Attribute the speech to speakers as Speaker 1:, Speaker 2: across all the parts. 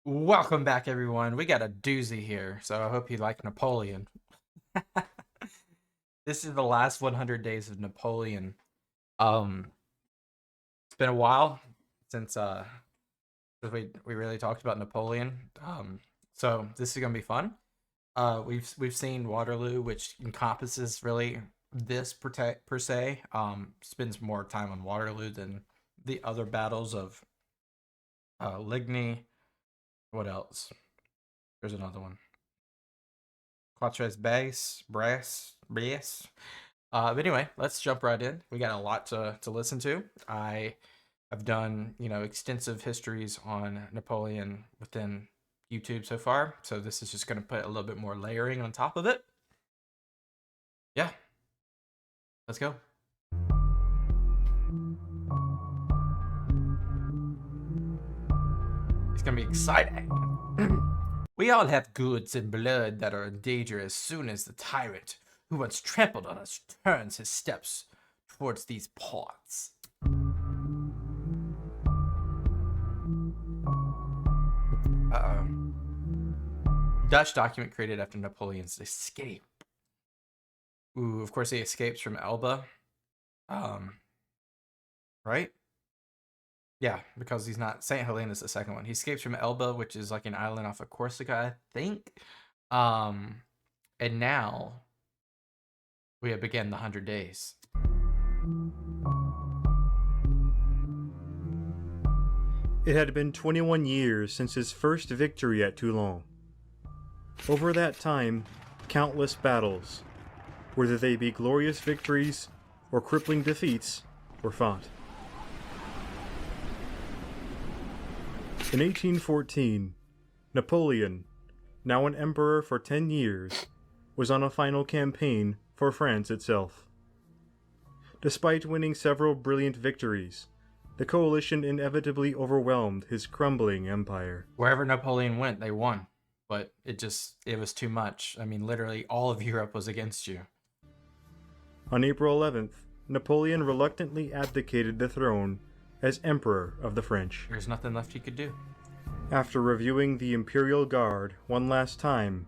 Speaker 1: Welcome back, everyone. We got a doozy here, so I hope you like Napoleon. This is the last 100 days of Napoleon. It's been a while since we really talked about Napoleon. So this is gonna be fun. We've seen Waterloo, which encompasses really this per se. Spends more time on Waterloo than the other battles of Ligny. What else? There's another one. Quatre Brass. But anyway, let's jump right in. We got a lot to listen to. I have done, extensive histories on Napoleon within YouTube so far. So this is just going to put a little bit more layering on top of it. Yeah. Let's go. It's going to be exciting. We all have goods and blood that are in danger as soon as the tyrant who once trampled on us turns his steps towards these parts. Dutch document created after Napoleon's escape. Ooh, of course he escapes from Elba. Right? Yeah, because he's not. St. Helena's the second one. He escapes from Elba, which is like an island off of Corsica, I think. And now we have begun the 100 days.
Speaker 2: It had been 21 years since his first victory at Toulon. Over that time, countless battles, whether they be glorious victories or crippling defeats, were fought. In 1814, Napoleon, now an emperor for 10 years, was on a final campaign for France itself. Despite winning several brilliant victories, the coalition inevitably overwhelmed his crumbling empire.
Speaker 1: Wherever Napoleon went, they won. But it was too much. I mean, literally all of Europe was against you.
Speaker 2: On April 11th, Napoleon reluctantly abdicated the throne as Emperor of the French.
Speaker 1: There's nothing left he could do.
Speaker 2: After reviewing the Imperial Guard one last time,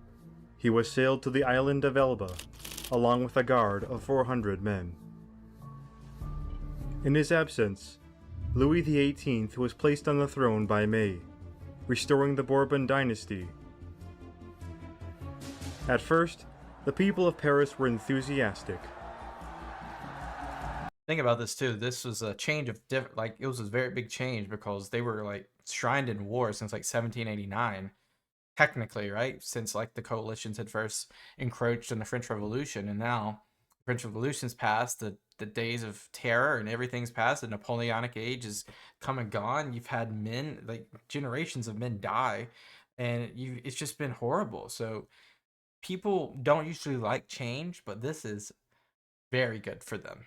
Speaker 2: he was sailed to the island of Elba, along with a guard of 400 men. In his absence, Louis XVIII was placed on the throne by May, restoring the Bourbon dynasty. At first, the people of Paris were enthusiastic.
Speaker 1: Think about this too. This was a change of it was a very big change because they were like shrined in war since like 1789, technically, right? Since like the coalitions had first encroached in the French Revolution, and now the French Revolution's passed, the days of terror and everything's passed. The Napoleonic age is come and gone. You've had men, like generations of men die, and it's just been horrible. So people don't usually like change, but this is very good for them.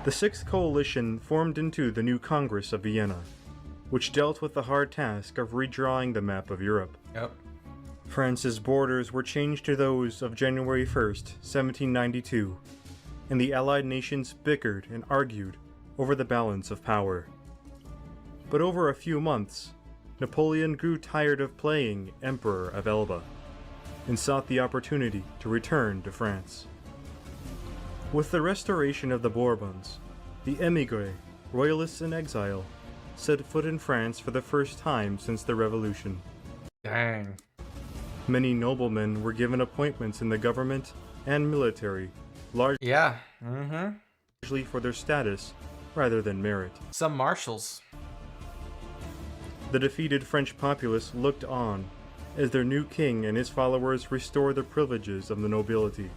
Speaker 2: The Sixth Coalition formed into the new Congress of Vienna, which dealt with the hard task of redrawing the map of Europe.
Speaker 1: Yep.
Speaker 2: France's borders were changed to those of January 1st, 1792, and the Allied nations bickered and argued over the balance of power. But over a few months, Napoleon grew tired of playing Emperor of Elba, and sought the opportunity to return to France. With the restoration of the Bourbons, the émigrés, royalists in exile, set foot in France for the first time since the Revolution.
Speaker 1: Dang.
Speaker 2: Many noblemen were given appointments in the government and military, largely for their status rather than merit.
Speaker 1: Some marshals.
Speaker 2: The defeated French populace looked on as their new king and his followers restored the privileges of the nobility.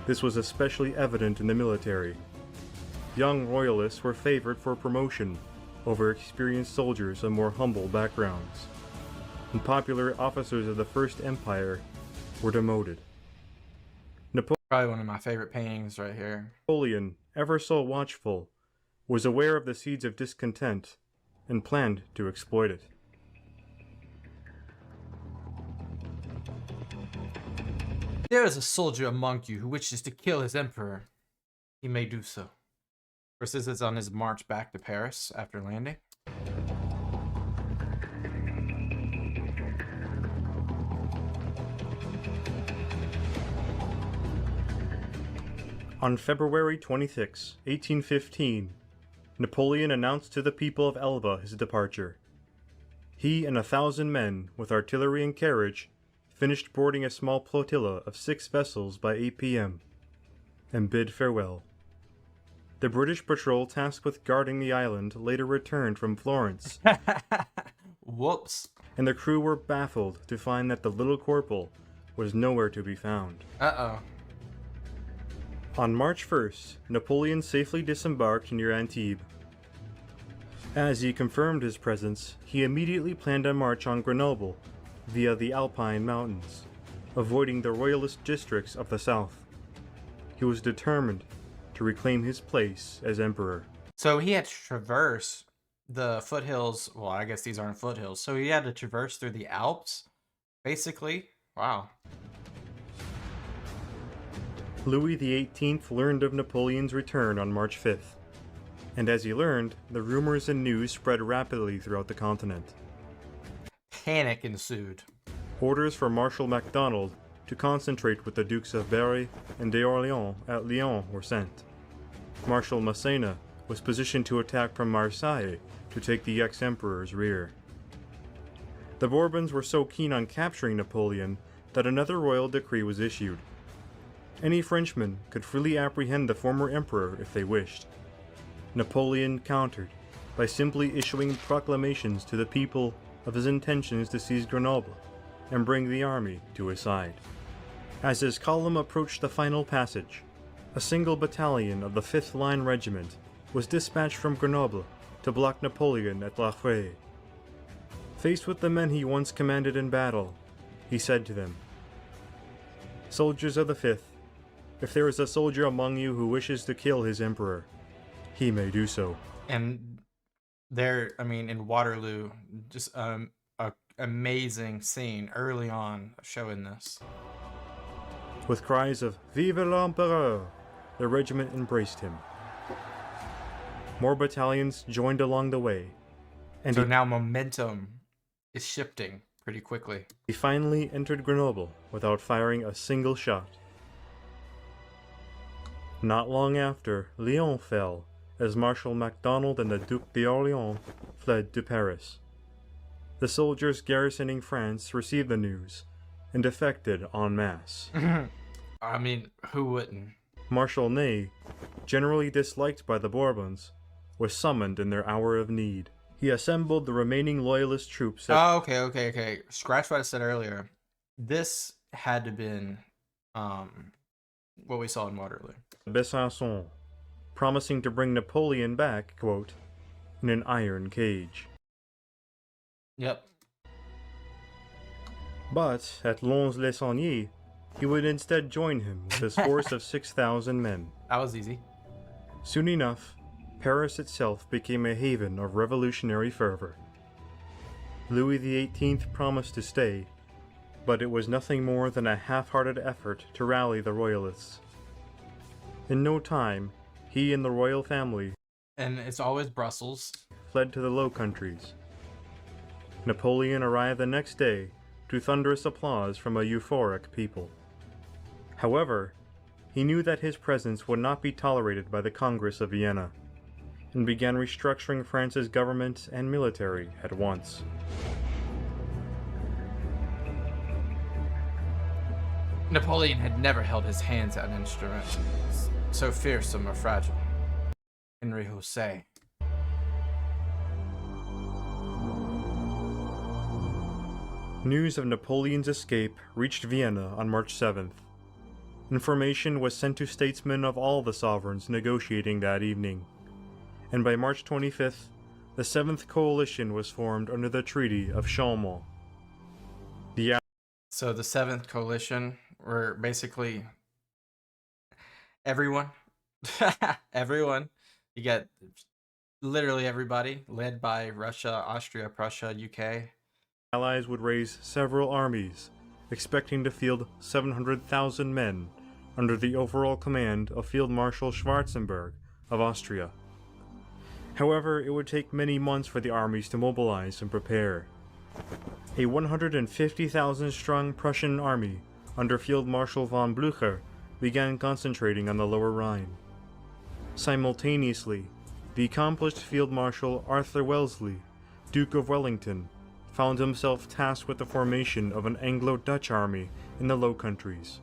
Speaker 2: This was especially evident in the military. Young royalists were favored for promotion over experienced soldiers of more humble backgrounds, and popular officers of the First Empire were demoted.
Speaker 1: Probably one of my favorite paintings right here.
Speaker 2: Napoleon, ever so watchful, was aware of the seeds of discontent and planned to exploit it.
Speaker 1: There is a soldier among you who wishes to kill his emperor. He may do so. Of course, this is on his march back to Paris after landing.
Speaker 2: On February 26, 1815, Napoleon announced to the people of Elba his departure. He and 1,000 men, with artillery and carriage, finished boarding a small flotilla of 6 vessels by 8 p.m. and bid farewell. The British patrol tasked with guarding the island later returned from Florence.
Speaker 1: Whoops.
Speaker 2: And the crew were baffled to find that the little corporal was nowhere to be found.
Speaker 1: Uh-oh.
Speaker 2: On March 1st, Napoleon safely disembarked near Antibes. As he confirmed his presence, he immediately planned a march on Grenoble via the Alpine Mountains, avoiding the royalist districts of the south. He was determined to reclaim his place as emperor.
Speaker 1: So he had to traverse the foothills. Well, I guess these aren't foothills. So he had to traverse through the Alps, basically. Wow.
Speaker 2: Louis XVIII learned of Napoleon's return on March 5th, and as he learned, the rumors and news spread rapidly throughout the continent.
Speaker 1: Panic ensued.
Speaker 2: Orders for Marshal MacDonald to concentrate with the Dukes of Berry and d'Orléans at Lyon were sent. Marshal Massena was positioned to attack from Marseille to take the ex-emperor's rear. The Bourbons were so keen on capturing Napoleon that another royal decree was issued. Any Frenchman could freely apprehend the former emperor if they wished. Napoleon countered by simply issuing proclamations to the people of his intentions to seize Grenoble and bring the army to his side. As his column approached the final passage, a single battalion of the 5th Line Regiment was dispatched from Grenoble to block Napoleon at La Fère. Faced with the men he once commanded in battle, he said to them, "Soldiers of the 5th, if there is a soldier among you who wishes to kill his emperor, he may do so."
Speaker 1: And there, I mean, in Waterloo, just a amazing scene early on showing this.
Speaker 2: With cries of "Vive l'Empereur!" the regiment embraced him. More battalions joined along the way, and
Speaker 1: so now momentum is shifting pretty quickly.
Speaker 2: He finally entered Grenoble without firing a single shot. Not long after, Lyon fell, as Marshal MacDonald and the Duc d'Orléans fled to Paris. The soldiers garrisoning France received the news and defected en masse.
Speaker 1: I mean, who wouldn't?
Speaker 2: Marshal Ney, generally disliked by the Bourbons, was summoned in their hour of need. He assembled the remaining loyalist troops at
Speaker 1: Oh, okay. Scratch what I said earlier. This had to have been what we saw in Waterloo.
Speaker 2: Besançon, promising to bring Napoleon back, quote, in an iron cage.
Speaker 1: Yep.
Speaker 2: But at Lons-le-Saunier, he would instead join him with his force of 6,000 men.
Speaker 1: That was easy.
Speaker 2: Soon enough, Paris itself became a haven of revolutionary fervor. Louis XVIII promised to stay, but it was nothing more than a half-hearted effort to rally the royalists. In no time, he and the royal family,
Speaker 1: And it's always Brussels,
Speaker 2: fled to the Low Countries. Napoleon arrived the next day to thunderous applause from a euphoric people. However, he knew that his presence would not be tolerated by the Congress of Vienna, and began restructuring France's government and military at once.
Speaker 1: Napoleon had never held his hands at an instrument so fearsome or fragile. Henry Jose.
Speaker 2: News of Napoleon's escape reached Vienna on March 7th. Information was sent to statesmen of all the sovereigns negotiating that evening, and by March 25th, the 7th Coalition was formed under the Treaty of Chaumont.
Speaker 1: So the 7th Coalition were basically everyone. Everyone. You get literally everybody, led by Russia, Austria, Prussia, UK.
Speaker 2: Allies would raise several armies, expecting to field 700,000 men under the overall command of Field Marshal Schwarzenberg of Austria. However, it would take many months for the armies to mobilize and prepare. A 150,000 strong Prussian army under Field Marshal von Blücher began concentrating on the Lower Rhine. Simultaneously, the accomplished Field Marshal Arthur Wellesley, Duke of Wellington, found himself tasked with the formation of an Anglo-Dutch army in the Low Countries.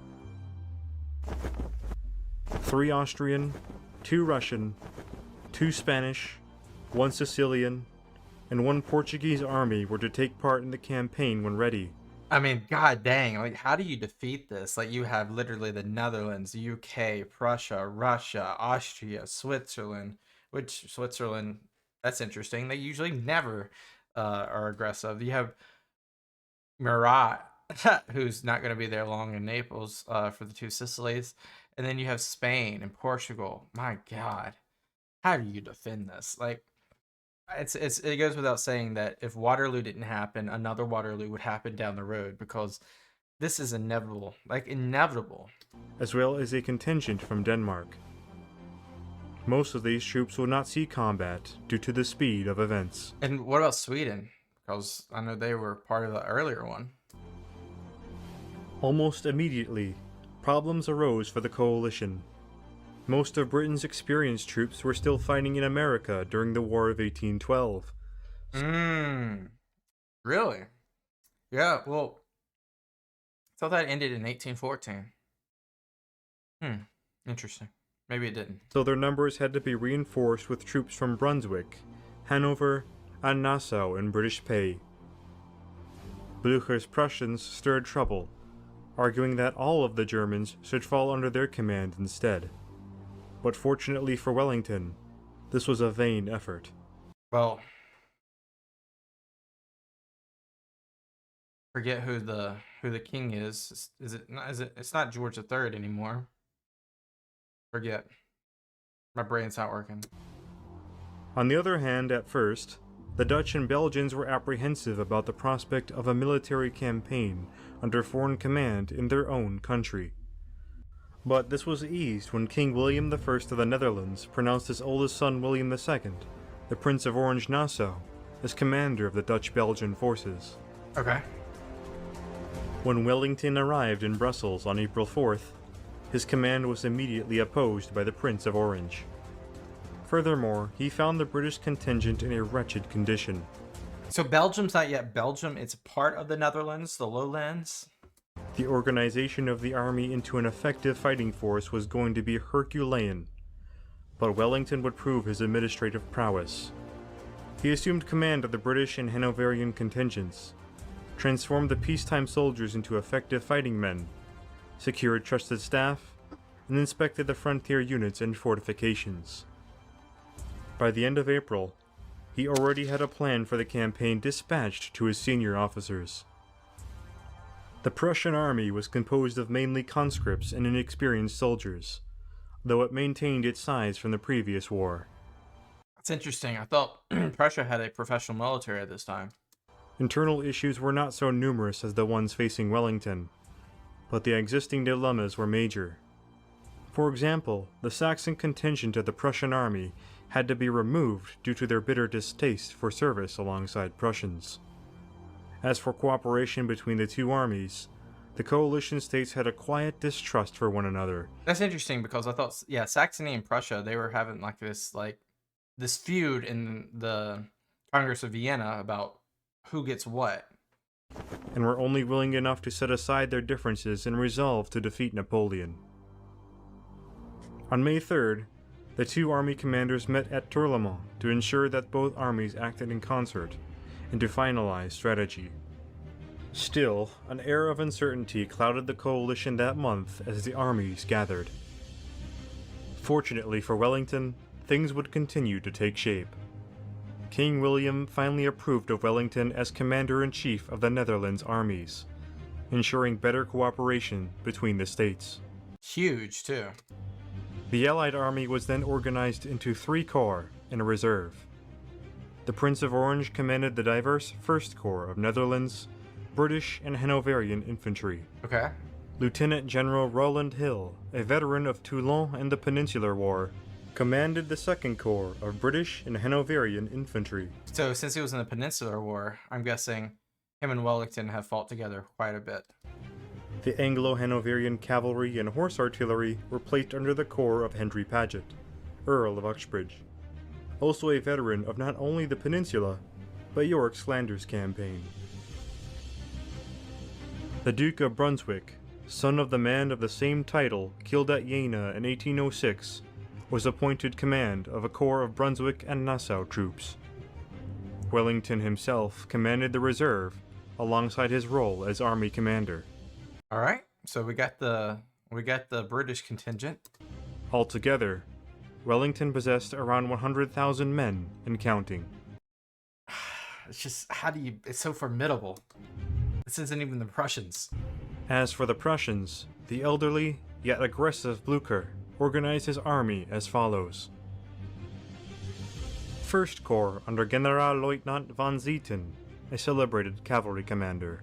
Speaker 2: 3 Austrian, 2 Russian, 2 Spanish, 1 Sicilian, and 1 Portuguese army were to take part in the campaign when ready.
Speaker 1: I mean, god dang, like, how do you defeat this? Like, you have literally the Netherlands, UK, Prussia, Russia, Austria, Switzerland, which Switzerland, that's interesting. They usually never are aggressive. You have Murat, who's not going to be there long in Naples for the 2 Sicilies. And then you have Spain and Portugal. My god, how do you defend this? Like, it goes without saying that if Waterloo didn't happen, another Waterloo would happen down the road, because this is inevitable, like inevitable.
Speaker 2: As well as a contingent from Denmark. Most of these troops will not see combat due to the speed of events.
Speaker 1: And what about Sweden? Because I know they were part of the earlier one.
Speaker 2: Almost immediately, problems arose for the coalition. Most of Britain's experienced troops were still fighting in America during the War of 1812.
Speaker 1: Really? Yeah, well, I thought that ended in 1814. Interesting. Maybe it didn't.
Speaker 2: So their numbers had to be reinforced with troops from Brunswick, Hanover, and Nassau in British pay. Blücher's Prussians stirred trouble, arguing that all of the Germans should fall under their command instead. But fortunately for Wellington, this was a vain effort.
Speaker 1: Well, forget who the king is. It's not George III anymore. Forget. My brain's not working.
Speaker 2: On the other hand, at first, the Dutch and Belgians were apprehensive about the prospect of a military campaign under foreign command in their own country. But this was eased when King William I of the Netherlands pronounced his oldest son William II, the Prince of Orange-Nassau, as commander of the Dutch-Belgian forces.
Speaker 1: Okay.
Speaker 2: When Wellington arrived in Brussels on April 4th, his command was immediately opposed by the Prince of Orange. Furthermore, he found the British contingent in a wretched condition.
Speaker 1: So Belgium's not yet Belgium, it's part of the Netherlands, the lowlands?
Speaker 2: The organization of the army into an effective fighting force was going to be Herculean, but Wellington would prove his administrative prowess. He assumed command of the British and Hanoverian contingents, transformed the peacetime soldiers into effective fighting men, secured trusted staff, and inspected the frontier units and fortifications. By the end of April, he already had a plan for the campaign dispatched to his senior officers. The Prussian army was composed of mainly conscripts and inexperienced soldiers, though it maintained its size from the previous war.
Speaker 1: That's interesting. I thought Prussia had a professional military at this time.
Speaker 2: Internal issues were not so numerous as the ones facing Wellington, but the existing dilemmas were major. For example, the Saxon contingent of the Prussian army had to be removed due to their bitter distaste for service alongside Prussians. As for cooperation between the two armies, the coalition states had a quiet distrust for one another.
Speaker 1: That's interesting, because I thought, yeah, Saxony and Prussia, they were having this feud in the Congress of Vienna about who gets what.
Speaker 2: And were only willing enough to set aside their differences and resolve to defeat Napoleon. On May 3rd, the two army commanders met at Tourlamont to ensure that both armies acted in concert and to finalize strategy. Still, an air of uncertainty clouded the coalition that month as the armies gathered. Fortunately for Wellington, things would continue to take shape. King William finally approved of Wellington as commander-in-chief of the Netherlands armies, ensuring better cooperation between the states.
Speaker 1: Huge, too.
Speaker 2: The Allied army was then organized into 3 corps and a reserve. The Prince of Orange commanded the diverse 1st Corps of Netherlands, British, and Hanoverian infantry.
Speaker 1: Okay.
Speaker 2: Lieutenant General Rowland Hill, a veteran of Toulon and the Peninsular War, commanded the 2nd Corps of British and Hanoverian infantry.
Speaker 1: So since he was in the Peninsular War, I'm guessing him and Wellington have fought together quite a bit.
Speaker 2: The Anglo-Hanoverian cavalry and horse artillery were placed under the corps of Henry Paget, Earl of Uxbridge, also a veteran of not only the Peninsula, but York's Flanders campaign. The Duke of Brunswick, son of the man of the same title killed at Jena in 1806, was appointed command of a corps of Brunswick and Nassau troops. Wellington himself commanded the reserve, alongside his role as army commander.
Speaker 1: All right, so we got the British contingent.
Speaker 2: Altogether, Wellington possessed around 100,000 men and counting.
Speaker 1: It's just, it's so formidable. This isn't even the Prussians.
Speaker 2: As for the Prussians, the elderly yet aggressive Blücher organized his army as follows. First Corps under Generalleutnant von Zieten, a celebrated cavalry commander.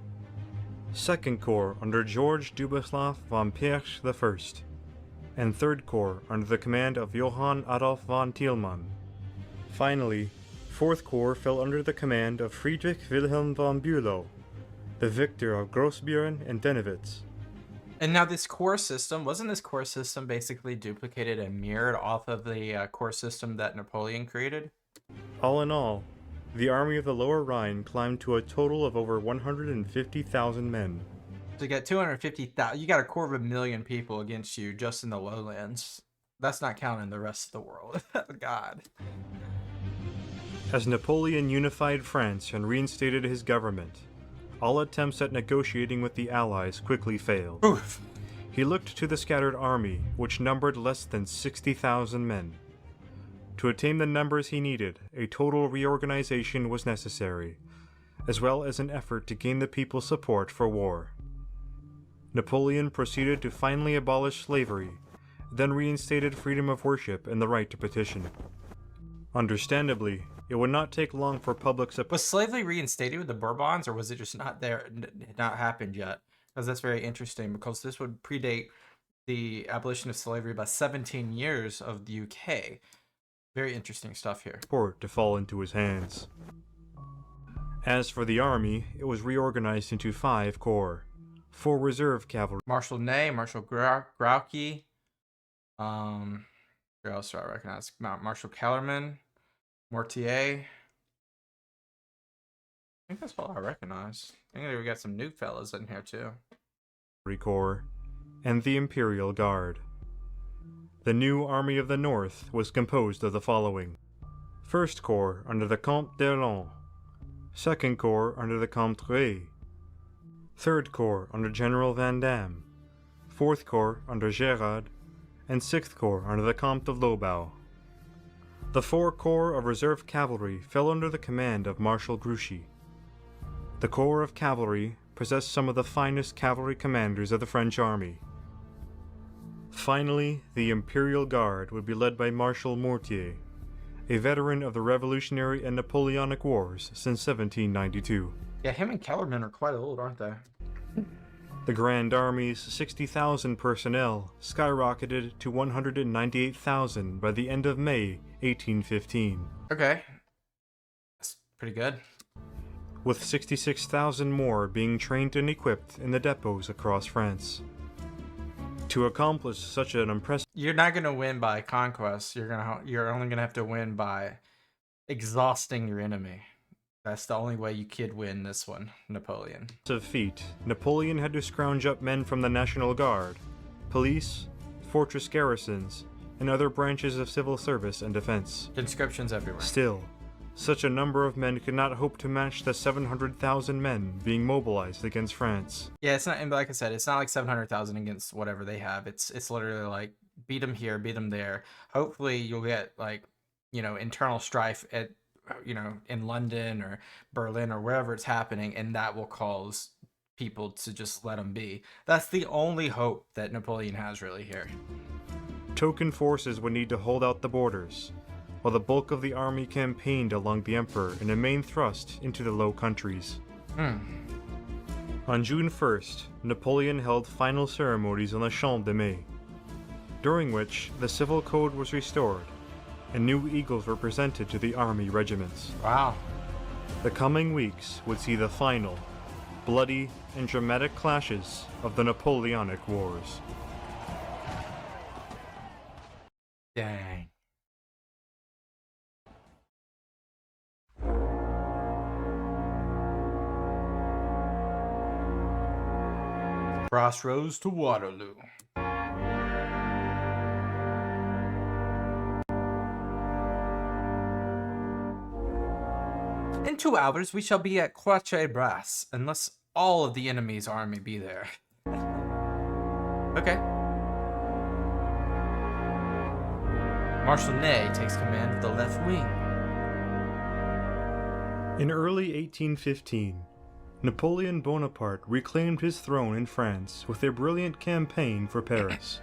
Speaker 2: Second Corps under George Duboslav von Perche I, and Third Corps under the command of Johann Adolf von Thielmann. Finally, Fourth Corps fell under the command of Friedrich Wilhelm von Bülow, the victor of Grossburen and Dennewitz.
Speaker 1: And now this core system, wasn't this core system basically duplicated and mirrored off of the core system that Napoleon created?
Speaker 2: All in all, the army of the Lower Rhine climbed to a total of over 150,000 men.
Speaker 1: To get 250,000, you got a quarter of a million people against you just in the lowlands. That's not counting the rest of the world. God.
Speaker 2: As Napoleon unified France and reinstated his government, all attempts at negotiating with the Allies quickly failed.
Speaker 1: Oof.
Speaker 2: He looked to the scattered army, which numbered less than 60,000 men. To attain the numbers he needed, a total reorganization was necessary, as well as an effort to gain the people's support for war. Napoleon proceeded to finally abolish slavery, then reinstated freedom of worship and the right to petition. Understandably, it would not take long for public support.
Speaker 1: Was slavery reinstated with the Bourbons, or was it just not there, not happened yet? Because that's very interesting, because this would predate the abolition of slavery by 17 years of the UK. Very interesting stuff here.
Speaker 2: To fall into his hands. As for the army, it was reorganized into 5 corps, 4 reserve cavalry.
Speaker 1: Marshal Ney, Marshal Grouchy, who else do I recognize? Marshal Kellerman, Mortier. I think that's all I recognize. I think we got some new fellas in here too.
Speaker 2: Corps, and the Imperial Guard. The new Army of the North was composed of the following. First Corps under the Comte d'Erlon, Second Corps under the Comte Rey, Third Corps under General Van Damme, Fourth Corps under Gérard, and Sixth Corps under the Comte of Lobau. The 4 corps of reserve cavalry fell under the command of Marshal Grouchy. The Corps of Cavalry possessed some of the finest cavalry commanders of the French army. Finally, the Imperial Guard would be led by Marshal Mortier, a veteran of the Revolutionary and Napoleonic Wars since 1792.
Speaker 1: Yeah, him and Kellerman are quite old, aren't they?
Speaker 2: The Grand Army's 60,000 personnel skyrocketed to 198,000 by the end of May 1815.
Speaker 1: Okay. That's pretty good.
Speaker 2: With 66,000 more being trained and equipped in the depots across France. To accomplish such an impressive...
Speaker 1: You're not going to win by conquest. You're only going to have to win by exhausting your enemy. That's the only way you could win this one, Napoleon.
Speaker 2: Feat, Napoleon had to scrounge up men from the National Guard, police, fortress garrisons, and other branches of civil service and defense.
Speaker 1: Conscriptions everywhere.
Speaker 2: Still, such a number of men could not hope to match the 700,000 men being mobilized against France.
Speaker 1: Yeah, it's not, and like I said, it's not like 700,000 against whatever they have. It's literally like, beat them here, beat them there. Hopefully you'll get, like, you know, internal strife at, you know, in London or Berlin or wherever it's happening, and that will cause people to just let them be. That's the only hope that Napoleon has really here.
Speaker 2: Token forces would need to hold out the borders, while the bulk of the army campaigned along the Emperor in a main thrust into the Low Countries. On June 1st, Napoleon held final ceremonies on the Champ de Mai, during which the civil code was restored and new eagles were presented to the army regiments.
Speaker 1: Wow.
Speaker 2: The coming weeks would see the final, bloody and dramatic clashes of the Napoleonic Wars.
Speaker 1: Dang. Crossroads to Waterloo. In 2 hours, we shall be at Quatre Bras, unless all of the enemy's army be there. Okay. Marshal Ney takes command of the left wing.
Speaker 2: In early 1815, Napoleon Bonaparte reclaimed his throne in France with a brilliant campaign for Paris.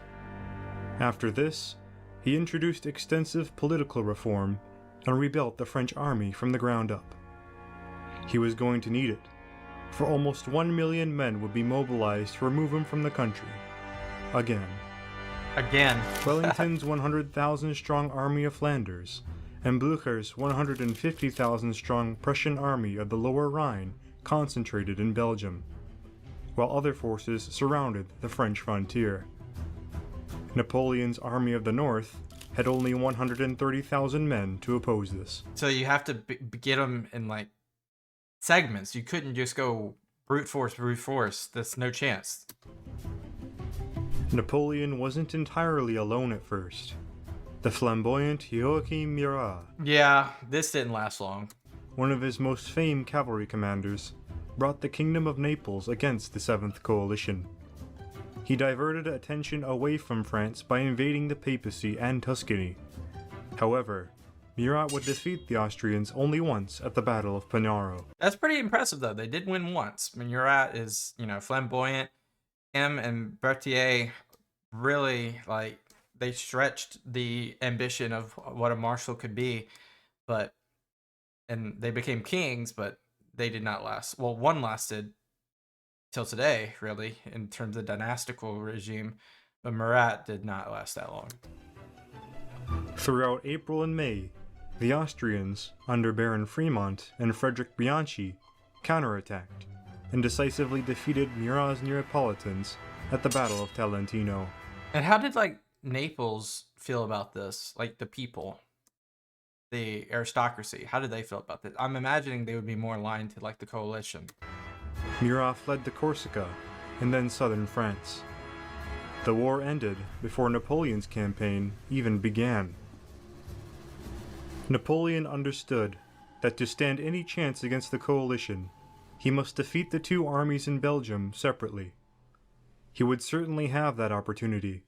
Speaker 2: After this, he introduced extensive political reform and rebuilt the French army from the ground up. He was going to need it, for almost 1 million men would be mobilized to remove him from the country. Again. Wellington's 100,000-strong army of Flanders and Blücher's 150,000-strong Prussian army of the Lower Rhine concentrated in Belgium, while other forces surrounded the French frontier. Napoleon's Army of the North had only 130,000 men to oppose this.
Speaker 1: So you have to get them in like segments. You couldn't just go brute force. That's no chance.
Speaker 2: Napoleon wasn't entirely alone at first. The flamboyant Joachim Murat,
Speaker 1: Yeah, this didn't last long.
Speaker 2: one of his most famed cavalry commanders, brought the Kingdom of Naples against the Seventh Coalition. He diverted attention away from France by invading the papacy and Tuscany. However, Murat would defeat the Austrians only once at the Battle of Panaro.
Speaker 1: That's pretty impressive, though. They did win once. I mean, Murat is, flamboyant. Him and Berthier really, they stretched the ambition of what a marshal could be, and they became kings, but they did not last. Well, one lasted till today, really, in terms of dynastical regime, but Murat did not last that long.
Speaker 2: Throughout April and May, the Austrians, under Baron Fremont and Frederick Bianchi, counterattacked and decisively defeated Murat's Neapolitans at the Battle of Talentino.
Speaker 1: And how did, Naples feel about this? Like, the people, the aristocracy, how did they feel about this? I'm imagining they would be more aligned to, the coalition.
Speaker 2: Murat fled to Corsica and then southern France. The war ended before Napoleon's campaign even began. Napoleon understood that to stand any chance against the coalition, he must defeat the two armies in Belgium separately. He would certainly have that opportunity.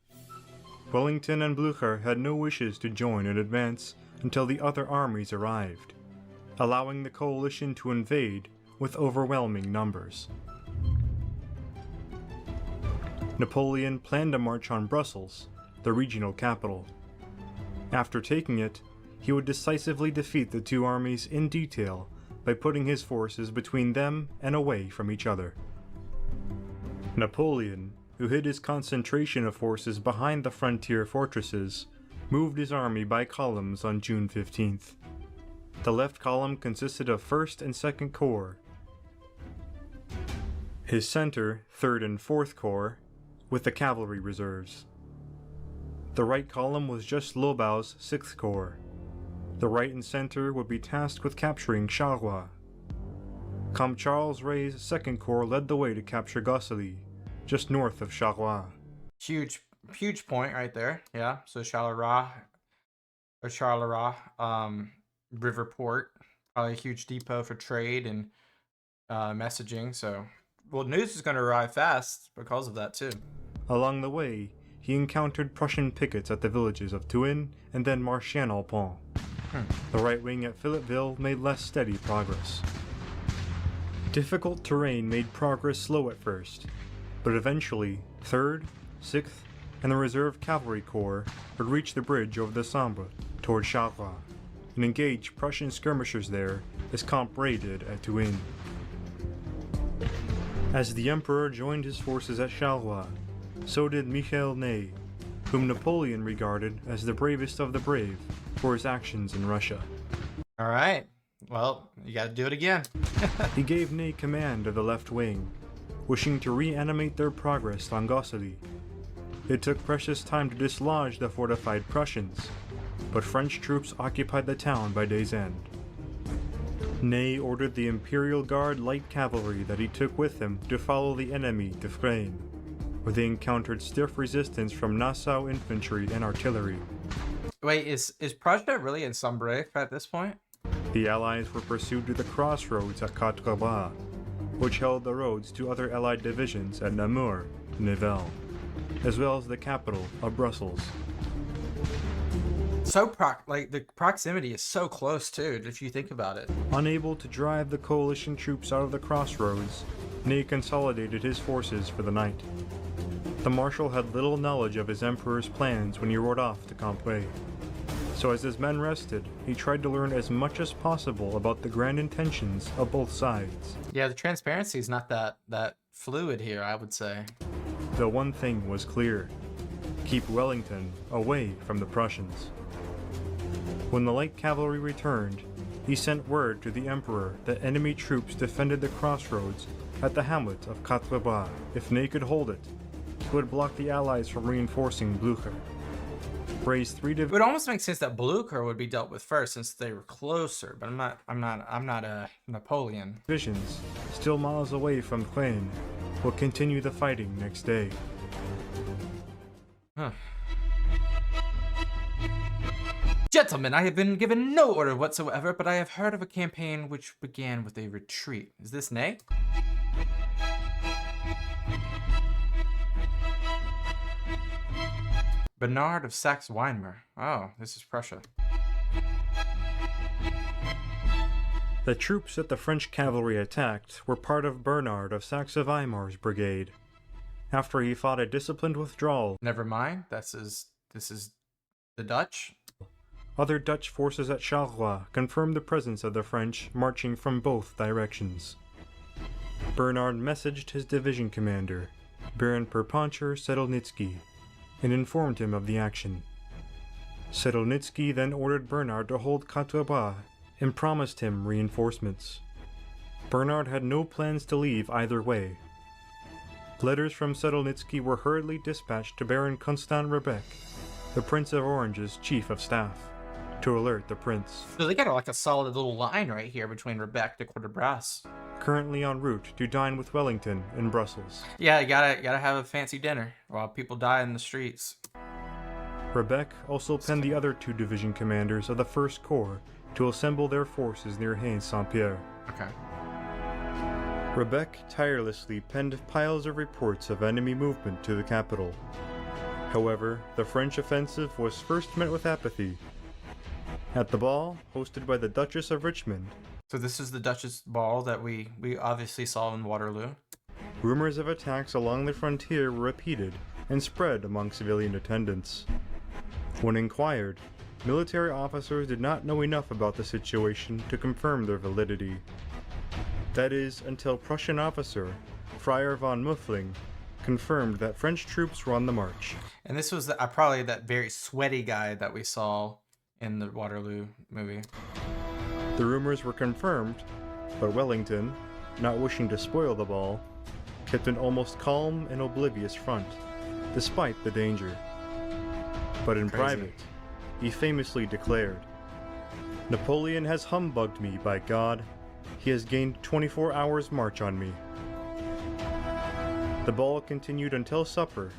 Speaker 2: Wellington and Blücher had no wishes to join in advance until the other armies arrived, allowing the coalition to invade with overwhelming numbers. Napoleon planned to march on Brussels, the regional capital. After taking it, he would decisively defeat the two armies in detail by putting his forces between them and away from each other. Napoleon, who hid his concentration of forces behind the frontier fortresses, moved his army by columns on June 15th. The left column consisted of 1st and 2nd Corps, his center, 3rd and 4th Corps, with the cavalry reserves. The right column was just Lobau's 6th Corps. The right and center would be tasked with capturing Charleroi. Comte Charles Ray's 2nd Corps led the way to capture Gosselies, just north of Charleroi.
Speaker 1: Huge point right there. Yeah, so Charleroi, river port, probably a huge depot for trade and messaging. So, news is going to arrive fast because of that too.
Speaker 2: Along the way, he encountered Prussian pickets at the villages of Thuin and then Marchiennes-au-Pont. The right wing at Philippeville made less steady progress. Difficult terrain made progress slow at first, but eventually 3rd, 6th, and the Reserve Cavalry Corps would reach the bridge over the Sambre toward Charleroi and engage Prussian skirmishers there as Comte Ray did at Thuin. As the Emperor joined his forces at Charleroi, so did Michel Ney, whom Napoleon regarded as the bravest of the brave for his actions in Russia.
Speaker 1: All right. Well, you gotta do it again.
Speaker 2: He gave Ney command of the left wing, wishing to reanimate their progress on Gosselies. It took precious time to dislodge the fortified Prussians, but French troops occupied the town by day's end. Ney ordered the Imperial Guard light cavalry that he took with him to follow the enemy to Fresnes, where they encountered stiff resistance from Nassau infantry and artillery.
Speaker 1: Wait, is Prussia really in Sambre at this point?
Speaker 2: The Allies were pursued to the crossroads at Quatre Bras, which held the roads to other Allied divisions at Namur, Nivelles, as well as the capital of Brussels.
Speaker 1: So the proximity is so close too, if you think about it.
Speaker 2: Unable to drive the coalition troops out of the crossroads, Ney consolidated his forces for the night. The Marshal had little knowledge of his emperor's plans when he rode off to Cambrai. So as his men rested, he tried to learn as much as possible about the grand intentions of both sides.
Speaker 1: Yeah, the transparency is not that fluid here, I would say.
Speaker 2: Though one thing was clear: keep Wellington away from the Prussians. When the light cavalry returned, he sent word to the emperor that enemy troops defended the crossroads at the hamlet of Quatre Bras. If Ney could hold it, he would block the Allies from reinforcing Blucher.
Speaker 1: It would almost make sense that Blucher would be dealt with first since they were closer, but I'm not a Napoleon.
Speaker 2: Divisions, still miles away from Fresnes, will continue the fighting next day.
Speaker 1: Huh. Gentlemen, I have been given no order whatsoever, but I have heard of a campaign which began with a retreat. Is this Ney? Bernard of Saxe-Weimar. Oh, this is Prussia.
Speaker 2: The troops that the French cavalry attacked were part of Bernard of Saxe-Weimar's brigade. After he fought a disciplined withdrawal,
Speaker 1: Never mind. This is the Dutch.
Speaker 2: Other Dutch forces at Charleroi confirmed the presence of the French marching from both directions. Bernard messaged his division commander, Baron Perponcher Sedlnitsky, and informed him of the action. Sedlnitsky then ordered Bernard to hold Quatre Bras and promised him reinforcements. Bernard had no plans to leave either way. Letters from Sedlnitsky were hurriedly dispatched to Baron Constant Rebec, the Prince of Orange's chief of staff, to alert the prince.
Speaker 1: So they got like a solid little line right here between Rebec to Quatre Bras.
Speaker 2: Currently en route to dine with Wellington in Brussels.
Speaker 1: Yeah, you gotta have a fancy dinner while people die in the streets.
Speaker 2: Rebec also penned the other two division commanders of the 1st Corps to assemble their forces near Haines-Saint-Pierre.
Speaker 1: Okay.
Speaker 2: Rebec tirelessly penned piles of reports of enemy movement to the capital. However, the French offensive was first met with apathy. At the ball, hosted by the Duchess of Richmond.
Speaker 1: So this is the Duchess ball that we obviously saw in Waterloo.
Speaker 2: Rumors of attacks along the frontier were repeated and spread among civilian attendants. When inquired, military officers did not know enough about the situation to confirm their validity. That is, until Prussian officer Friar von Muffling confirmed that French troops were on the march.
Speaker 1: And this was probably that very sweaty guy that we saw in the Waterloo movie.
Speaker 2: The rumors were confirmed, but Wellington, not wishing to spoil the ball, kept an almost calm and oblivious front, despite the danger. But in private, he famously declared, "Napoleon has humbugged me, by God. He has gained 24 hours' march on me." The ball continued until supper,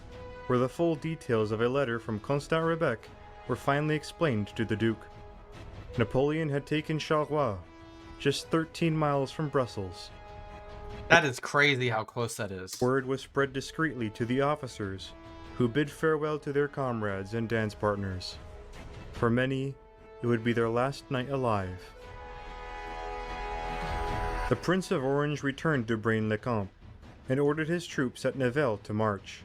Speaker 2: where the full details of a letter from Constant Rebec were finally explained to the Duke. Napoleon had taken Charleroi, just 13 miles from Brussels.
Speaker 1: That is crazy how close that is.
Speaker 2: Word was spread discreetly to the officers, who bid farewell to their comrades and dance partners. For many, it would be their last night alive. The Prince of Orange returned to Braine-le-Comte and ordered his troops at Nivelles to march.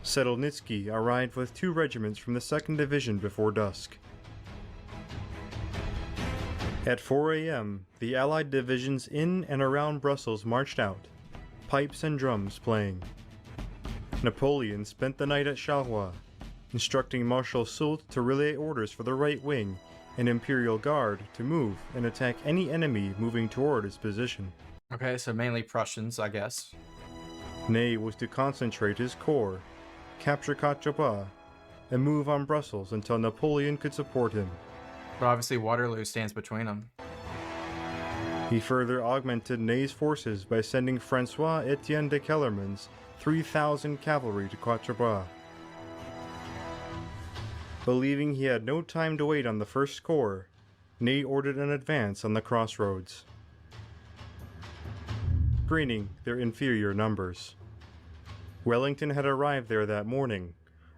Speaker 2: Sedlnitsky arrived with 2 regiments from the 2nd Division before dusk. At 4 a.m., the Allied divisions in and around Brussels marched out, pipes and drums playing. Napoleon spent the night at Charleroi, instructing Marshal Soult to relay orders for the right wing an Imperial Guard to move and attack any enemy moving toward his position.
Speaker 1: Okay, so mainly Prussians, I guess.
Speaker 2: Ney was to concentrate his corps, capture Quatre Bras, and move on Brussels until Napoleon could support him.
Speaker 1: But obviously Waterloo stands between them.
Speaker 2: He further augmented Ney's forces by sending François-Étienne de Kellermann's 3,000 cavalry to Quatre Bras. Believing he had no time to wait on the First Corps, Ney ordered an advance on the crossroads, screening their inferior numbers. Wellington had arrived there that morning,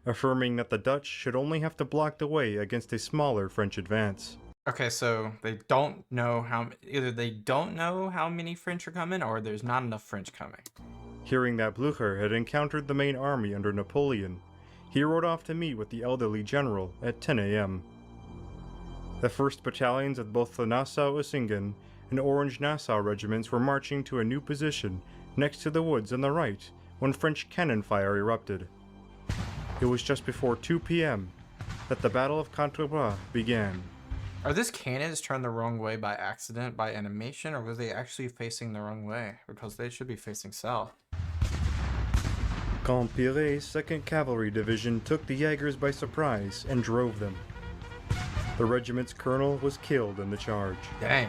Speaker 2: affirming that the Dutch should only have to block the way against a smaller French advance.
Speaker 1: Okay, so they don't know either they don't know how many French are coming, or there's not enough French coming.
Speaker 2: Hearing that Blücher had encountered the main army under Napoleon, he rode off to meet with the elderly general at 10 a.m. The 1st battalions of both the Nassau-Usingen and Orange-Nassau regiments were marching to a new position next to the woods on the right when French cannon fire erupted. It was just before 2 p.m. that the Battle of Quatre Bras began.
Speaker 1: Are these cannons turned the wrong way by accident, by animation, or were they actually facing the wrong way? Because they should be facing south.
Speaker 2: Campire's 2nd Cavalry Division took the Jaegers by surprise and drove them. The regiment's colonel was killed in the charge.
Speaker 1: Dang.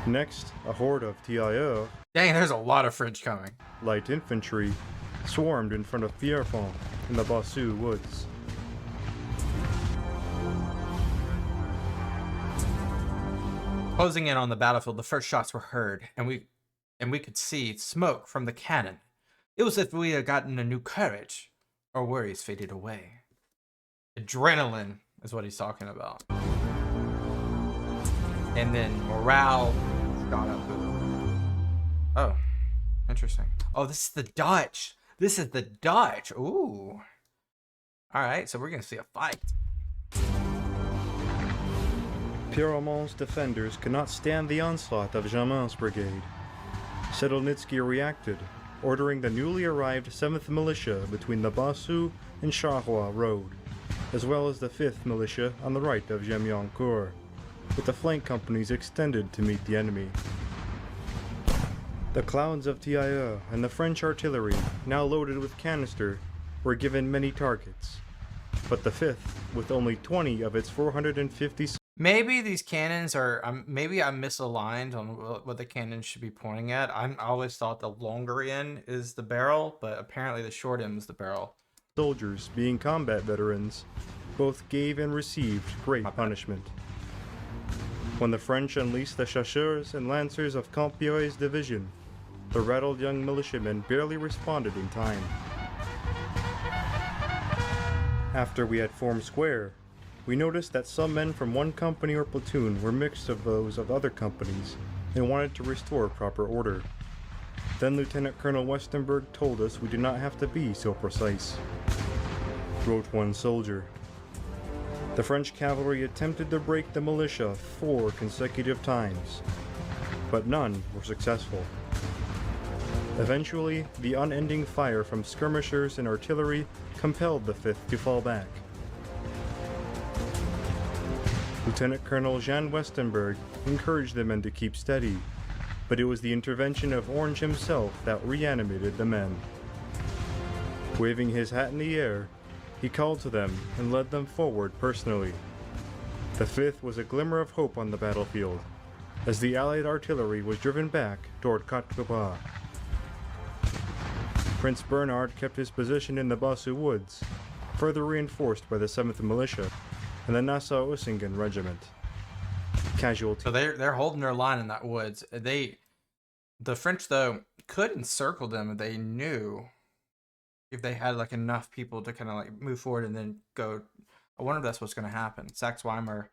Speaker 2: Next, a horde of tirailleurs,
Speaker 1: Dang, there's a lot of French coming.
Speaker 2: light infantry, swarmed in front of Pierrefonds in the Bossu woods.
Speaker 1: Closing in on the battlefield, the first shots were heard, and we could see smoke from the cannon. It was as if we had gotten a new courage. Our worries faded away. Adrenaline is what he's talking about. And then morale shot up. Oh, interesting. Oh, this is the Dutch. This is the Dutch. Ooh. All right, so we're going to see a fight.
Speaker 2: Pierremont's defenders could not stand the onslaught of Jamin's brigade. Sedlnitsky reacted, ordering the newly arrived 7th Militia between the Bossu and Charleroi road, as well as the 5th Militia on the right of Gemiancourt, with the flank companies extended to meet the enemy. The clouds of tirailleurs and the French artillery, now loaded with canister, were given many targets, but the 5th, with only 20 of its 450
Speaker 1: Maybe these cannons are, maybe I'm misaligned on what the cannons should be pointing at. I always thought the longer end is the barrel, but apparently the short end is the barrel.
Speaker 2: soldiers, being combat veterans, both gave and received great punishment. When the French unleashed the chasseurs and lancers of Campire's division, the rattled young militiamen barely responded in time. After we had formed square, we noticed that some men from one company or platoon were mixed of those of other companies and wanted to restore proper order. Then Lieutenant Colonel Westenberg told us we did not have to be so precise. Wrote one soldier. The French cavalry attempted to break the militia 4 consecutive times, but none were successful. Eventually, the unending fire from skirmishers and artillery compelled the 5th to fall back. Lieutenant Colonel Jean Westenberg encouraged the men to keep steady, but it was the intervention of Orange himself that reanimated the men. Waving his hat in the air, he called to them and led them forward personally. The 5th was a glimmer of hope on the battlefield, as the Allied artillery was driven back toward Quatre Bras. Prince Bernhard kept his position in the Bossu woods, further reinforced by the 7th Militia and the Nassau-Usingen Regiment. Casualty.
Speaker 1: So they're holding their line in that woods. The French though could encircle them if they knew, if they had like enough people to kind of like move forward and then go. I wonder if that's what's going to happen. Saxe-Weimar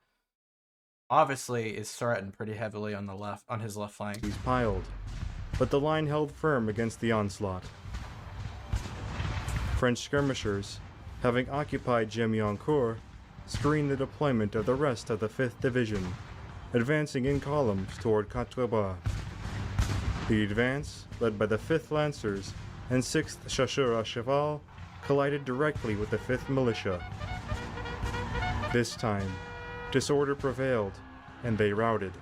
Speaker 1: obviously is threatened pretty heavily on the left, on his left flank.
Speaker 2: He's piled, but the line held firm against the onslaught. French skirmishers, having occupied Gemiancourt, screened the deployment of the rest of the 5th Division, advancing in columns toward Quatre Bras. The advance, led by the 5th Lancers and 6th Chasseurs à Cheval, collided directly with the 5th Militia. This time, Disorder prevailed, and they routed.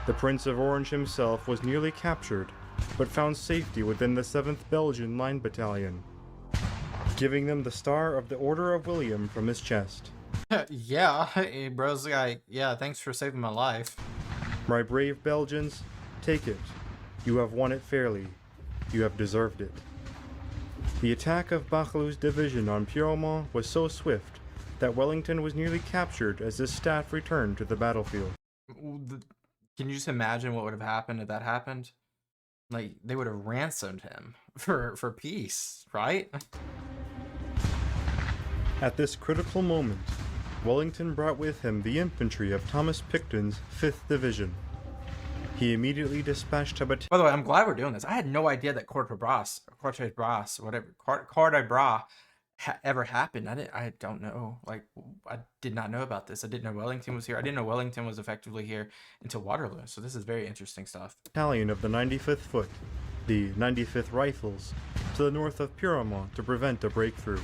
Speaker 2: The Prince of Orange himself was nearly captured, but found safety within the 7th Belgian Line Battalion, giving them the Star of the Order of William from his chest.
Speaker 1: Yeah, hey, bro's like, yeah, thanks for saving my life.
Speaker 2: My brave Belgians, take it. You have won it fairly. You have deserved it. The attack of Bachelou's division on Pierremont was so swift that Wellington was nearly captured as his staff returned to the battlefield.
Speaker 1: Can you just imagine what would have happened if that happened? Like, they would have ransomed him for peace, right?
Speaker 2: At this critical moment, Wellington brought with him the infantry of Thomas Picton's 5th Division. He immediately dispatched a battalion.
Speaker 1: By the way, I'm glad we're doing this. I had no idea that Quartier Bras, whatever, Quartier Bras ever happened. I don't know. Like, I did not know about this. I didn't know Wellington was here. I didn't know Wellington was effectively here until Waterloo. So this is very interesting stuff.
Speaker 2: Battalion of the 95th Foot, the 95th Rifles, to the north of Pierremont to prevent a breakthrough.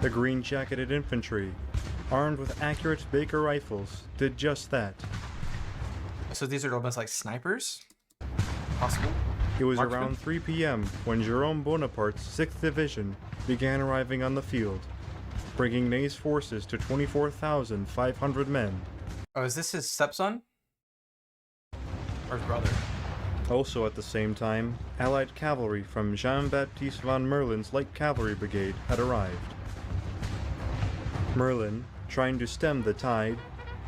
Speaker 2: The green-jacketed infantry, armed with accurate Baker rifles, did just that.
Speaker 1: So these are almost like snipers? Possible?
Speaker 2: It was
Speaker 1: Marksman?
Speaker 2: around 3 p.m. when Jerome Bonaparte's 6th Division began arriving on the field, bringing Ney's forces to 24,500 men.
Speaker 1: Oh, is this his stepson? Or his brother?
Speaker 2: Also at the same time, Allied cavalry from Jean-Baptiste von Merlin's Light Cavalry Brigade had arrived. Merlin, trying to stem the tide,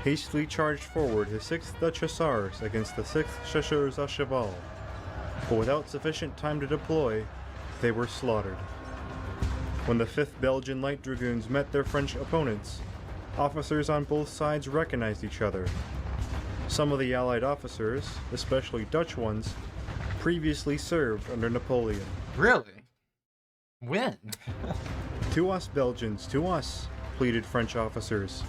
Speaker 2: hastily charged forward his 6th Dutch Hussars against the 6th Chasseurs à Cheval, but without sufficient time to deploy, they were slaughtered. When the 5th Belgian Light Dragoons met their French opponents, officers on both sides recognized each other. Some of the Allied officers, especially Dutch ones, previously served under Napoleon.
Speaker 1: Really? When?
Speaker 2: To us, Belgians, to us, pleaded French officers.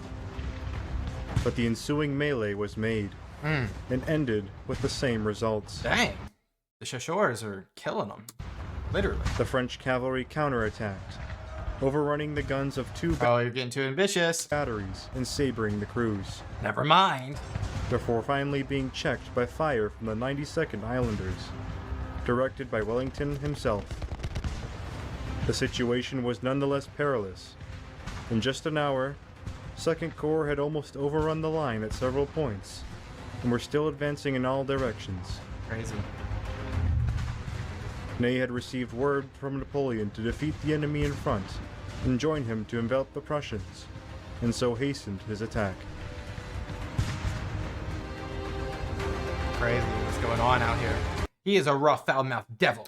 Speaker 2: But the ensuing melee was made, and ended with the same results.
Speaker 1: Dang. The Chasseurs are killing them. Literally.
Speaker 2: The French cavalry counterattacked, overrunning the guns of 2
Speaker 1: Oh, you're getting too ambitious.
Speaker 2: batteries and sabering the crews,
Speaker 1: Never mind.
Speaker 2: before finally being checked by fire from the 92nd Islanders, directed by Wellington himself. The situation was nonetheless perilous. In just an hour, 2nd Corps had almost overrun the line at several points, and were still advancing in all directions.
Speaker 1: Crazy.
Speaker 2: Ney had received word from Napoleon to defeat the enemy in front and join him to envelop the Prussians, and so hastened his attack.
Speaker 1: Crazy what's going on out here. He is a rough, foul-mouthed devil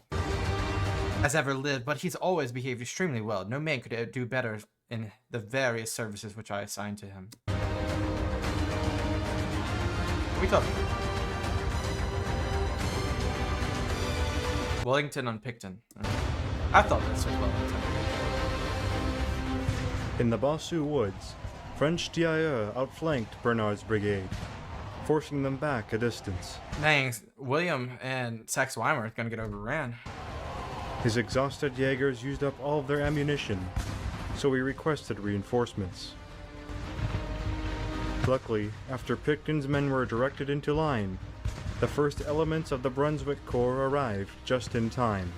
Speaker 1: has ever lived, but he's always behaved extremely well. No man could do better in the various services which I assigned to him. What are we talking about? Wellington on Picton. I thought this was Wellington.
Speaker 2: In the Bossu woods, French tirailleurs outflanked Bernard's brigade, forcing them back a distance.
Speaker 1: Dang, William and Saxe-Weimar are gonna get overran.
Speaker 2: His exhausted Jaegers used up all of their ammunition, so he requested reinforcements. Luckily, after Picton's men were directed into line, the first elements of the Brunswick Corps arrived just in time.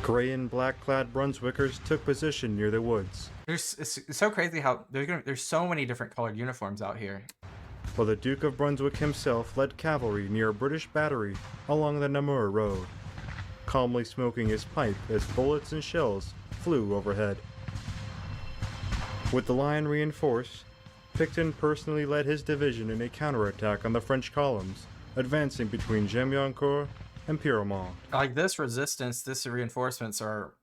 Speaker 2: Gray and black-clad Brunswickers took position near the woods,
Speaker 1: It's so crazy how there's so many different colored uniforms out here.
Speaker 2: while the Duke of Brunswick himself led cavalry near a British battery along the Namur Road, calmly smoking his pipe as bullets and shells flew overhead. With the line reinforced, Picton personally led his division in a counterattack on the French columns, advancing between Gemiancourt and Pierremont.
Speaker 1: Like this resistance, this reinforcements are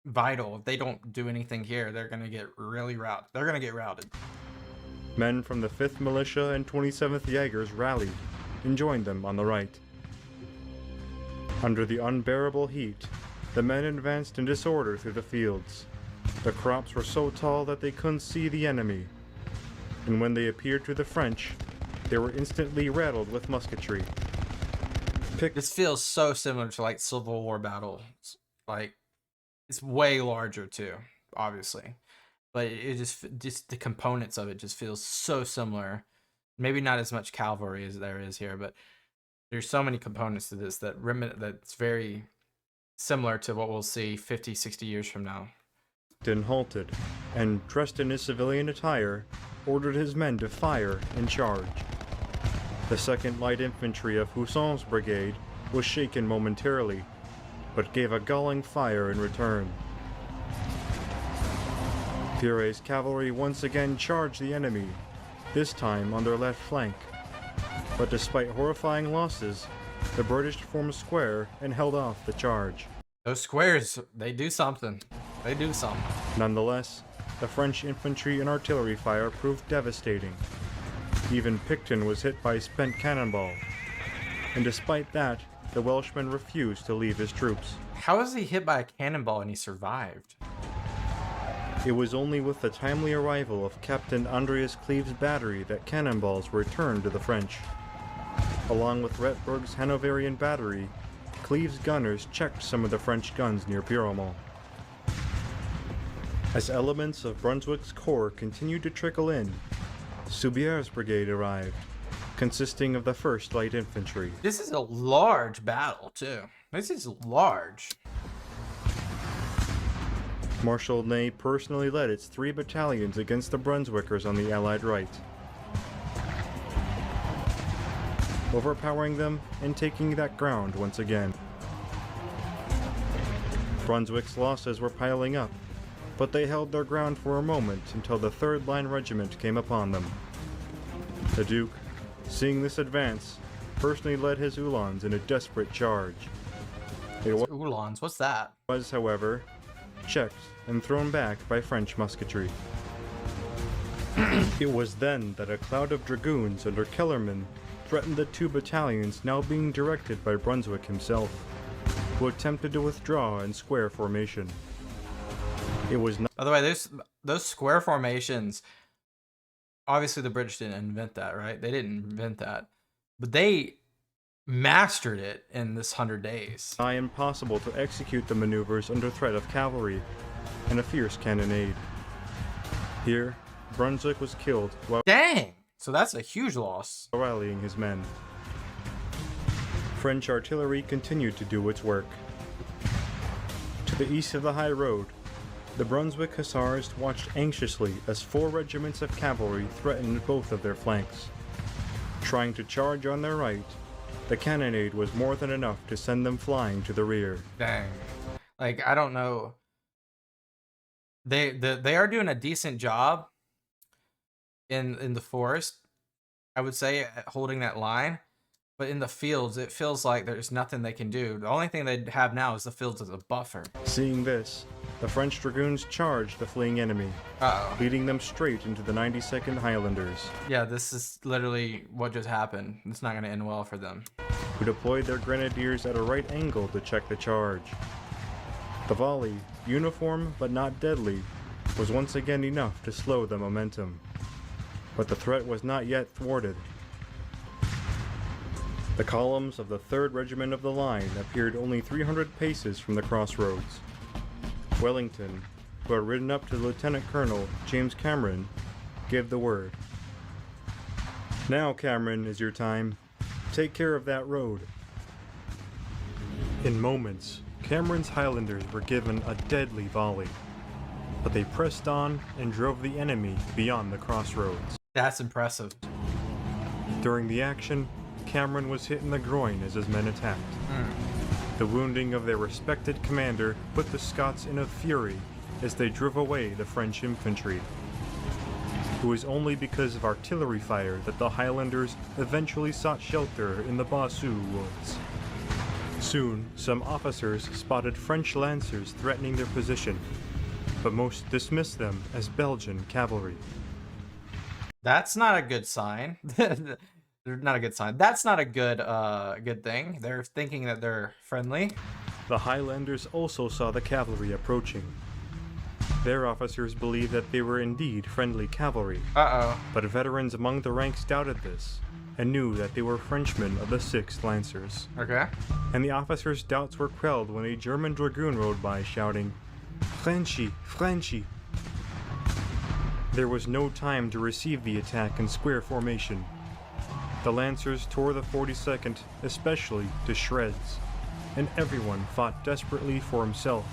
Speaker 1: vital. If they don't do anything here, they're gonna get really routed. They're gonna get routed.
Speaker 2: Men from the 5th Militia and 27th Jaegers rallied and joined them on the right. Under the unbearable heat, the men advanced in disorder through the fields. The crops were so tall that they couldn't see the enemy, and when they appeared to the French, they were instantly rattled with musketry.
Speaker 1: This feels so similar to like Civil War battles. Like, it's way larger too, obviously. but it just the components of it just feels so similar. Maybe not as much cavalry as there is here, but there's so many components to this that's very similar to what we'll see 50, 60 years from now.
Speaker 2: Then halted, and dressed in his civilian attire, ordered his men to fire and charge. The 2nd Light Infantry of Housson's brigade was shaken momentarily, but gave a galling fire in return. Thiers' cavalry once again charged the enemy, this time on their left flank. But despite horrifying losses, the British formed square and held off the charge.
Speaker 1: Those squares, they do something. They do something.
Speaker 2: Nonetheless, the French infantry and artillery fire proved devastating. Even Picton was hit by spent cannonball. And despite that, the Welshman refused to leave his troops.
Speaker 1: How was he hit by a cannonball and he survived?
Speaker 2: It was only with the timely arrival of Captain Andreas Cleves' battery that cannonballs were returned to the French. Along with Retberg's Hanoverian battery, Cleves' gunners checked some of the French guns near Pierremont. As elements of Brunswick's corps continued to trickle in, Soubier's brigade arrived, consisting of the 1st Light Infantry.
Speaker 1: This is a large battle, too. This is large.
Speaker 2: Marshal Ney personally led its 3 battalions against the Brunswickers on the Allied right, overpowering them and taking that ground once again. Brunswick's losses were piling up, but they held their ground for a moment until the 3rd Line Regiment came upon them. The Duke, seeing this advance, personally led his Uhlans in a desperate charge.
Speaker 1: Uhlans, what's that?
Speaker 2: Was, however, checked and thrown back by French musketry. It was then that a cloud of dragoons under Kellerman threatened the 2 battalions now being directed by Brunswick himself, who attempted to withdraw in square formation. It was not—
Speaker 1: By the way, those square formations, obviously the British didn't invent that, right? They didn't invent that. But they mastered it in this 100 days.
Speaker 2: nigh impossible to execute the maneuvers under threat of cavalry and a fierce cannonade. Here, Brunswick was killed while
Speaker 1: Dang! So that's a huge loss.
Speaker 2: rallying his men. French artillery continued to do its work. To the east of the high road, the Brunswick Hussars watched anxiously as 4 regiments of cavalry threatened both of their flanks. Trying to charge on their right, the cannonade was more than enough to send them flying to the rear.
Speaker 1: Dang. Like, I don't know. They are doing a decent job in the forest, I would say, at holding that line. But in the fields, it feels like there's nothing they can do. The only thing they have now is the fields as a buffer.
Speaker 2: Seeing this, the French dragoons charged the fleeing enemy, leading them straight into the 92nd Highlanders,
Speaker 1: Yeah, this is literally what just happened. It's not going to end well for them.
Speaker 2: who deployed their grenadiers at a right angle to check the charge. The volley, uniform but not deadly, was once again enough to slow the momentum. But the threat was not yet thwarted. The columns of the 3rd Regiment of the Line appeared only 300 paces from the crossroads. Wellington, who had ridden up to Lieutenant Colonel James Cameron, gave the word. "Now, Cameron, is your time. Take care of that road." In moments, Cameron's Highlanders were given a deadly volley, but they pressed on and drove the enemy beyond the crossroads.
Speaker 1: That's impressive.
Speaker 2: During the action, Cameron was hit in the groin as his men attacked. The wounding of their respected commander put the Scots in a fury as they drove away the French infantry. It was only because of artillery fire that the Highlanders eventually sought shelter in the Bossu woods. Soon, some officers spotted French lancers threatening their position, but most dismissed them as Belgian cavalry.
Speaker 1: That's not a good sign. Not a good sign. That's not a good thing. They're thinking that they're friendly.
Speaker 2: The Highlanders also saw the cavalry approaching. Their officers believed that they were indeed friendly cavalry, but veterans among the ranks doubted this, and knew that they were Frenchmen of the 6th Lancers.
Speaker 1: Okay.
Speaker 2: And the officers' doubts were quelled when a German dragoon rode by shouting, "Frenchy, Frenchy!" There was no time to receive the attack in square formation. The Lancers tore the 42nd especially to shreds, and everyone fought desperately for himself.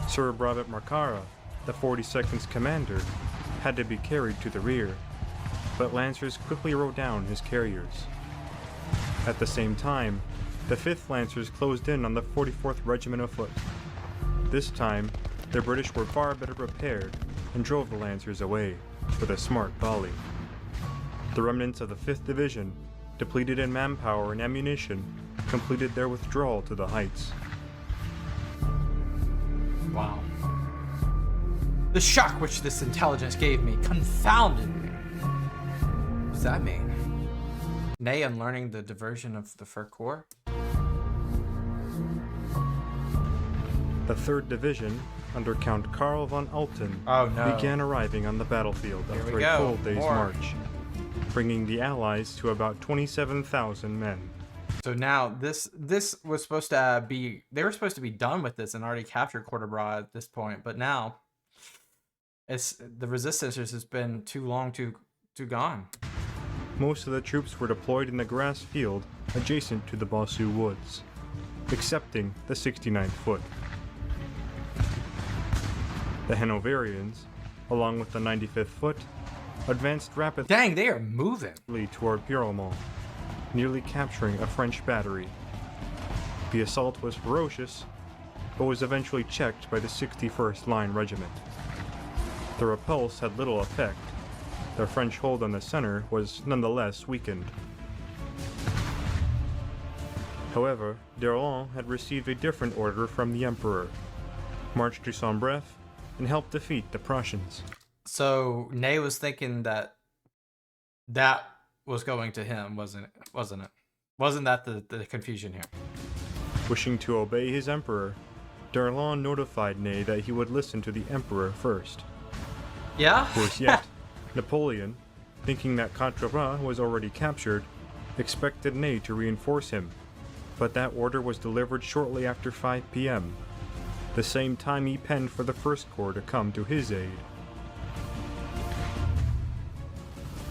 Speaker 2: Sir Brevet Marcara, the 42nd's commander, had to be carried to the rear, but Lancers quickly rode down his carriers. At the same time, the 5th Lancers closed in on the 44th Regiment of Foot. This time, the British were far better prepared and drove the Lancers away with a smart volley. The remnants of the 5th Division, depleted in manpower and ammunition, completed their withdrawal to the heights.
Speaker 1: Wow. The shock which this intelligence gave me confounded me. What does that mean? Ney unlearning the diversion of the Fur Corps?
Speaker 2: The 3rd Division, under Count Karl von Alten, began arriving on the battlefield after a full day's march, bringing the Allies to about 27,000 men.
Speaker 1: So now this was supposed to be, they were supposed to be done with this and already captured Cordoba at this point, but now it's the resistance has been too long to gone.
Speaker 2: Most of the troops were deployed in the grass field adjacent to the Bossu Woods, excepting the 69th Foot. The Hanoverians, along with the 95th Foot, advanced rapidly.
Speaker 1: Dang, they are moving
Speaker 2: Toward Pierremont, nearly capturing a French battery. The assault was ferocious, but was eventually checked by the 61st Line Regiment. The repulse had little effect. The French hold on the center was nonetheless weakened. However, d'Erlon had received a different order from the Emperor: march to Saint-Bref and help defeat the Prussians.
Speaker 1: So Ney was thinking that was going to him, wasn't it? Wasn't that the confusion here?
Speaker 2: Wishing to obey his emperor, d'Erlon notified Ney that he would listen to the emperor first.
Speaker 1: Yeah?
Speaker 2: Worse yet, Napoleon, thinking that Contreras was already captured, expected Ney to reinforce him, but that order was delivered shortly after 5 p.m., the same time he penned for the First Corps to come to his aid.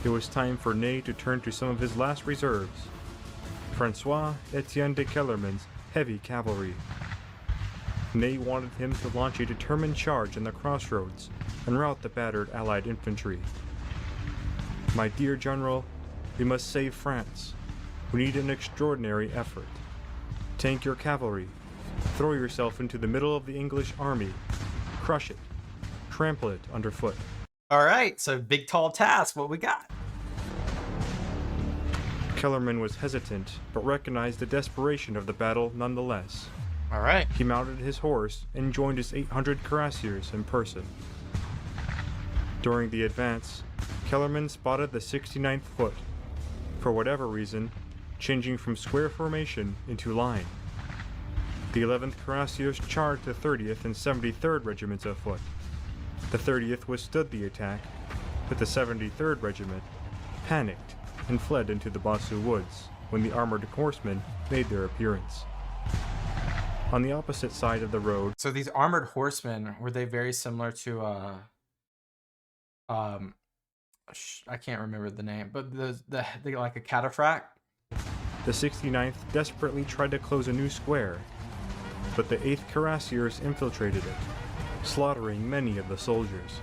Speaker 2: It was time for Ney to turn to some of his last reserves: Francois Etienne de Kellerman's heavy cavalry. Ney wanted him to launch a determined charge in the crossroads and rout the battered Allied infantry. "My dear General, we must save France. We need an extraordinary effort. Tank your cavalry. Throw yourself into the middle of the English army. Crush it. Trample it underfoot."
Speaker 1: All right, so big tall task. What we got?
Speaker 2: Kellerman was hesitant, but recognized the desperation of the battle nonetheless.
Speaker 1: All right.
Speaker 2: He mounted his horse and joined his 800 cuirassiers in person. During the advance, Kellerman spotted the 69th Foot, for whatever reason, changing from square formation into line. The 11th Cuirassiers charged the 30th and 73rd Regiments of Foot. The 30th withstood the attack, but the 73rd Regiment panicked and fled into the Bossu Woods when the armored horsemen made their appearance. On the opposite side of the road...
Speaker 1: So these armored horsemen, were they very similar to, I can't remember the name, but they like a cataphract?
Speaker 2: The 69th desperately tried to close a new square, but the 8th Cuirassiers infiltrated it, slaughtering many of the soldiers.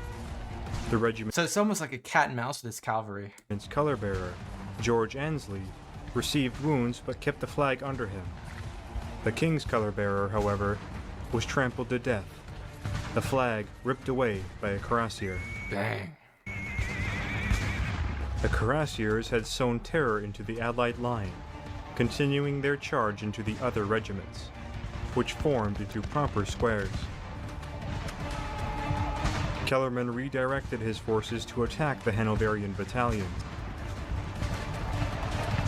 Speaker 2: The regiment...
Speaker 1: So it's almost like a cat and mouse with this cavalry.
Speaker 2: Its color bearer, George Annesley, received wounds but kept the flag under him. The king's color bearer, however, was trampled to death, the flag ripped away by a cuirassier.
Speaker 1: Dang.
Speaker 2: The cuirassiers had sown terror into the Allied line, continuing their charge into the other regiments, which formed into proper squares. Kellerman redirected his forces to attack the Hanoverian battalion.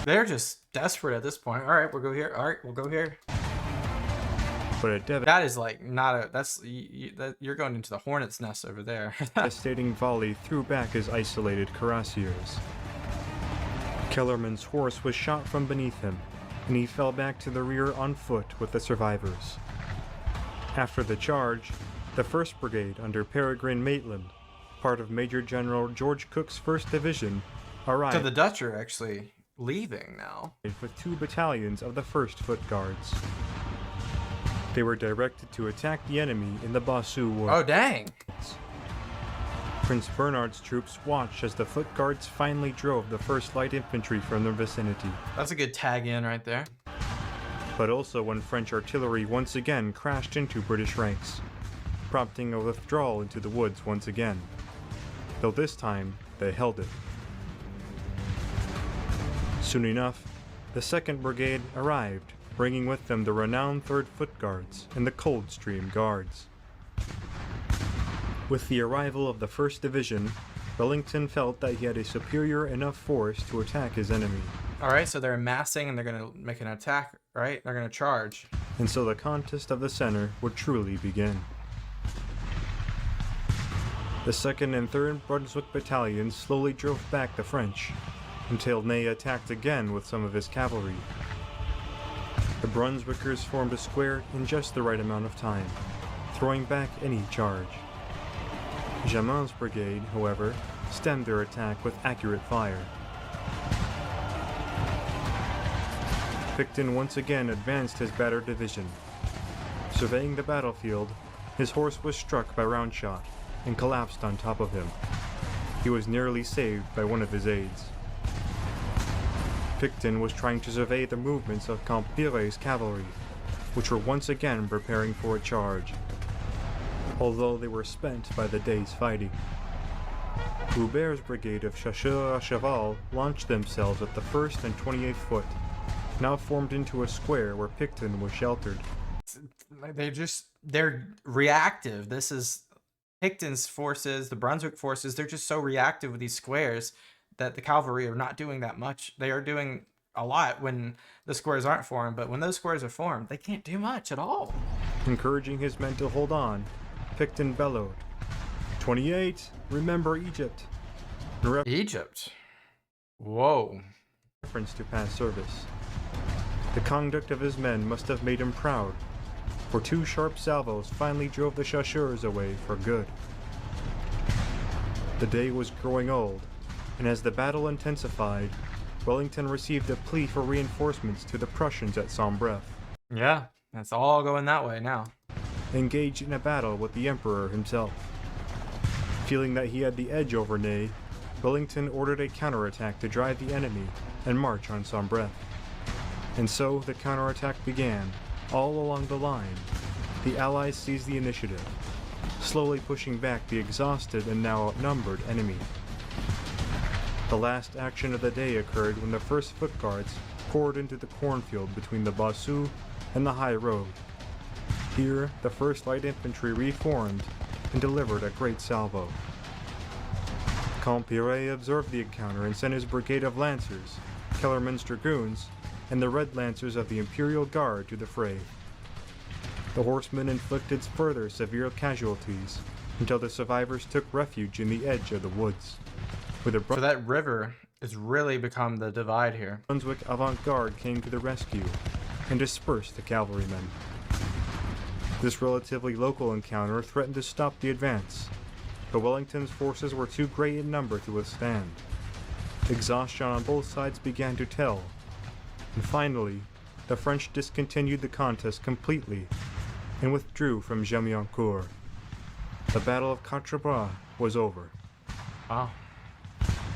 Speaker 1: They're just desperate at this point. All right, we'll go here. All right, we'll go here.
Speaker 2: But
Speaker 1: that is like not a... That's you're going into the hornet's nest over there.
Speaker 2: devastating volley threw back his isolated cuirassiers. Kellerman's horse was shot from beneath him, and he fell back to the rear on foot with the survivors. After the charge, the 1st Brigade under Peregrine Maitland part of Major General George Cooke's 1st Division, arrived.
Speaker 1: So the Dutch are actually leaving now.
Speaker 2: With 2 battalions of the 1st Foot Guards. They were directed to attack the enemy in the Bossu Woods.
Speaker 1: Oh, dang.
Speaker 2: Prince Bernard's troops watched as the Foot Guards finally drove the 1st Light Infantry from their vicinity.
Speaker 1: That's a good tag in right there.
Speaker 2: But also when French artillery once again crashed into British ranks, prompting a withdrawal into the woods once again. Though this time, they held it. Soon enough, the 2nd Brigade arrived, bringing with them the renowned 3rd Foot Guards and the Coldstream Guards. With the arrival of the 1st Division, Wellington felt that he had a superior enough force to attack his enemy.
Speaker 1: Alright, so they're amassing and they're going to make an attack, right? They're going to charge.
Speaker 2: And so the contest of the center would truly begin. The 2nd and 3rd Brunswick battalions slowly drove back the French, until Ney attacked again with some of his cavalry. The Brunswickers formed a square in just the right amount of time, throwing back any charge. Jamin's brigade, however, stemmed their attack with accurate fire. Picton once again advanced his battered division. Surveying the battlefield, his horse was struck by round shot and collapsed on top of him. He was nearly saved by one of his aides. Picton was trying to survey the movements of Count Piret's cavalry, which were once again preparing for a charge, although they were spent by the day's fighting. Hubert's brigade of chasseurs à cheval launched themselves at the 1st and 28th Foot, now formed into a square where Picton was sheltered.
Speaker 1: They're reactive. This is Picton's forces, the Brunswick forces, they're just so reactive with these squares that the cavalry are not doing that much. They are doing a lot when the squares aren't formed, but when those squares are formed, they can't do much at all.
Speaker 2: Encouraging his men to hold on, Picton bellowed, "28, remember Egypt."
Speaker 1: Egypt? Whoa.
Speaker 2: Reference to past service. The conduct of his men must have made him proud, for 2 sharp salvos finally drove the chasseurs away for good. The day was growing old, and as the battle intensified, Wellington received a plea for reinforcements to the Prussians at Sombref.
Speaker 1: Yeah, that's all going that way now.
Speaker 2: Engaged in a battle with the Emperor himself. Feeling that he had the edge over Ney, Wellington ordered a counterattack to drive the enemy and march on Sombref. And so the counterattack began, all along the line. The Allies seized the initiative, slowly pushing back the exhausted and now outnumbered enemy. The last action of the day occurred when the 1st Foot Guards poured into the cornfield between the Bossu and the high road. Here, the 1st Light Infantry reformed and delivered a great salvo. Count Piret observed the encounter and sent his brigade of Lancers, Kellerman's Dragoons, and the Red Lancers of the Imperial Guard to the fray. The horsemen inflicted further severe casualties until the survivors took refuge in the edge of the woods.
Speaker 1: So that river has really become the divide here.
Speaker 2: Brunswick avant-garde came to the rescue and dispersed the cavalrymen. This relatively local encounter threatened to stop the advance, but Wellington's forces were too great in number to withstand. Exhaustion on both sides began to tell, and finally, the French discontinued the contest completely and withdrew from Gemiancourt. The Battle of Quatre Bras was over.
Speaker 1: Wow.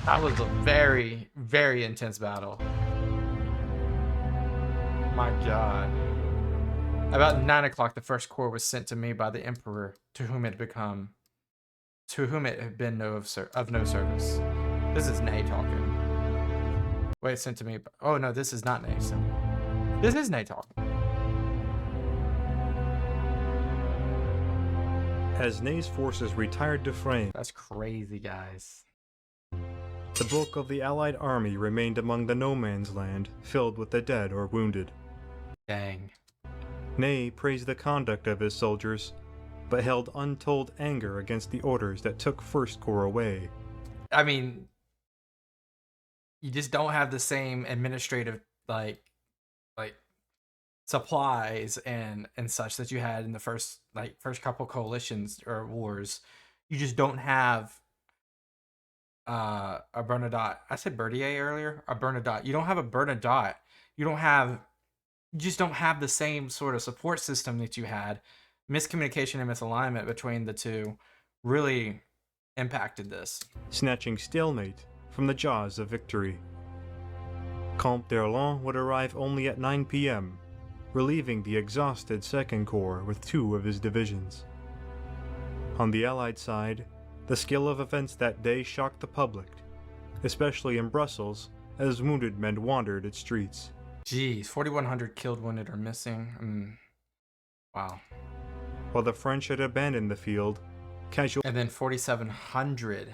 Speaker 1: That was a very, very intense battle. My God. About 9 o'clock, the 1st Corps was sent to me by the Emperor, to whom it had been of no service. This is Ney talking. Wait, sent to me. Oh no, this is not Ney. This is Ney talking.
Speaker 2: As Ney's forces retired to Frame,
Speaker 1: That's crazy, guys.
Speaker 2: the bulk of the Allied army remained among the no man's land, filled with the dead or wounded.
Speaker 1: Dang.
Speaker 2: Ney praised the conduct of his soldiers, but held untold anger against the orders that took 1st Corps away.
Speaker 1: I mean, you just don't have the same administrative like supplies and such that you had in the first couple coalitions or wars. You just don't have a Bernadotte. I said Berthier earlier. A Bernadotte. You don't have a Bernadotte. You don't have. You just don't have the same sort of support system that you had. Miscommunication and misalignment between the two really impacted this.
Speaker 2: snatching stalemate from the jaws of victory. Comte d'Erlon would arrive only at 9 p.m., relieving the exhausted Second Corps with 2 of his divisions. On the Allied side, the scale of events that day shocked the public, especially in Brussels, as wounded men wandered its streets.
Speaker 1: Geez, 4,100 killed, wounded, or missing. Wow.
Speaker 2: While the French had abandoned the field,
Speaker 1: And then 4,700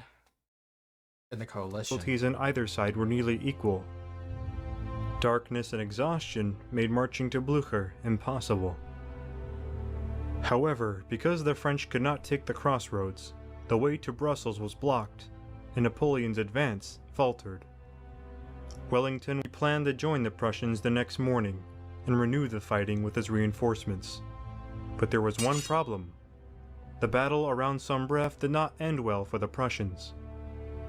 Speaker 1: in the coalition.
Speaker 2: casualties on either side were nearly equal. Darkness and exhaustion made marching to Blücher impossible. However, because the French could not take the crossroads, the way to Brussels was blocked, and Napoleon's advance faltered. Wellington planned to join the Prussians the next morning and renew the fighting with his reinforcements. But there was one problem. The battle around Sombref did not end well for the Prussians.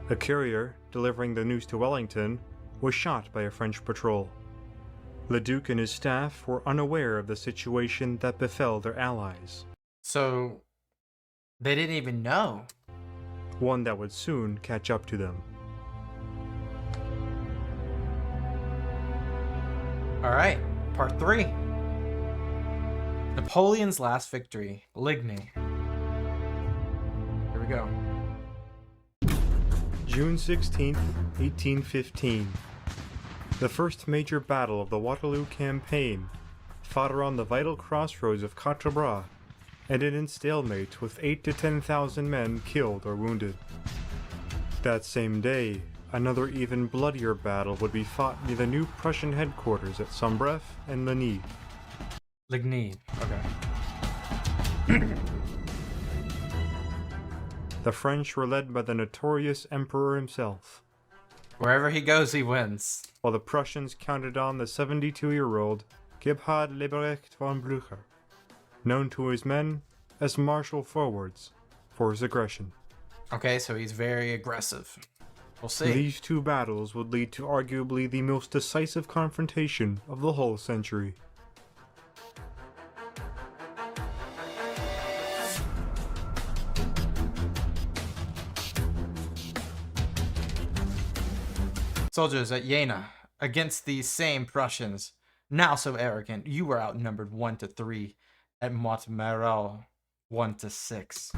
Speaker 2: A courier, delivering the news to Wellington, was shot by a French patrol. Le Duc and his staff were unaware of the situation that befell their allies,
Speaker 1: So they didn't even know.
Speaker 2: one that would soon catch up to them.
Speaker 1: All right, part 3. Napoleon's last victory, Ligny. Here we go.
Speaker 2: June 16, 1815. The first major battle of the Waterloo campaign, fought around the vital crossroads of Quatre Bras, ended in stalemate with 8,000 to 10,000 men killed or wounded. That same day, another even bloodier battle would be fought near the new Prussian headquarters at Sombref and Ligny.
Speaker 1: Ligny, okay.
Speaker 2: The French were led by the notorious Emperor himself,
Speaker 1: Wherever he goes, he wins.
Speaker 2: while the Prussians counted on the 72-year-old Gebhard Leberecht von Blücher, known to his men as Marshal Forwards, for his aggression.
Speaker 1: Okay, so he's very aggressive. We'll see.
Speaker 2: These 2 battles would lead to arguably the most decisive confrontation of the whole century.
Speaker 1: Soldiers at Jena against these same Prussians, now so arrogant, you were outnumbered 1-3. At Montmirail, 1-6.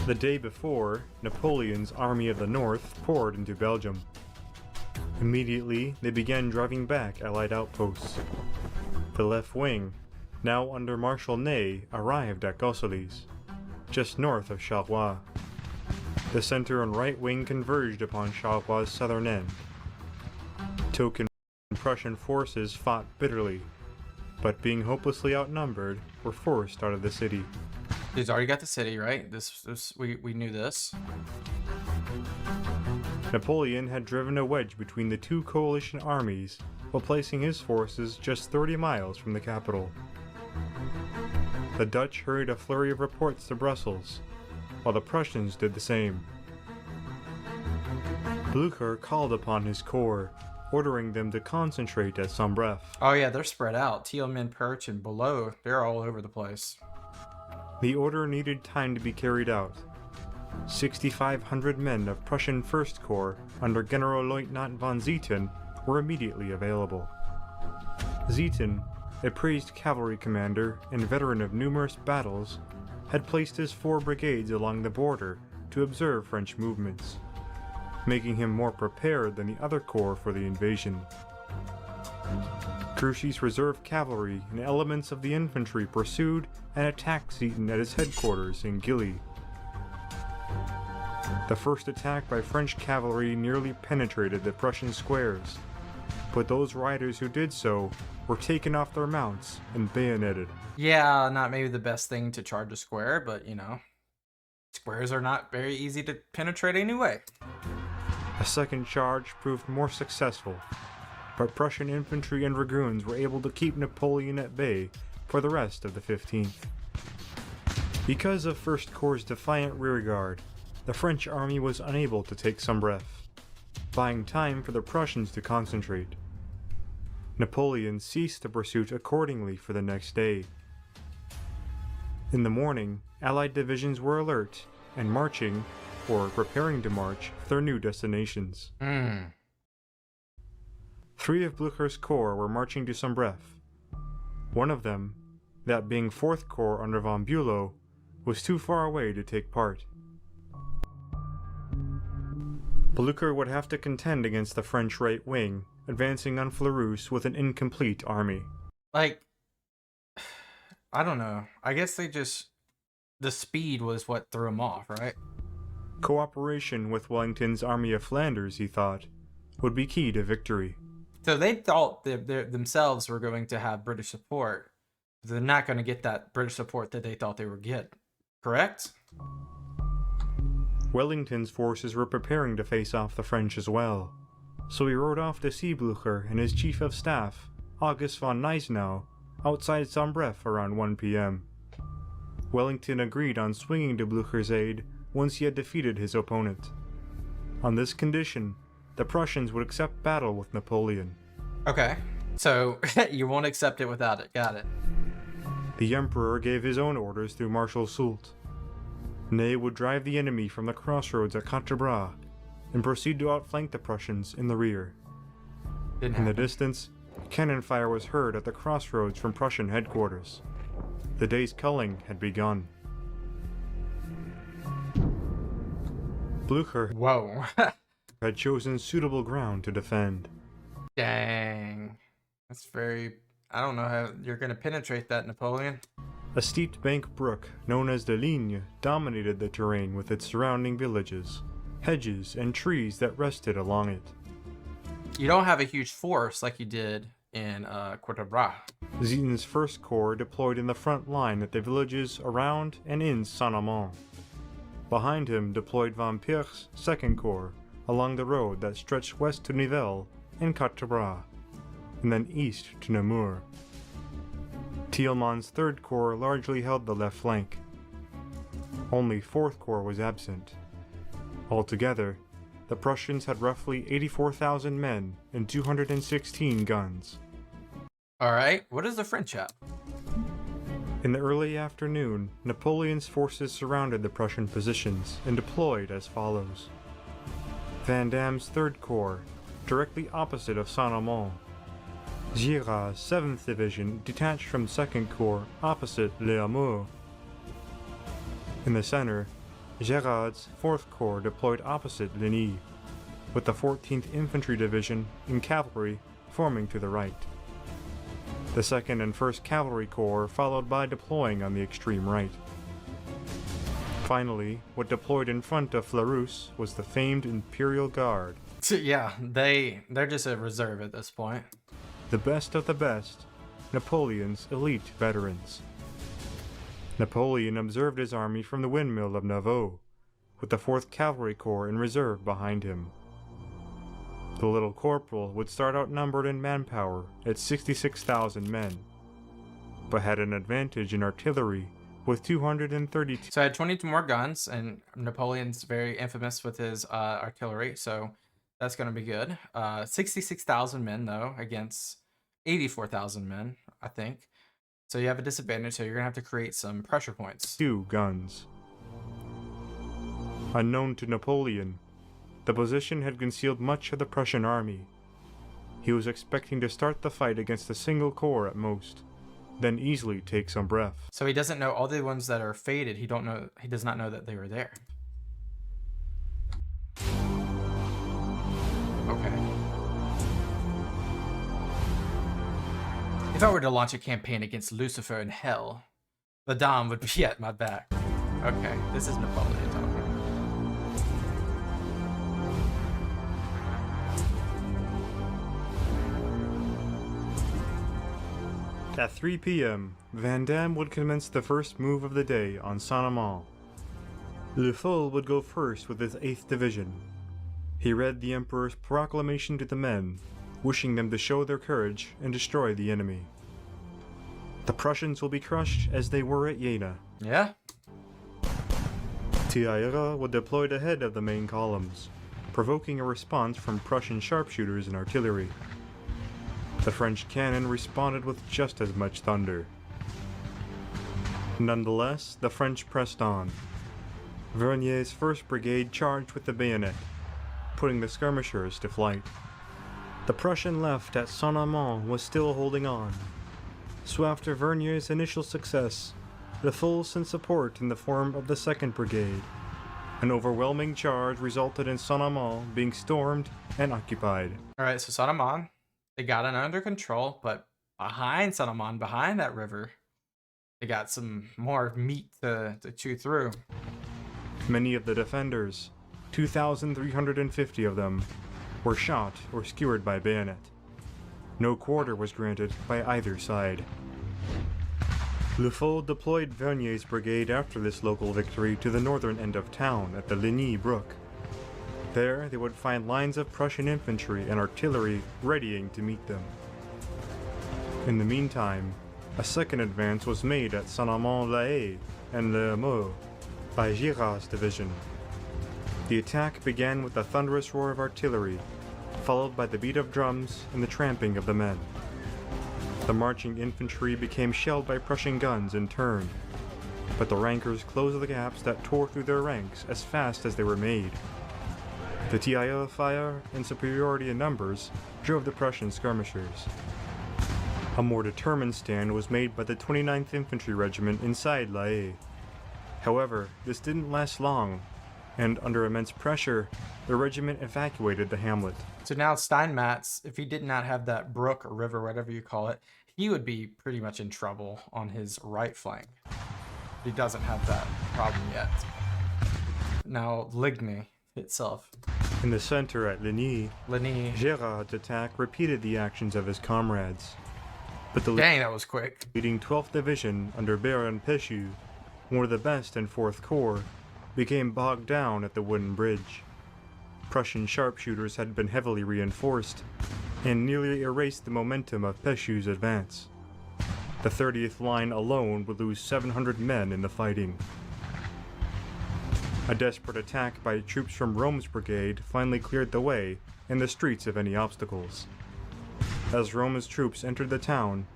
Speaker 2: The day before, Napoleon's Army of the North poured into Belgium. Immediately, they began driving back Allied outposts. The left wing, now under Marshal Ney, arrived at Gosselies, just north of Charleroi. The center and right wing converged upon Charleroi southern end. Token Prussian forces fought bitterly, but being hopelessly outnumbered, were forced out of the city.
Speaker 1: He's already got the city, right? We knew this.
Speaker 2: Napoleon had driven a wedge between the 2 coalition armies while placing his forces just 30 miles from the capital. The Dutch hurried a flurry of reports to Brussels, while the Prussians did the same. Blücher called upon his corps, ordering them to concentrate at Sombref.
Speaker 1: Oh yeah, they're spread out. Thielmann, Perch, and below, they're all over the place.
Speaker 2: The order needed time to be carried out. 6,500 men of Prussian First Corps under Generalleutnant von Zieten were immediately available. Zieten, a praised cavalry commander and veteran of numerous battles, had placed his 4 brigades along the border to observe French movements, making him more prepared than the other corps for the invasion. Grouchy's reserve cavalry and elements of the infantry pursued and attacked Zieten at his headquarters in Gilly. The first attack by French cavalry nearly penetrated the Prussian squares, but those riders who did so were taken off their mounts and bayoneted.
Speaker 1: Yeah, not maybe the best thing to charge a square, but you know, squares are not very easy to penetrate anyway.
Speaker 2: A second charge proved more successful, but Prussian infantry and dragoons were able to keep Napoleon at bay for the rest of the 15th. Because of First Corps' defiant rearguard, the French army was unable to take some breath, buying time for the Prussians to concentrate. Napoleon ceased the pursuit accordingly for the next day. In the morning, Allied divisions were alert and marching, or preparing to march, for their new destinations. 3 of Blücher's corps were marching to Sombref. One of them, that being 4th Corps under von Bülow, was too far away to take part. Blücher would have to contend against the French right wing, advancing on Fleurus with an incomplete army.
Speaker 1: Like, I don't know. I guess the speed was what threw him off, right?
Speaker 2: Cooperation with Wellington's Army of Flanders, he thought, would be key to victory.
Speaker 1: So they thought they themselves were going to have British support. They're not going to get that British support that they thought they would get. Correct?
Speaker 2: Wellington's forces were preparing to face off the French as well, so he rode off to see Blücher and his chief of staff, August von Gneisenau, outside Sombref around 1 p.m. Wellington agreed on swinging to Blücher's aid once he had defeated his opponent. On this condition, the Prussians would accept battle with Napoleon.
Speaker 1: Okay, so you won't accept it without it. Got it.
Speaker 2: The Emperor gave his own orders through Marshal Soult. Ney would drive the enemy from the crossroads at Quatre Bras and proceed to outflank the Prussians in the rear. In the distance, cannon fire was heard at the crossroads from Prussian headquarters. The day's culling had begun. Blücher
Speaker 1: Whoa.
Speaker 2: had chosen suitable ground to defend.
Speaker 1: Dang. That's very... I don't know how you're going to penetrate that, Napoleon.
Speaker 2: A steep bank brook known as the Ligne dominated the terrain with its surrounding villages, hedges, and trees that rested along it.
Speaker 1: You don't have a huge force like you did in Quatre Bras.
Speaker 2: Zieten's 1st Corps deployed in the front line at the villages around and in Saint-Amand. Behind him deployed von Pirch's 2nd Corps along the road that stretched west to Nivelles and Quatre Bras, and then east to Namur. Thielmann's 3rd Corps largely held the left flank. Only 4th Corps was absent. Altogether, the Prussians had roughly 84,000 men and 216 guns.
Speaker 1: Alright, what is the French at?
Speaker 2: In the early afternoon, Napoleon's forces surrounded the Prussian positions and deployed as follows. Vandam's 3rd Corps, directly opposite of Saint-Amand. Giraud's 7th Division detached from 2nd Corps opposite Les Amours. In the center, Giraud's 4th Corps deployed opposite Ligny, with the 14th Infantry Division in cavalry forming to the right. The 2nd and 1st Cavalry Corps followed by deploying on the extreme right. Finally, what deployed in front of Fleurus was the famed Imperial Guard.
Speaker 1: Yeah, they're just a reserve at this point.
Speaker 2: The best of the best, Napoleon's elite veterans. Napoleon observed his army from the windmill of Naveau, with the 4th Cavalry Corps in reserve behind him. The little corporal would start outnumbered in manpower at 66,000 men, but had an advantage in artillery with 232.
Speaker 1: So I had 22 more guns, and Napoleon's very infamous with his artillery, so that's going to be good. 66,000 men, though, against 84,000 men, I think. So you have a disadvantage, so you're going to have to create some pressure points.
Speaker 2: 2 guns. Unknown to Napoleon, the position had concealed much of the Prussian army. He was expecting to start the fight against a single corps at most, then easily take some breath.
Speaker 1: So he doesn't know all the ones that are faded. He does not know that they were there. Okay. If I were to launch a campaign against Lucifer in hell, the Dom would be at my back. Okay, this is Napoleon talking.
Speaker 2: At 3 p.m., Vandamme would commence the first move of the day on Saint-Amand. Le Fol would go first with his 8th Division. He read the Emperor's proclamation to the men, wishing them to show their courage and destroy the enemy. The Prussians will be crushed as they were at Jena.
Speaker 1: Yeah.
Speaker 2: Thiers were deployed ahead of the main columns, provoking a response from Prussian sharpshooters and artillery. The French cannon responded with just as much thunder. Nonetheless, the French pressed on. Vernier's 1st Brigade charged with the bayonet, putting the skirmishers to flight. The Prussian left at Saint-Amand was still holding on. So after Vernier's initial success, the foe sent support in the form of the 2nd Brigade. An overwhelming charge resulted in Saint-Amand being stormed and occupied.
Speaker 1: Alright, so Saint-Amand, they got it under control, but behind Saint-Amand, behind that river, they got some more meat to chew through.
Speaker 2: Many of the defenders, 2,350 of them, were shot or skewered by bayonet. No quarter was granted by either side. Le Faux deployed Vernier's brigade after this local victory to the northern end of town at the Ligny Brook. There they would find lines of Prussian infantry and artillery readying to meet them. In the meantime, a 2nd advance was made at Saint-Amand-la-Haye and Le Meaux by Girard's division. The attack began with a thunderous roar of artillery, followed by the beat of drums and the tramping of the men. The marching infantry became shelled by Prussian guns in turn, but the rankers closed the gaps that tore through their ranks as fast as they were made. The tirailleurs fire and superiority in numbers drove the Prussian skirmishers. A more determined stand was made by the 29th Infantry Regiment inside La Haye. However, this didn't last long, and under immense pressure, the regiment evacuated the hamlet.
Speaker 1: So now Steinmetz, if he did not have that brook or river, whatever you call it, he would be pretty much in trouble on his right flank. He doesn't have that problem yet. Now Ligny itself.
Speaker 2: In the center at Ligny, Girard's attack repeated the actions of his comrades. But the
Speaker 1: Dang, that was quick.
Speaker 2: leading 12th Division under Baron Péchu, one of the best in 4th Corps, became bogged down at the wooden bridge. Prussian sharpshooters had been heavily reinforced and nearly erased the momentum of Péchu's advance. The 30th Line alone would lose 700 men in the fighting. A desperate attack by troops from Rome's brigade finally cleared the way and the streets of any obstacles. As Rome's troops entered the town,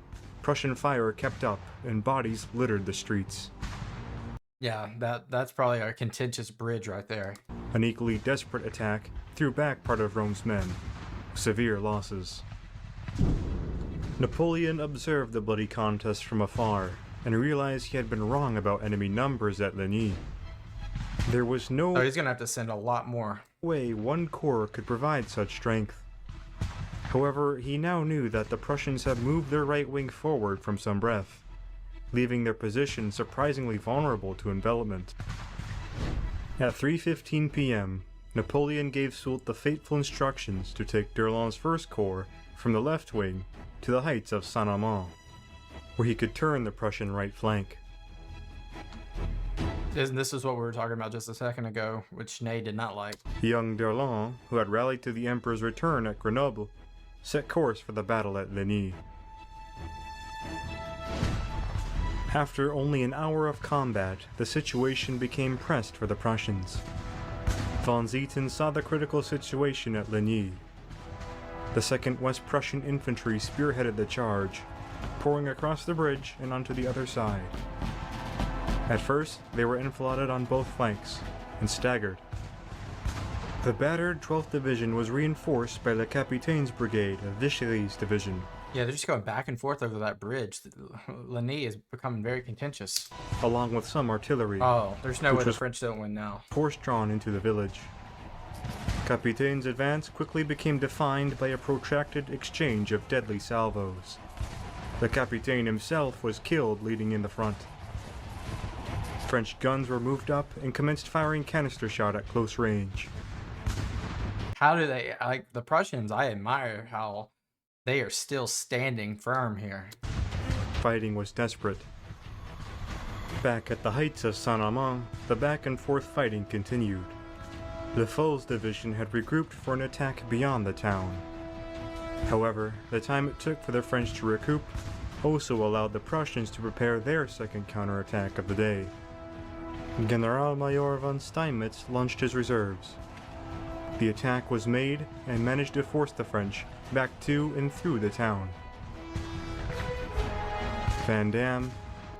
Speaker 2: Prussian fire kept up and bodies littered the streets.
Speaker 1: Yeah, that's probably our contentious bridge right there.
Speaker 2: An equally desperate attack threw back part of Rome's men, with severe losses. Napoleon observed the bloody contest from afar and realized he had been wrong about enemy numbers at Ligny. There was no
Speaker 1: So he's gonna have to send a lot more.
Speaker 2: way one corps could provide such strength. However, he now knew that the Prussians had moved their right wing forward from Sombref, leaving their position surprisingly vulnerable to envelopment. At 3:15 p.m., Napoleon gave Soult the fateful instructions to take d'Erlon's 1st Corps from the left wing to the heights of Saint-Amand, where he could turn the Prussian right flank.
Speaker 1: This is what we were talking about just a second ago, which Ney did not like.
Speaker 2: Young d'Erlon, who had rallied to the Emperor's return at Grenoble, set course for the battle at Ligny. After only an hour of combat, the situation became pressed for the Prussians. Von Zieten saw the critical situation at Ligny. The 2nd West Prussian Infantry spearheaded the charge, pouring across the bridge and onto the other side. At first, they were enfiladed on both flanks, and staggered. The battered 12th Division was reinforced by Le Capitaine's Brigade of Vichery's division.
Speaker 1: Yeah, they're just going back and forth over that bridge. Ligny is becoming very contentious.
Speaker 2: Along with some artillery,
Speaker 1: Oh, there's no
Speaker 2: Which
Speaker 1: way the
Speaker 2: was-
Speaker 1: French don't win now.
Speaker 2: horse-drawn into the village. Capitaine's advance quickly became defined by a protracted exchange of deadly salvos. The Capitaine himself was killed leading in the front. French guns were moved up and commenced firing canister shot at close range.
Speaker 1: How do they, like the Prussians, I admire how they are still standing firm here.
Speaker 2: Fighting was desperate. Back at the heights of Saint-Amand, the back and forth fighting continued. Le Faux's division had regrouped for an attack beyond the town. However, the time it took for the French to recoup also allowed the Prussians to prepare their second counterattack of the day. Generalmajor von Steinmetz launched his reserves. The attack was made and managed to force the French back to and through the town. Van Damme,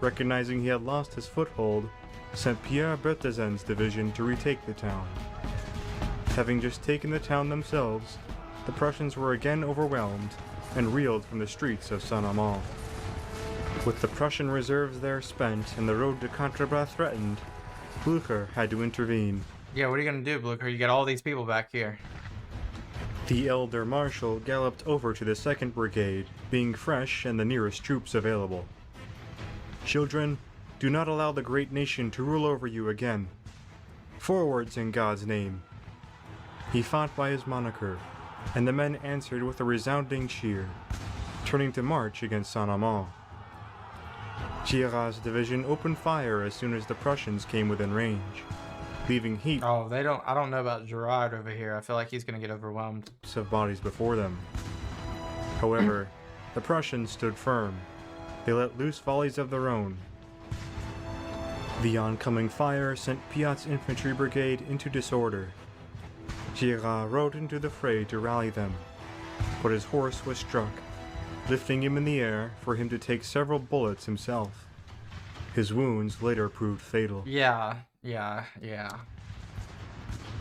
Speaker 2: recognizing he had lost his foothold, sent Pierre Berthazin's division to retake the town. Having just taken the town themselves, the Prussians were again overwhelmed and reeled from the streets of Saint-Amand. With the Prussian reserves there spent and the road to Contrebras threatened, Blücher had to intervene.
Speaker 1: Yeah, what are you gonna do, Blücher? You got all these people back here.
Speaker 2: The elder Marshal galloped over to the 2nd Brigade, being fresh and the nearest troops available. Children, do not allow the great nation to rule over you again. Forwards in God's name. He fought by his moniker, and the men answered with a resounding cheer, turning to march against Saint-Amand. Giraud's division opened fire as soon as the Prussians came within range, leaving heaps
Speaker 1: Oh, I don't know about Giraud over here. I feel like he's gonna get overwhelmed.
Speaker 2: of bodies before them. However, the Prussians stood firm. They let loose volleys of their own. The oncoming fire sent Piat's infantry brigade into disorder. Giraud rode into the fray to rally them, but his horse was struck, lifting him in the air for him to take several bullets himself. His wounds later proved fatal.
Speaker 1: Yeah.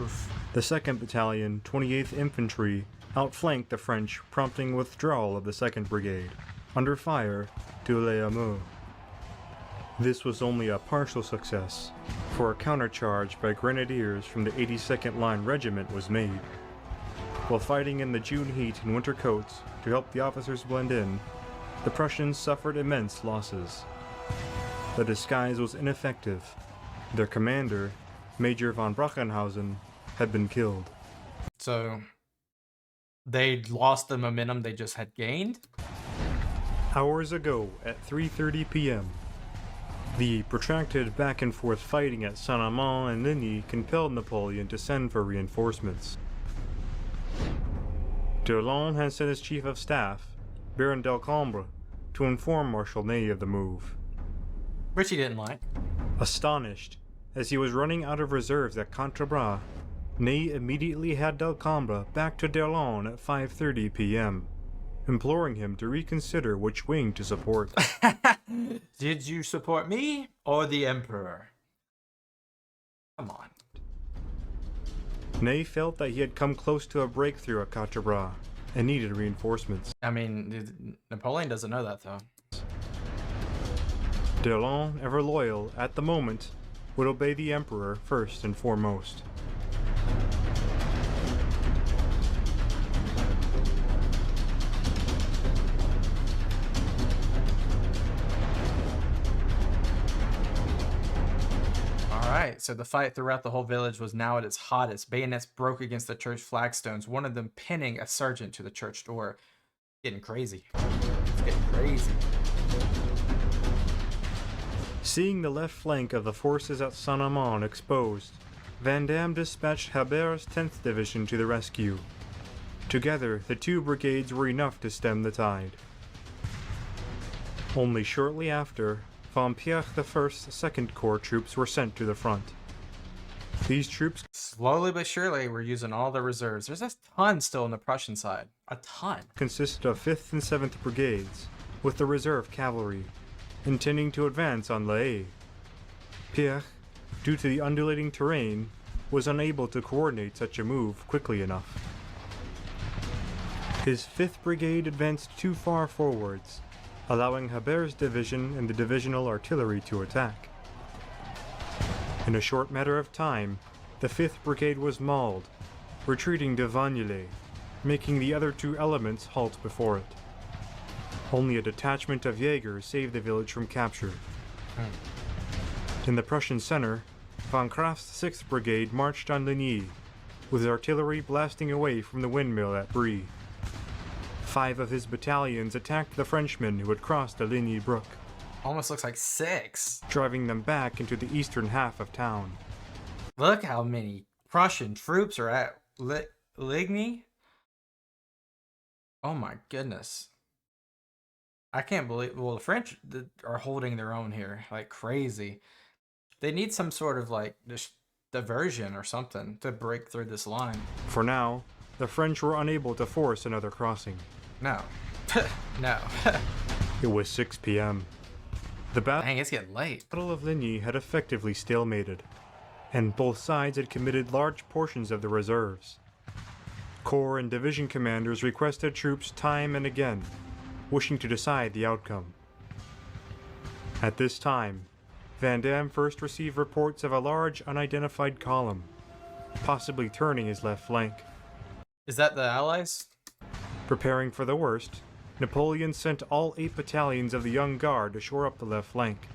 Speaker 1: Oof.
Speaker 2: The 2nd Battalion, 28th Infantry, outflanked the French, prompting withdrawal of the 2nd Brigade, under fire, to Les Amours. This was only a partial success, for a countercharge by grenadiers from the 82nd Line Regiment was made. While fighting in the June heat in winter coats to help the officers blend in, the Prussians suffered immense losses. The disguise was ineffective. Their commander, Major von Brachenhausen, had been killed.
Speaker 1: So they lost the momentum they just had gained?
Speaker 2: Hours ago, at 3:30 p.m., the protracted back-and-forth fighting at Saint-Amand and Ligny compelled Napoleon to send for reinforcements. D'Erlon had sent his chief of staff, Baron Delcambre, to inform Marshal Ney of the move.
Speaker 1: Which he didn't like.
Speaker 2: Astonished, as he was running out of reserves at Contrebras, Ney immediately had Delcambre back to D'Erlon at 5:30 p.m., imploring him to reconsider which wing to support.
Speaker 1: Did you support me or the Emperor? Come on.
Speaker 2: Ney felt that he had come close to a breakthrough at Contrebras and needed reinforcements.
Speaker 1: I mean, Napoleon doesn't know that, though.
Speaker 2: D'Erlon, ever loyal at the moment, would obey the Emperor first and foremost.
Speaker 1: Alright, so the fight throughout the whole village was now at its hottest. Bayonets broke against the church flagstones, one of them pinning a sergeant to the church door. Getting crazy. It's getting crazy.
Speaker 2: Seeing the left flank of the forces at Saint-Amand exposed, Van Damme dispatched Herbert's 10th Division to the rescue. Together, the two brigades were enough to stem the tide. Only shortly after, von Pierre I's 2nd Corps troops were sent to the front. These troops,
Speaker 1: Slowly but surely, we're using all the reserves. There's a ton still on the Prussian side. A ton.
Speaker 2: consisted of 5th and 7th Brigades, with the reserve cavalry, intending to advance on La Haye. Pierre, due to the undulating terrain, was unable to coordinate such a move quickly enough. His 5th Brigade advanced too far forwards, allowing Herbert's division and the divisional artillery to attack. In a short matter of time, the 5th Brigade was mauled, retreating to Vagnolay, making the other two elements halt before it. Only a detachment of Jaegers saved the village from capture. In the Prussian center, von Kraft's 6th Brigade marched on Ligny, with artillery blasting away from the windmill at Brie. 5 of his battalions attacked the Frenchmen who had crossed the Ligny Brook,
Speaker 1: Almost looks like 6.
Speaker 2: driving them back into the eastern half of town.
Speaker 1: Look how many Prussian troops are at Ligny. Oh my goodness. I can't believe. Well, the French are holding their own here like crazy. They need some sort of like diversion or something to break through this line.
Speaker 2: For now, the French were unable to force another crossing.
Speaker 1: No. No.
Speaker 2: It was 6 p.m. The
Speaker 1: Dang, it's getting late.
Speaker 2: Battle of Ligny had effectively stalemated, and both sides had committed large portions of the reserves. Corps and division commanders requested troops time and again, wishing to decide the outcome. At this time, Van Damme first received reports of a large unidentified column, possibly turning his left flank.
Speaker 1: Is that the Allies?
Speaker 2: Preparing for the worst, Napoleon sent all 8 battalions of the Young Guard to shore up the left flank,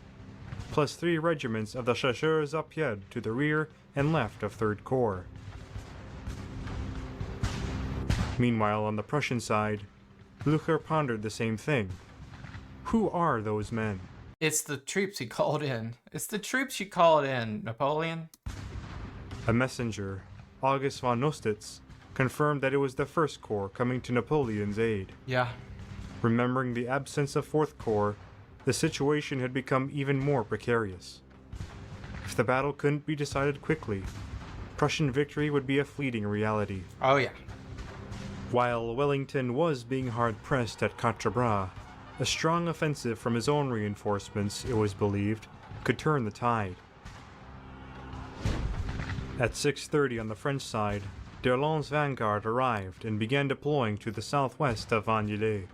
Speaker 2: plus 3 regiments of the Chasseurs à Pied to the rear and left of 3rd Corps. Meanwhile, on the Prussian side, Blücher pondered the same thing. Who are those men?
Speaker 1: It's the troops he called in. It's the troops you called in, Napoleon.
Speaker 2: A messenger, August von Nostitz, confirmed that it was the 1st Corps coming to Napoleon's aid.
Speaker 1: Yeah.
Speaker 2: Remembering the absence of 4th Corps, the situation had become even more precarious. If the battle couldn't be decided quickly, Prussian victory would be a fleeting reality.
Speaker 1: Oh yeah.
Speaker 2: While Wellington was being hard-pressed at Quatre Bras, a strong offensive from his own reinforcements, it was believed, could turn the tide. At 6:30 on the French side, d'Erlon's vanguard arrived and began deploying to the southwest of Vignes.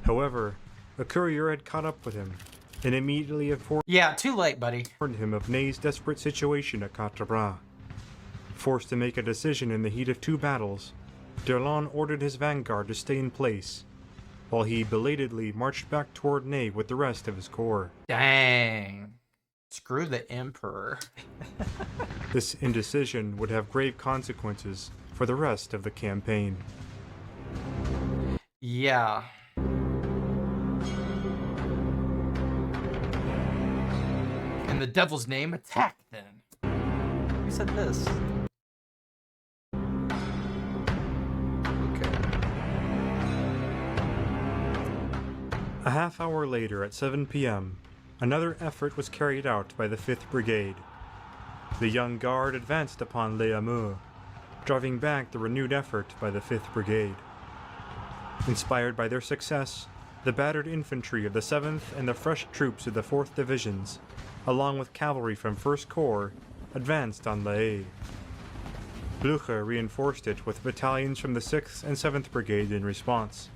Speaker 2: However, a courier had caught up with him and immediately informed
Speaker 1: too late, buddy.
Speaker 2: him of Ney's desperate situation at Quatre Bras. Forced to make a decision in the heat of 2 battles, d'Erlon ordered his vanguard to stay in place, while he belatedly marched back toward Ney with the rest of his corps.
Speaker 1: Dang. Screw the Emperor.
Speaker 2: This indecision would have grave consequences for the rest of the campaign.
Speaker 1: Yeah. In the devil's name, attack then. Who said this? Okay.
Speaker 2: A half hour later, at 7 p.m., another effort was carried out by the 5th Brigade. The Young Guard advanced upon Les Amours, driving back the renewed effort by the 5th Brigade. Inspired by their success, the battered infantry of the 7th and the fresh troops of the 4th Divisions, along with cavalry from 1st Corps, advanced on La Haye. Blücher reinforced it with battalions from the 6th and 7th Brigade in response.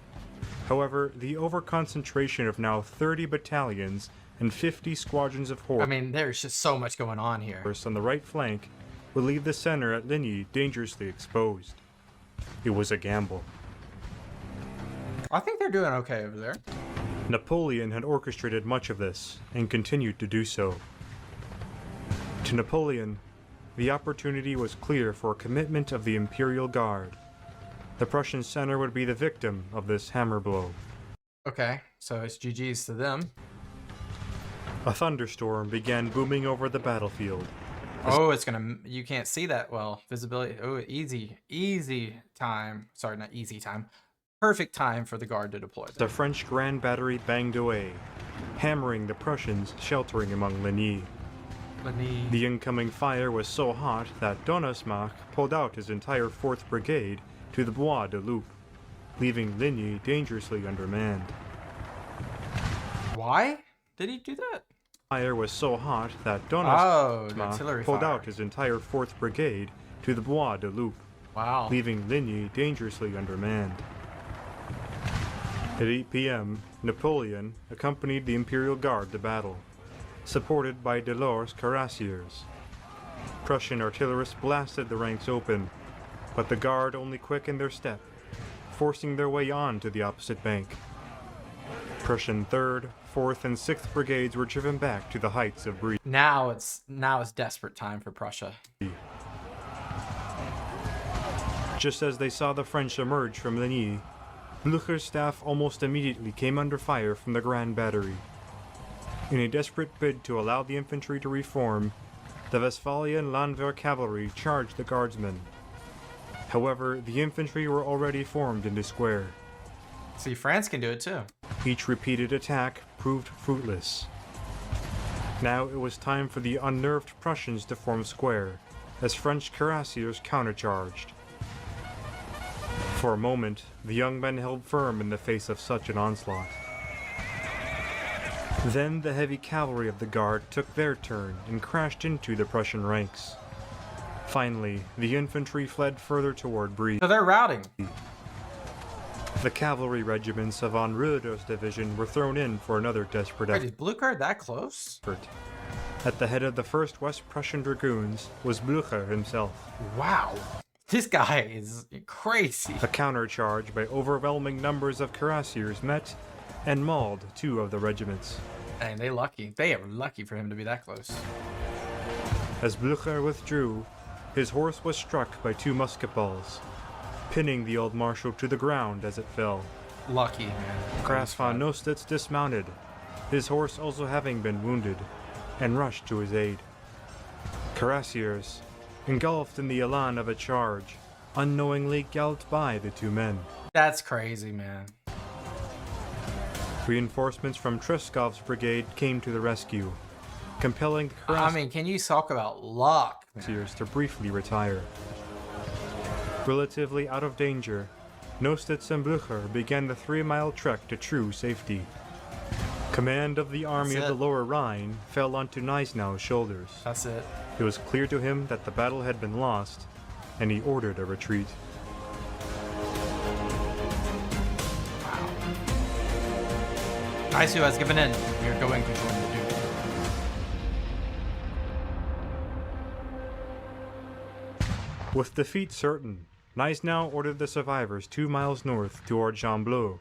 Speaker 2: However, the overconcentration of now 30 battalions and 50 squadrons of horse,
Speaker 1: I mean, there's just so much going on here.
Speaker 2: on the right flank would leave the center at Ligny dangerously exposed. It was a gamble.
Speaker 1: I think they're doing okay over there.
Speaker 2: Napoleon had orchestrated much of this, and continued to do so. To Napoleon, the opportunity was clear for a commitment of the Imperial Guard. The Prussian center would be the victim of this hammer blow.
Speaker 1: Okay, so it's GG's to them.
Speaker 2: A thunderstorm began booming over the battlefield.
Speaker 1: Oh, it's gonna, you can't see that well. Visibility, oh, easy time. Sorry, not easy time. Perfect time for the Guard to deploy.
Speaker 2: The French Grand Battery banged away, hammering the Prussians sheltering among Ligny. The incoming fire was so hot that Donnersmarck pulled out his entire 4th Brigade to the Bois de Loup, leaving Ligny dangerously undermanned.
Speaker 1: Why did he do that?
Speaker 2: Fire was so hot that
Speaker 1: Artillery
Speaker 2: Donnersmarck pulled
Speaker 1: fire.
Speaker 2: out his entire 4th Brigade to the Bois de Loup,
Speaker 1: Wow.
Speaker 2: leaving Ligny dangerously undermanned. At 8 p.m., Napoleon accompanied the Imperial Guard to battle, supported by Delort's cuirassiers. Prussian artillerists blasted the ranks open, but the Guard only quickened their step, forcing their way on to the opposite bank. Prussian 3rd, 4th, and 6th Brigades were driven back to the heights of Brie.
Speaker 1: Now it's desperate time for Prussia.
Speaker 2: Just as they saw the French emerge from Ligny, Blücher's staff almost immediately came under fire from the Grand Battery. In a desperate bid to allow the infantry to reform, the Westphalian Landwehr cavalry charged the guardsmen. However, the infantry were already formed into square,
Speaker 1: See, France can do it too.
Speaker 2: Each repeated attack proved fruitless. Now it was time for the unnerved Prussians to form square, as French cuirassiers countercharged. For a moment, the young men held firm in the face of such an onslaught. Then the heavy cavalry of the Guard took their turn and crashed into the Prussian ranks. Finally, the infantry fled further toward Brie.
Speaker 1: So they're routing.
Speaker 2: The cavalry regiments of von Röder's division were thrown in for another desperate
Speaker 1: Wait, is Blücher that close?
Speaker 2: effort. At the head of the 1st West Prussian Dragoons was Blücher himself.
Speaker 1: Wow. This guy is crazy.
Speaker 2: A countercharge by overwhelming numbers of cuirassiers met and mauled 2 of the regiments.
Speaker 1: And they lucky. They are lucky for him to be that close.
Speaker 2: As Blücher withdrew, his horse was struck by 2 musket balls, pinning the old marshal to the ground as it fell.
Speaker 1: Lucky, man.
Speaker 2: Graf von Nostitz dismounted, his horse also having been wounded, and rushed to his aid. Cuirassiers, engulfed in the elan of a charge, unknowingly galloped by the 2 men.
Speaker 1: That's crazy, man.
Speaker 2: Reinforcements from Treskov's brigade came to the rescue, compelling the
Speaker 1: I mean, can you talk about luck, man?
Speaker 2: cuirassiers to briefly retire. Relatively out of danger, Nostitz and Blücher began the 3-mile trek to true safety. Command of the army of the Lower Rhine fell onto Gneisenau's shoulders.
Speaker 1: That's it.
Speaker 2: It was clear to him that the battle had been lost, and he ordered a retreat.
Speaker 1: Gneisenau has given in. We are going to join the Duke.
Speaker 2: With defeat certain, Gneisenau ordered the survivors 2 miles north toward Gembloux.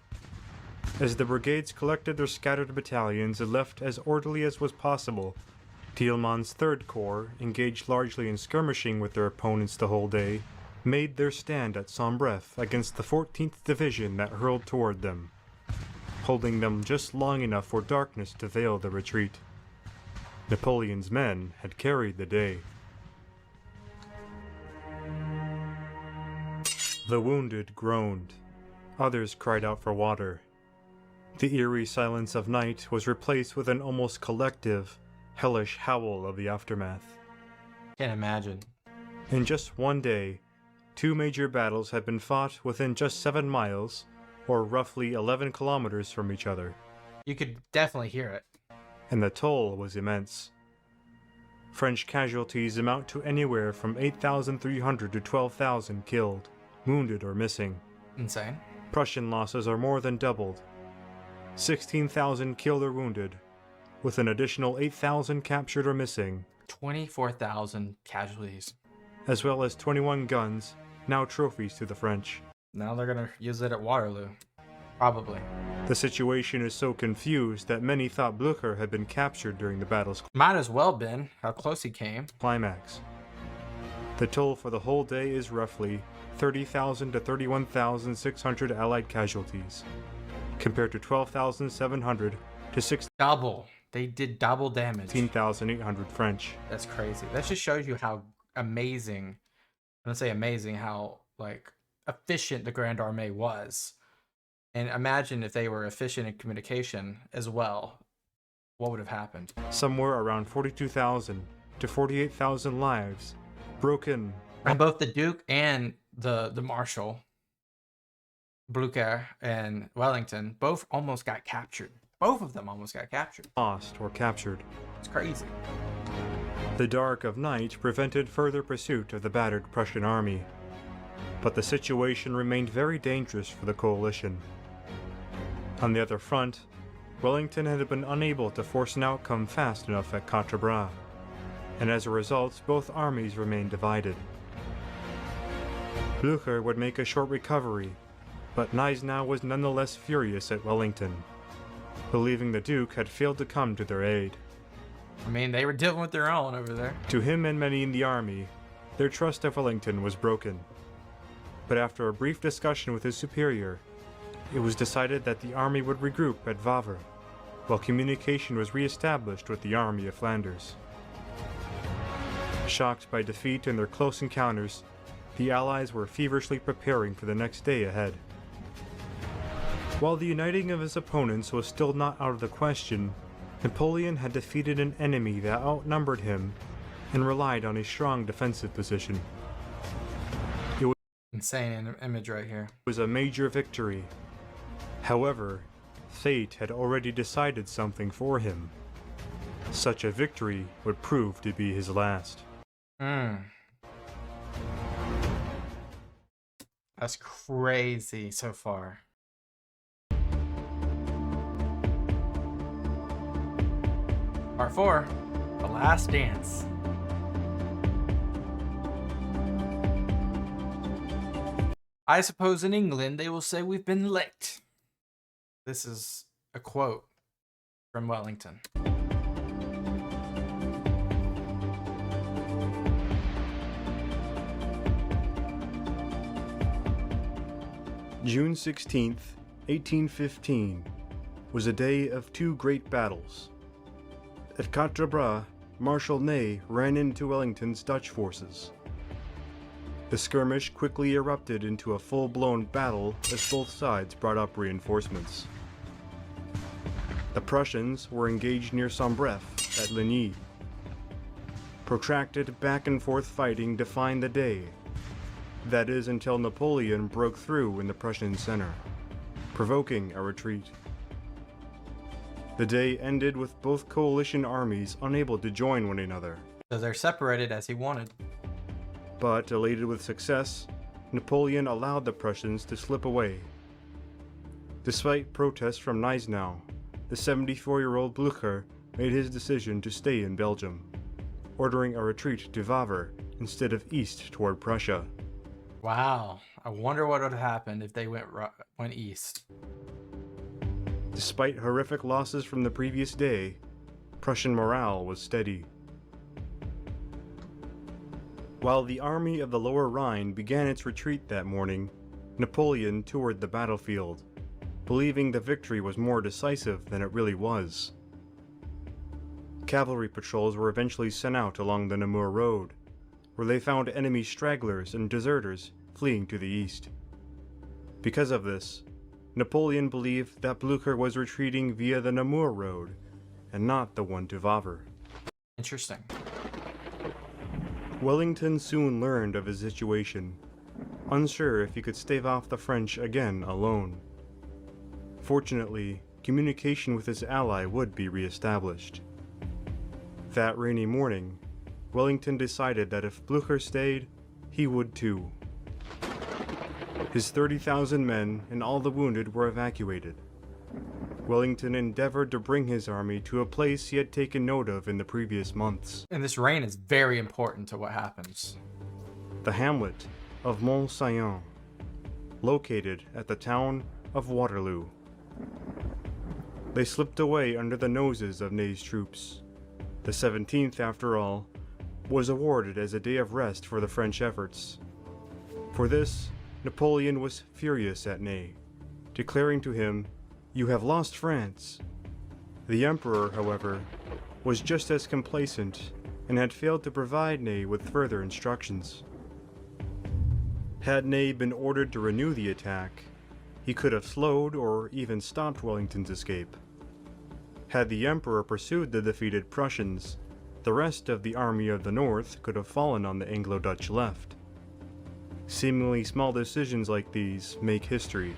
Speaker 2: As the brigades collected their scattered battalions and left as orderly as was possible, Thielmann's 3rd Corps, engaged largely in skirmishing with their opponents the whole day, made their stand at Sombref against the 14th Division that hurled toward them, holding them just long enough for darkness to veil the retreat. Napoleon's men had carried the day. The wounded groaned. Others cried out for water. The eerie silence of night was replaced with an almost collective, hellish howl of the aftermath.
Speaker 1: Can't imagine.
Speaker 2: In just one day, 2 major battles had been fought within just 7 miles, or roughly 11 kilometers from each other.
Speaker 1: You could definitely hear it.
Speaker 2: And the toll was immense. French casualties amount to anywhere from 8,300 to 12,000 killed, wounded, or missing.
Speaker 1: Insane.
Speaker 2: Prussian losses are more than doubled. 16,000 killed or wounded, with an additional 8,000 captured or missing.
Speaker 1: 24,000 casualties.
Speaker 2: As well as 21 guns, now trophies to the French.
Speaker 1: Now they're gonna use it at Waterloo. Probably.
Speaker 2: The situation is so confused that many thought Blücher had been captured during the battle's
Speaker 1: Might as well been. How close he came.
Speaker 2: climax. The toll for the whole day is roughly 30,000 to 31,600 Allied casualties, compared to 12,700 to
Speaker 1: Double. They did double damage.
Speaker 2: 16,800 French.
Speaker 1: That's crazy. That just shows you how amazing, I don't say amazing, how like efficient the Grand Armée was. And imagine if they were efficient in communication as well. What would have happened?
Speaker 2: Somewhere around 42,000 to 48,000 lives broken.
Speaker 1: And both the Duke and the Marshal, Blücher and Wellington, both almost got captured. Both of them almost got captured.
Speaker 2: Lost or captured.
Speaker 1: It's crazy.
Speaker 2: The dark of night prevented further pursuit of the battered Prussian army, but the situation remained very dangerous for the coalition. On the other front, Wellington had been unable to force an outcome fast enough at Quatre Bras, and as a result, both armies remained divided. Blücher would make a short recovery, but Gneisenau was nonetheless furious at Wellington, believing the Duke had failed to come to their aid.
Speaker 1: I mean, they were dealing with their own over there.
Speaker 2: To him and many in the army, their trust of Wellington was broken. But after a brief discussion with his superior, it was decided that the army would regroup at Wavre, while communication was re-established with the Army of Flanders. Shocked by defeat in their close encounters, the Allies were feverishly preparing for the next day ahead. While the uniting of his opponents was still not out of the question, Napoleon had defeated an enemy that outnumbered him and relied on a strong defensive position.
Speaker 1: Insane image right here.
Speaker 2: It was a major victory. However, fate had already decided something for him. Such a victory would prove to be his last.
Speaker 1: That's crazy so far. Part 4, The Last Dance. I suppose in England they will say we've been licked. This is a quote from Wellington.
Speaker 2: June 16th, 1815, was a day of two great battles. At Quatre Bras, Marshal Ney ran into Wellington's Dutch forces. The skirmish quickly erupted into a full-blown battle as both sides brought up reinforcements. The Prussians were engaged near Sombref at Ligny. Protracted back-and-forth fighting defined the day. That is until Napoleon broke through in the Prussian center, provoking a retreat. The day ended with both coalition armies unable to join one another.
Speaker 1: So they're separated as he wanted.
Speaker 2: But, elated with success, Napoleon allowed the Prussians to slip away. Despite protests from Gneisenau, the 74-year-old Blücher made his decision to stay in Belgium, ordering a retreat to Wavre instead of east toward Prussia.
Speaker 1: Wow, I wonder what would have happened if they went east.
Speaker 2: Despite horrific losses from the previous day, Prussian morale was steady. While the army of the Lower Rhine began its retreat that morning, Napoleon toured the battlefield, believing the victory was more decisive than it really was. Cavalry patrols were eventually sent out along the Namur Road, where they found enemy stragglers and deserters fleeing to the east. Because of this, Napoleon believed that Blücher was retreating via the Namur Road, and not the one to Wavre.
Speaker 1: Interesting.
Speaker 2: Wellington soon learned of his situation, unsure if he could stave off the French again alone. Fortunately, communication with his ally would be re-established. That rainy morning, Wellington decided that if Blücher stayed, he would too. His 30,000 men and all the wounded were evacuated. Wellington endeavored to bring his army to a place he had taken note of in the previous months.
Speaker 1: And this rain is very important to what happens.
Speaker 2: The hamlet of Mont-Saillant, located at the town of Waterloo. They slipped away under the noses of Ney's troops. The 17th, after all, was awarded as a day of rest for the French efforts. For this, Napoleon was furious at Ney, declaring to him, "You have lost France." The Emperor, however, was just as complacent and had failed to provide Ney with further instructions. Had Ney been ordered to renew the attack, he could have slowed or even stopped Wellington's escape. Had the Emperor pursued the defeated Prussians, the rest of the Army of the North could have fallen on the Anglo-Dutch left. Seemingly small decisions like these make history.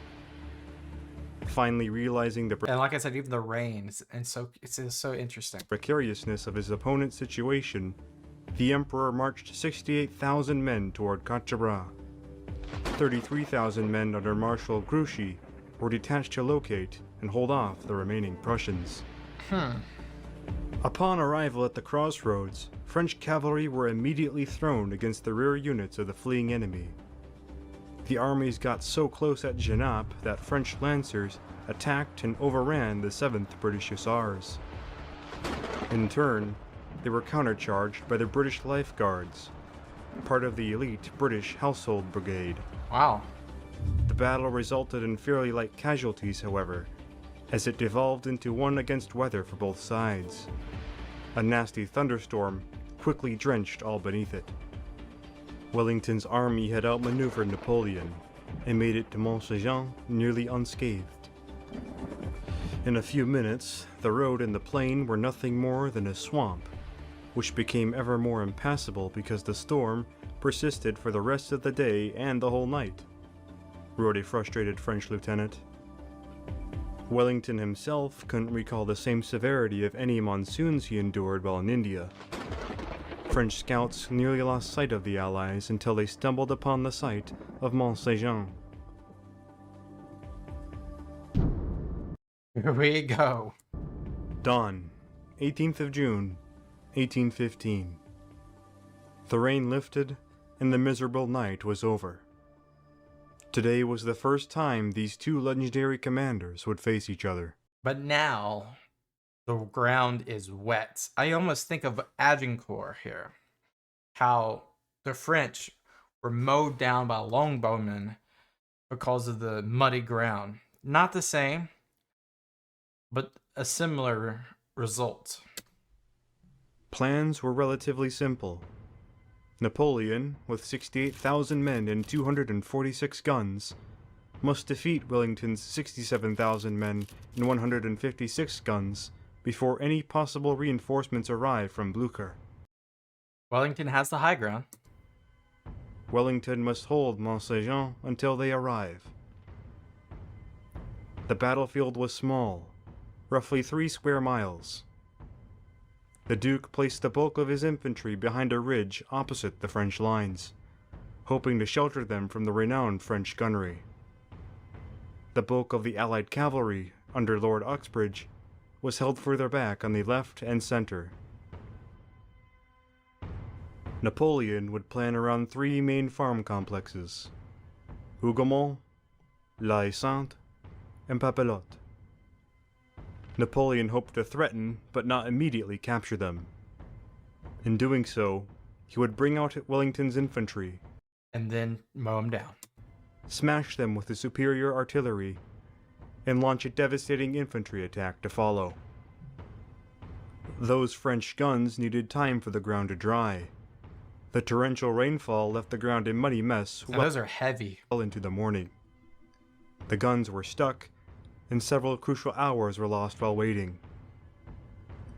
Speaker 2: Finally realizing the
Speaker 1: And like I said, even the rain, it's so interesting.
Speaker 2: Precariousness of his opponent's situation, the Emperor marched 68,000 men toward Quatre Bras. 33,000 men under Marshal Grouchy were detached to locate and hold off the remaining Prussians. Upon arrival at the crossroads, French cavalry were immediately thrown against the rear units of the fleeing enemy. The armies got so close at Genappe that French lancers attacked and overran the 7th British Hussars. In turn, they were countercharged by the British Life Guards, part of the elite British Household Brigade.
Speaker 1: Wow.
Speaker 2: The battle resulted in fairly light casualties, however, as it devolved into one against weather for both sides. A nasty thunderstorm quickly drenched all beneath it. Wellington's army had outmaneuvered Napoleon and made it to Mont-Saint-Jean nearly unscathed. In a few minutes, the road and the plain were nothing more than a swamp, which became ever more impassable because the storm persisted for the rest of the day and the whole night, wrote a frustrated French lieutenant. Wellington himself couldn't recall the same severity of any monsoons he endured while in India. French scouts nearly lost sight of the Allies until they stumbled upon the site of Mont Saint-Jean.
Speaker 1: Here we go.
Speaker 2: Dawn, 18th of June, 1815. The rain lifted, and the miserable night was over. Today was the first time these two legendary commanders would face each other.
Speaker 1: But now, the ground is wet. I almost think of Agincourt here. How the French were mowed down by longbowmen because of the muddy ground. Not the same, but a similar result.
Speaker 2: Plans were relatively simple. Napoleon, with 68,000 men and 246 guns, must defeat Wellington's 67,000 men and 156 guns before any possible reinforcements arrive from Blucher.
Speaker 1: Wellington has the high ground.
Speaker 2: Wellington must hold Mont Saint-Jean until they arrive. The battlefield was small, roughly 3 square miles. The Duke placed the bulk of his infantry behind a ridge opposite the French lines, hoping to shelter them from the renowned French gunnery. The bulk of the Allied cavalry, under Lord Uxbridge, was held further back on the left and center. Napoleon would plan around 3 main farm complexes: Hougoumont, La Haie Sainte, and Papelotte. Napoleon hoped to threaten, but not immediately capture them. In doing so, he would bring out Wellington's infantry,
Speaker 1: And then mow them down.
Speaker 2: smash them with his superior artillery, and launch a devastating infantry attack to follow. Those French guns needed time for the ground to dry. The torrential rainfall left the ground a muddy mess
Speaker 1: Now, those are heavy.
Speaker 2: well into the morning. The guns were stuck, and several crucial hours were lost while waiting.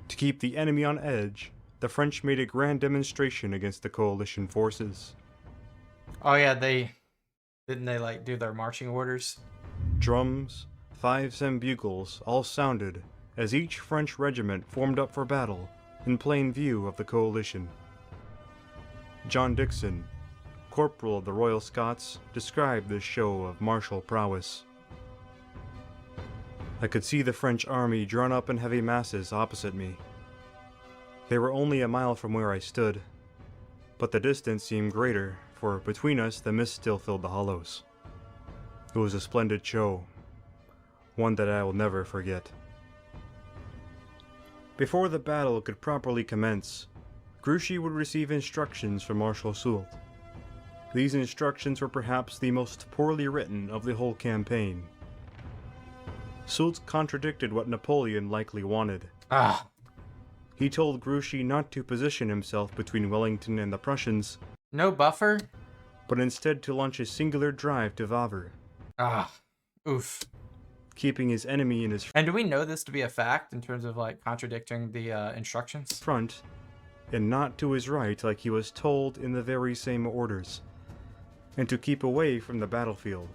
Speaker 2: To keep the enemy on edge, the French made a grand demonstration against the coalition forces.
Speaker 1: Oh yeah, didn't they like do their marching orders?
Speaker 2: Drums, fifes, and bugles all sounded as each French regiment formed up for battle in plain view of the coalition. John Dixon, corporal of the Royal Scots, described this show of martial prowess. I could see the French army drawn up in heavy masses opposite me. They were only a mile from where I stood, but the distance seemed greater, for between us the mist still filled the hollows. It was a splendid show, one that I will never forget. Before the battle could properly commence, Grouchy would receive instructions from Marshal Soult. These instructions were perhaps the most poorly written of the whole campaign. Soult contradicted what Napoleon likely wanted. He told Grouchy not to position himself between Wellington and the Prussians,
Speaker 1: No buffer?
Speaker 2: but instead to launch a singular drive to Wavre,
Speaker 1: Oof.
Speaker 2: keeping his enemy in his
Speaker 1: And do we know this to be a fact in terms of like contradicting the instructions?
Speaker 2: front, and not to his right like he was told in the very same orders, and to keep away from the battlefield.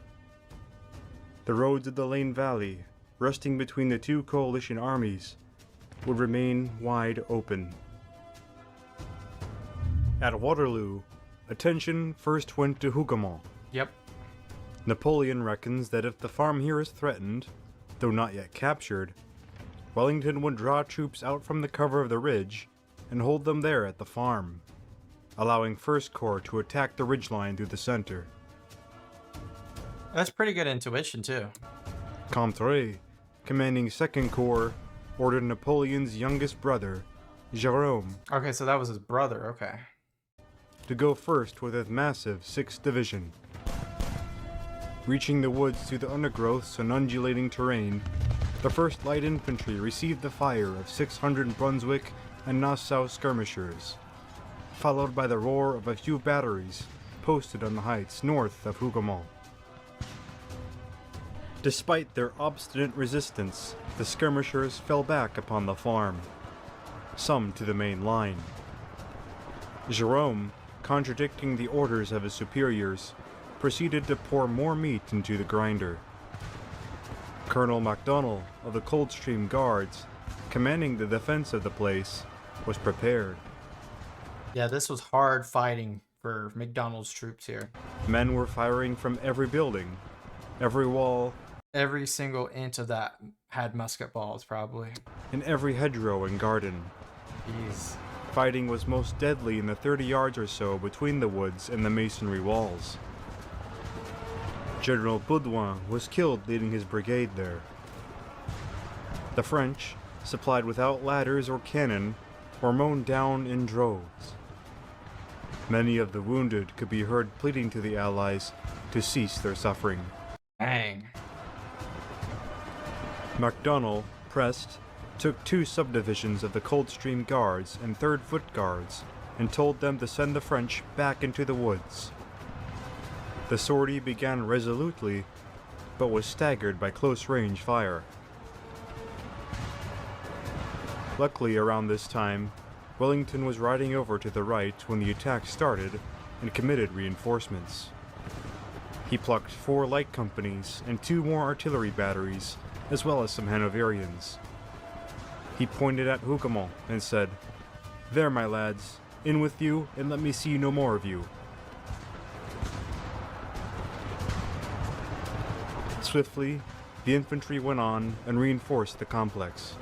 Speaker 2: The roads of the Lane Valley, resting between the two coalition armies, would remain wide open. At Waterloo, attention first went to Hougoumont.
Speaker 1: Yep.
Speaker 2: Napoleon reckons that if the farm here is threatened, though not yet captured, Wellington would draw troops out from the cover of the ridge and hold them there at the farm, allowing First Corps to attack the ridgeline through the center.
Speaker 1: That's pretty good intuition too.
Speaker 2: Comte, commanding Second Corps, ordered Napoleon's youngest brother, Jérôme,
Speaker 1: Okay, so that was his brother. Okay.
Speaker 2: to go first with his massive 6th Division. Reaching the woods through the undergrowths and undulating terrain, the 1st Light Infantry received the fire of 600 Brunswick and Nassau skirmishers, followed by the roar of a few batteries posted on the heights north of Hougoumont. Despite their obstinate resistance, the skirmishers fell back upon the farm, some to the main line. Jerome, contradicting the orders of his superiors, proceeded to pour more meat into the grinder. Colonel MacDonald of the Coldstream Guards, commanding the defense of the place, was prepared.
Speaker 1: Yeah, this was hard fighting for McDonald's troops here.
Speaker 2: Men were firing from every building, every wall,
Speaker 1: Every single inch of that had musket balls, probably.
Speaker 2: and every hedgerow and garden.
Speaker 1: Jeez.
Speaker 2: Fighting was most deadly in the 30 yards or so between the woods and the masonry walls. General Baudouin was killed leading his brigade there. The French, supplied without ladders or cannon, were mown down in droves. Many of the wounded could be heard pleading to the Allies to cease their suffering.
Speaker 1: Dang.
Speaker 2: MacDonald, pressed, took 2 subdivisions of the Coldstream Guards and 3rd Foot Guards and told them to send the French back into the woods. The sortie began resolutely, but was staggered by close-range fire. Luckily, around this time, Wellington was riding over to the right when the attack started and committed reinforcements. He plucked 4 light companies and 2 more artillery batteries, as well as some Hanoverians. He pointed at Hougoumont and said, "There, my lads, in with you and let me see no more of you." Swiftly, the infantry went on and reinforced the complex.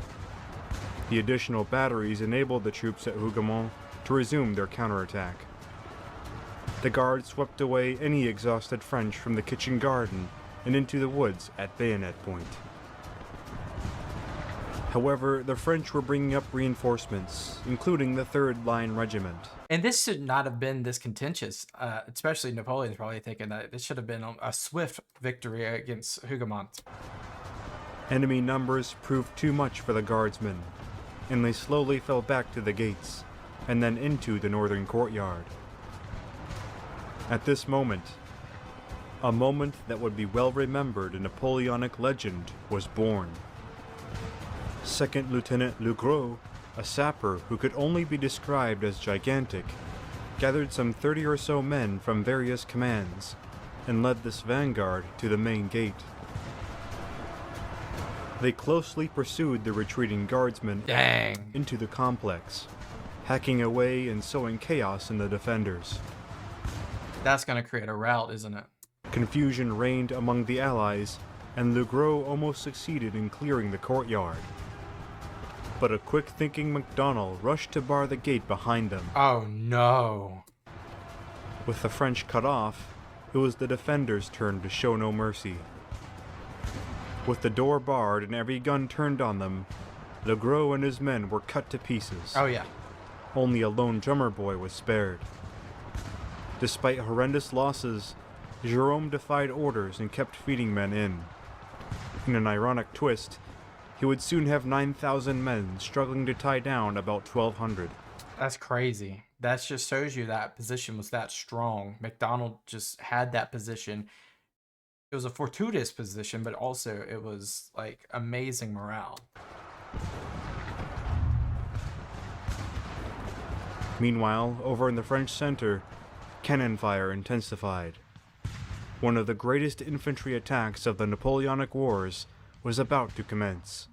Speaker 2: The additional batteries enabled the troops at Hougoumont to resume their counterattack. The guards swept away any exhausted French from the kitchen garden and into the woods at bayonet point. However, the French were bringing up reinforcements, including the 3rd Line Regiment.
Speaker 1: And this should not have been this contentious, especially Napoleon's probably thinking that this should have been a swift victory against Hougoumont.
Speaker 2: Enemy numbers proved too much for the guardsmen, and they slowly fell back to the gates, and then into the northern courtyard. At this moment, a moment that would be well remembered in Napoleonic legend was born. 2nd Lieutenant Legros, a sapper who could only be described as gigantic, gathered some 30 or so men from various commands, and led this vanguard to the main gate. They closely pursued the retreating guardsmen into the complex, hacking away and sowing chaos in the defenders.
Speaker 1: That's going to create a rout, isn't it?
Speaker 2: Confusion reigned among the Allies, and Legros almost succeeded in clearing the courtyard. But a quick-thinking MacDonald rushed to bar the gate behind them.
Speaker 1: Oh no.
Speaker 2: With the French cut off, it was the defenders' turn to show no mercy. With the door barred and every gun turned on them, Legros and his men were cut to pieces.
Speaker 1: Oh yeah.
Speaker 2: Only a lone drummer boy was spared. Despite horrendous losses, Jerome defied orders and kept feeding men in. In an ironic twist, he would soon have 9,000 men struggling to tie down about 1,200.
Speaker 1: That's crazy. That just shows you that position was that strong. MacDonald just had that position. It was a fortuitous position, but also it was like amazing morale.
Speaker 2: Meanwhile, over in the French center, cannon fire intensified. One of the greatest infantry attacks of the Napoleonic Wars was about to commence.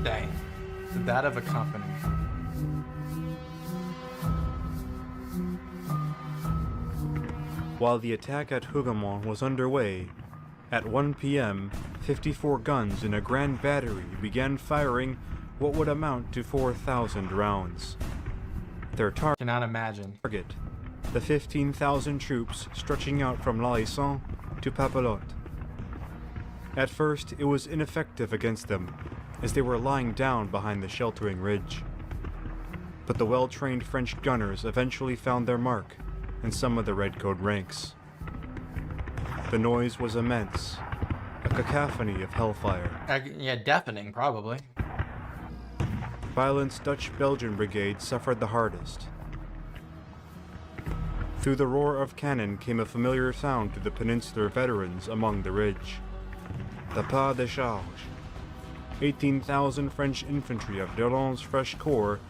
Speaker 1: Dang. That of a company.
Speaker 2: While the attack at Hougoumont was underway, at 1 p.m., 54 guns in a grand battery began firing what would amount to 4,000 rounds. Their
Speaker 1: Cannot imagine.
Speaker 2: target, the 15,000 troops stretching out from L'Aisson to Papelotte. At first, it was ineffective against them, as they were lying down behind the sheltering ridge. But the well-trained French gunners eventually found their mark in some of the redcoat ranks. The noise was immense, a cacophony of hellfire.
Speaker 1: Yeah, deafening, probably.
Speaker 2: Violent's Dutch-Belgian brigade suffered the hardest. Through the roar of cannon came a familiar sound to the peninsular veterans among the ridge. The pas de charge. 18,000 French infantry of Delaun's fresh corps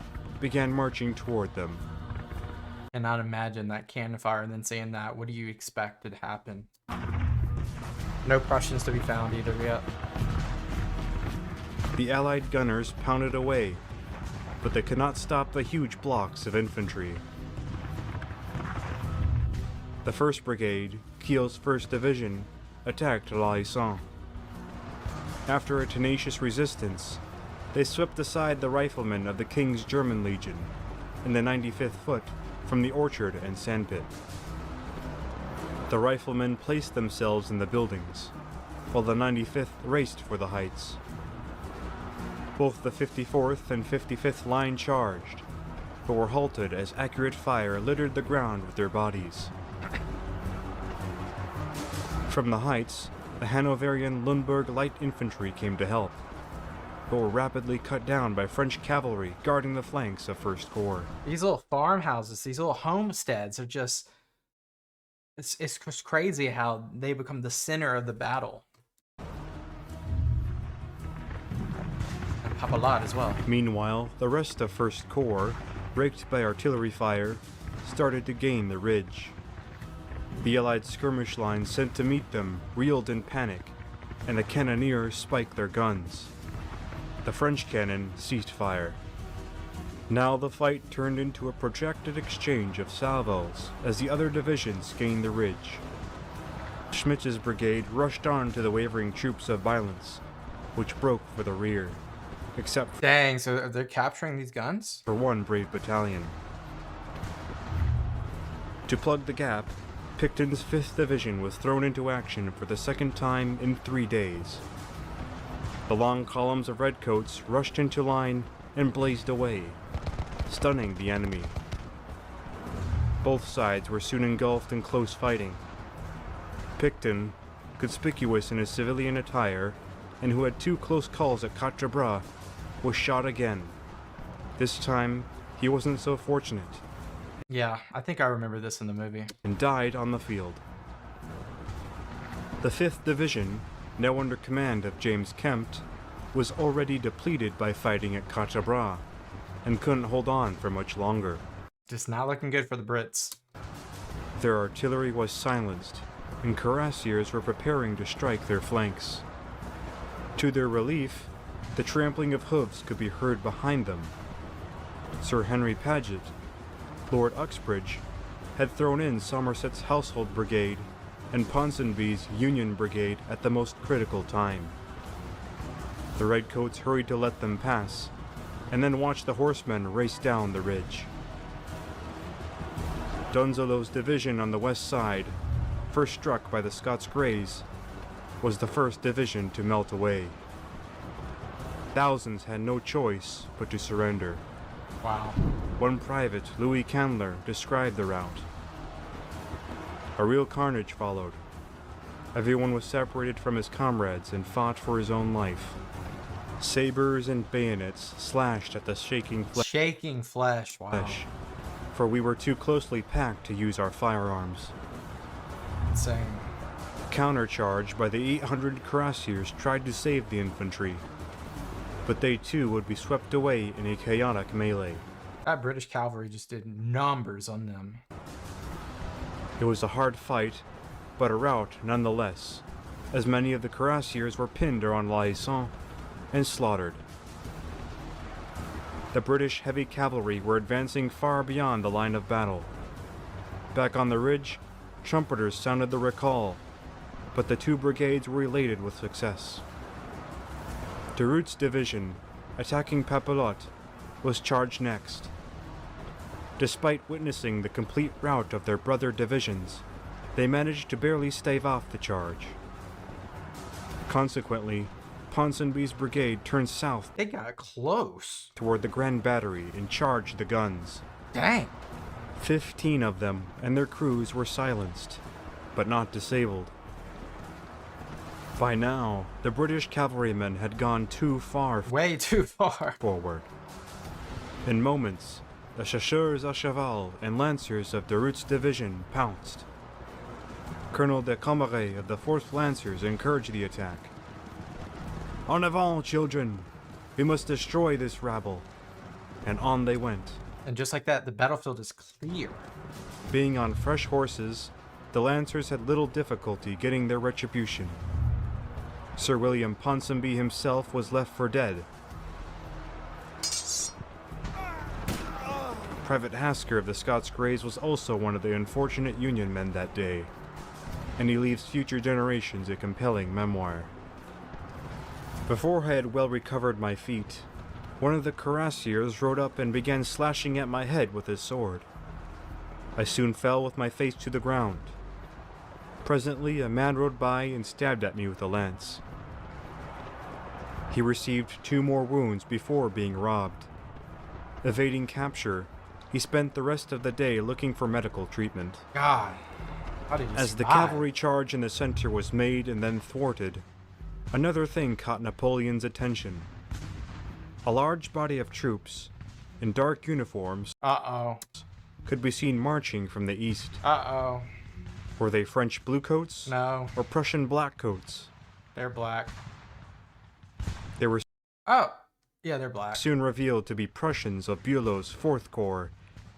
Speaker 2: began marching toward them.
Speaker 1: And not imagine that cannon fire and then saying that. What do you expect to happen? No Prussians to be found either yet.
Speaker 2: The Allied gunners pounded away, but they could not stop the huge blocks of infantry. The 1st Brigade, Kiel's 1st Division, attacked l'Aisson. After a tenacious resistance, they swept aside the riflemen of the King's German Legion and the 95th Foot from the orchard and sandpit. The riflemen placed themselves in the buildings, while the 95th raced for the heights. Both the 54th and 55th Line charged, but were halted as accurate fire littered the ground with their bodies. From the heights, the Hanoverian Lundberg Light Infantry came to help, but were rapidly cut down by French cavalry guarding the flanks of 1st Corps.
Speaker 1: These little farmhouses, these little homesteads are just... It's just crazy how they become the center of the battle. And Papelotte as well.
Speaker 2: Meanwhile, the rest of 1st Corps, raked by artillery fire, started to gain the ridge. The Allied skirmish line sent to meet them reeled in panic, and the cannoneers spiked their guns. The French cannon ceased fire. Now the fight turned into a protracted exchange of salvos as the other divisions gained the ridge. Schmitz's brigade rushed on to the wavering troops of Violence, which broke for the rear, except
Speaker 1: Dang, so they're capturing these guns?
Speaker 2: for one brave battalion. To plug the gap, Picton's 5th Division was thrown into action for the 2nd time in 3 days. The long columns of redcoats rushed into line and blazed away, stunning the enemy. Both sides were soon engulfed in close fighting. Picton, conspicuous in his civilian attire, and who had 2 close calls at Quatre Bras, was shot again. This time, he wasn't so fortunate,
Speaker 1: Yeah, I think I remember this in the movie.
Speaker 2: and died on the field. The 5th Division, now under command of James Kempt, was already depleted by fighting at Quatre Bras, and couldn't hold on for much longer.
Speaker 1: Just not looking good for the Brits.
Speaker 2: Their artillery was silenced, and cuirassiers were preparing to strike their flanks. To their relief, the trampling of hooves could be heard behind them. Sir Henry Paget, Lord Uxbridge, had thrown in Somerset's Household Brigade and Ponsonby's Union Brigade at the most critical time. The redcoats hurried to let them pass, and then watched the horsemen race down the ridge. Donzelot's division on the west side, first struck by the Scots Greys, was the 1st Division to melt away. Thousands had no choice but to surrender.
Speaker 1: Wow.
Speaker 2: One private, Louis Candler, described the rout. A real carnage followed. Everyone was separated from his comrades and fought for his own life. Sabers and bayonets slashed at the shaking
Speaker 1: Shaking flesh, wow.
Speaker 2: flesh, for we were too closely packed to use our firearms.
Speaker 1: Insane.
Speaker 2: Countercharged by the 800 cuirassiers tried to save the infantry, but they too would be swept away in a chaotic melee.
Speaker 1: That British cavalry just did numbers on them.
Speaker 2: It was a hard fight, but a rout nonetheless, as many of the cuirassiers were pinned around l'Aisson and slaughtered. The British heavy cavalry were advancing far beyond the line of battle. Back on the ridge, trumpeters sounded the recall, but the 2 brigades were elated with success. Derute's division, attacking Papelotte, was charged next. Despite witnessing the complete rout of their brother divisions, they managed to barely stave off the charge. Consequently, Ponsonby's brigade turned south
Speaker 1: They got close.
Speaker 2: toward the Grand Battery and charged the guns.
Speaker 1: Dang.
Speaker 2: 15 of them and their crews were silenced, but not disabled. By now, the British cavalrymen had gone too far
Speaker 1: Way too far.
Speaker 2: forward. In moments, the chasseurs à cheval and lancers of Derute's division pounced. Colonel de Camaret of the 4th Lancers encouraged the attack. En avant, children! We must destroy this rabble. And on they went.
Speaker 1: And just like that, the battlefield is clear.
Speaker 2: Being on fresh horses, the Lancers had little difficulty getting their retribution. Sir William Ponsonby himself was left for dead. Private Hasker of the Scots Greys was also one of the unfortunate Union men that day, and he leaves future generations a compelling memoir. Before I had well recovered my feet, one of the cuirassiers rode up and began slashing at my head with his sword. I soon fell with my face to the ground. Presently, a man rode by and stabbed at me with a lance. He received 2 more wounds before being robbed. Evading capture, he spent the rest of the day looking for medical treatment.
Speaker 1: God, how did you
Speaker 2: As the
Speaker 1: survive?
Speaker 2: cavalry charge in the center was made and then thwarted, another thing caught Napoleon's attention. A large body of troops, in dark uniforms,
Speaker 1: Uh-oh.
Speaker 2: could be seen marching from the east.
Speaker 1: Uh-oh.
Speaker 2: Were they French bluecoats
Speaker 1: No,
Speaker 2: or Prussian blackcoats?
Speaker 1: they're black.
Speaker 2: They were
Speaker 1: Oh, yeah, they're black.
Speaker 2: soon revealed to be Prussians of Bülow's 4th Corps,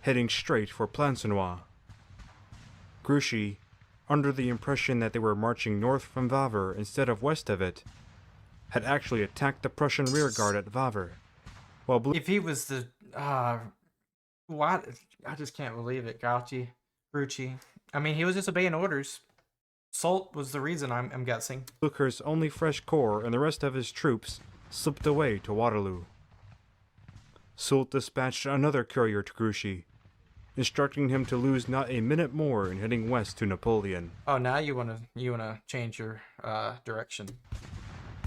Speaker 2: heading straight for Plancenoit. Grouchy, under the impression that they were marching north from Wavre instead of west of it, had actually attacked the Prussian rearguard at Wavre, while
Speaker 1: If he was the, what? I just can't believe it, Grucci. I mean, he was just obeying orders. Salt was the reason, I'm guessing.
Speaker 2: Blucher's only fresh corps and the rest of his troops slipped away to Waterloo. Soult dispatched another courier to Grouchy, instructing him to lose not a minute more in heading west to Napoleon.
Speaker 1: Oh, now you wanna change your direction.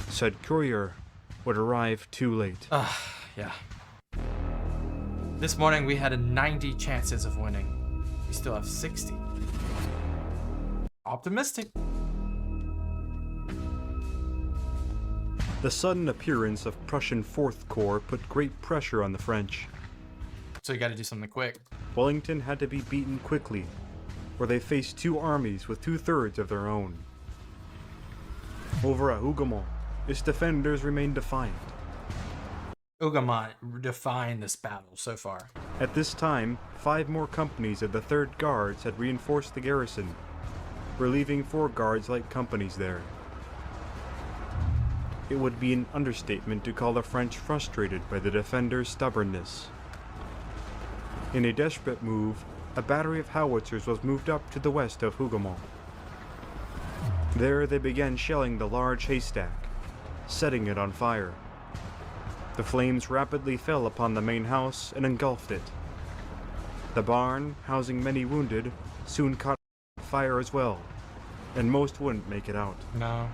Speaker 2: Said courier would arrive too late.
Speaker 1: Yeah. This morning we had a 90 chances of winning. We still have 60. Optimistic.
Speaker 2: The sudden appearance of Prussian 4th Corps put great pressure on the French.
Speaker 1: So you gotta do something quick.
Speaker 2: Wellington had to be beaten quickly, where they faced 2 armies with 2/3 of their own. Over at Hougoumont, its defenders remained defiant.
Speaker 1: Hougoumont defined this battle so far.
Speaker 2: At this time, 5 more companies of the 3rd Guards had reinforced the garrison, relieving 4 Guards like companies there. It would be an understatement to call the French frustrated by the defenders' stubbornness. In a desperate move, a battery of howitzers was moved up to the west of Hougoumont. There they began shelling the large haystack, setting it on fire. The flames rapidly fell upon the main house and engulfed it. The barn, housing many wounded, soon caught fire as well, and most wouldn't make it out.
Speaker 1: No.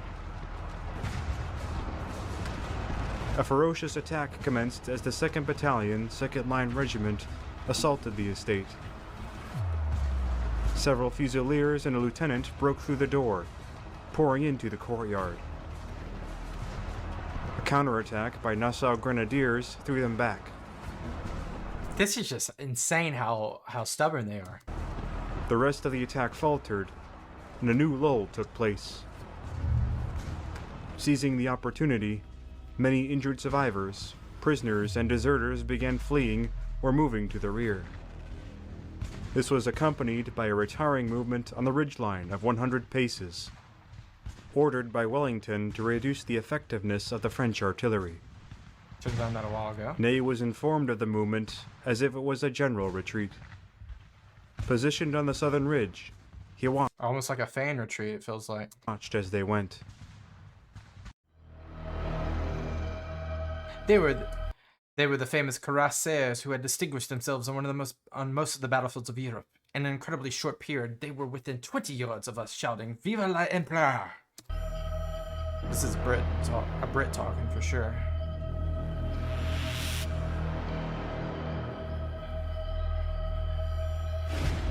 Speaker 2: A ferocious attack commenced as the 2nd Battalion, 2nd Line Regiment assaulted the estate. Several fusiliers and a lieutenant broke through the door, pouring into the courtyard. A counterattack by Nassau Grenadiers threw them back.
Speaker 1: This is just insane how stubborn they are.
Speaker 2: The rest of the attack faltered, and a new lull took place. Seizing the opportunity, many injured survivors, prisoners, and deserters began fleeing or moving to the rear. This was accompanied by a retiring movement on the ridgeline of 100 paces, ordered by Wellington to reduce the effectiveness of the French artillery.
Speaker 1: Should have done that a while ago.
Speaker 2: Ney was informed of the movement as if it was a general retreat. Positioned on the southern ridge, he
Speaker 1: Almost like a fan retreat, it feels like.
Speaker 2: watched as they went.
Speaker 1: They were the famous cuirassiers who had distinguished themselves on most of the battlefields of Europe. In an incredibly short period, they were within 20 yards of us, shouting "Vive l'Empereur!" This is a Brit talking for sure.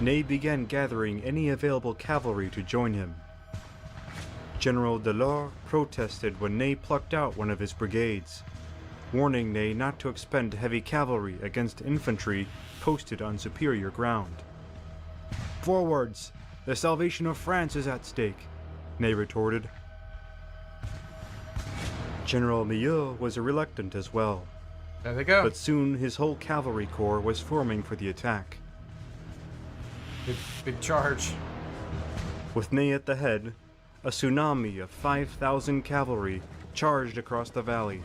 Speaker 2: Ney began gathering any available cavalry to join him. General Delort protested when Ney plucked out one of his brigades, warning Ney not to expend heavy cavalry against infantry posted on superior ground. "Forwards! The salvation of France is at stake," Ney retorted. General Milhaud was reluctant as well,
Speaker 1: There they go.
Speaker 2: but soon his whole cavalry corps was forming for the attack.
Speaker 1: Big charge.
Speaker 2: With Ney at the head, a tsunami of 5,000 cavalry charged across the valley.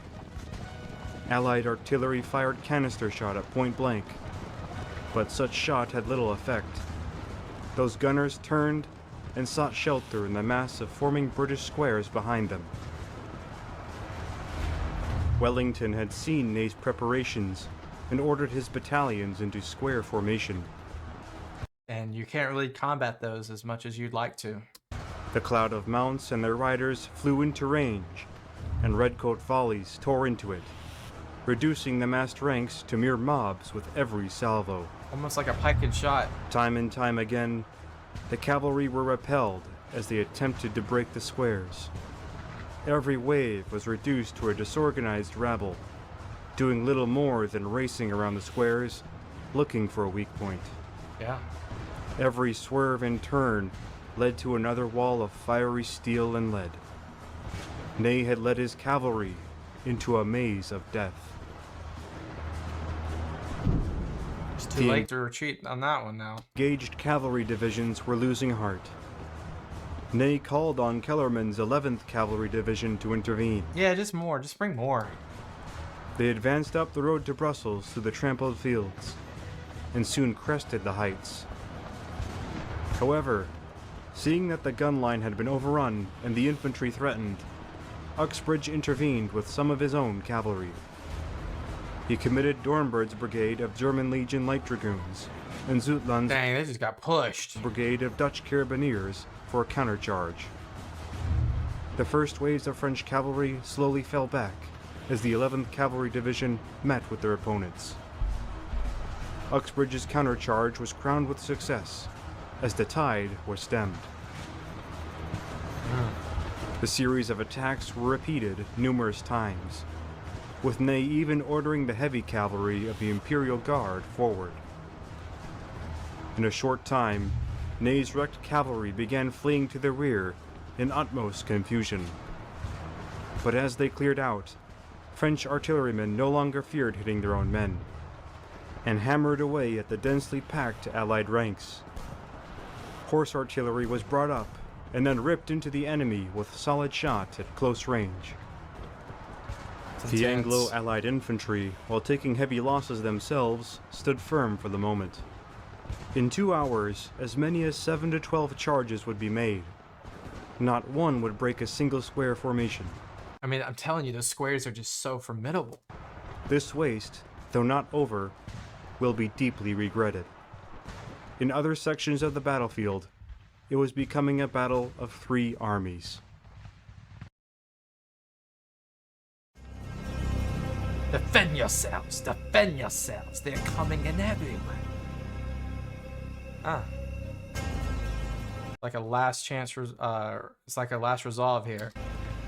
Speaker 2: Allied artillery fired canister shot at point blank, but such shot had little effect. Those gunners turned and sought shelter in the mass of forming British squares behind them. Wellington had seen Ney's preparations and ordered his battalions into square formation.
Speaker 1: And you can't really combat those as much as you'd like to.
Speaker 2: The cloud of mounts and their riders flew into range, and redcoat volleys tore into it, reducing the massed ranks to mere mobs with every salvo.
Speaker 1: Almost like a pike and shot.
Speaker 2: Time and time again, the cavalry were repelled as they attempted to break the squares. Every wave was reduced to a disorganized rabble, doing little more than racing around the squares, looking for a weak point.
Speaker 1: Yeah.
Speaker 2: Every swerve and turn led to another wall of fiery steel and lead. Ney had led his cavalry into a maze of death.
Speaker 1: It's too late to retreat on that one now.
Speaker 2: Engaged cavalry divisions were losing heart. Ney called on Kellerman's 11th Cavalry Division to intervene.
Speaker 1: Yeah, just more. Just bring more.
Speaker 2: They advanced up the road to Brussels through the trampled fields, and soon crested the heights. However, seeing that the gun line had been overrun and the infantry threatened, Uxbridge intervened with some of his own cavalry. He committed Dornberg's brigade of German Legion Light Dragoons and Zutland's
Speaker 1: Dang, they just got pushed.
Speaker 2: brigade of Dutch Carabineers for a countercharge. The first waves of French cavalry slowly fell back as the 11th Cavalry Division met with their opponents. Uxbridge's countercharge was crowned with success as the tide was stemmed. The series of attacks were repeated numerous times, with Ney even ordering the heavy cavalry of the Imperial Guard forward. In a short time, Ney's wrecked cavalry began fleeing to the rear in utmost confusion. But as they cleared out, French artillerymen no longer feared hitting their own men, and hammered away at the densely packed Allied ranks. Horse artillery was brought up and then ripped into the enemy with solid shot at close range. The Anglo-Allied infantry, while taking heavy losses themselves, stood firm for the moment. In 2 hours, as many as 7 to 12 charges would be made. Not one would break a single square formation.
Speaker 1: I mean, I'm telling you, those squares are just so formidable.
Speaker 2: This waste, though not over, will be deeply regretted. In other sections of the battlefield, it was becoming a battle of 3 armies.
Speaker 1: Defend yourselves! Defend yourselves! They're coming in everywhere. Ah. Like a last chance, it's like a last resolve here.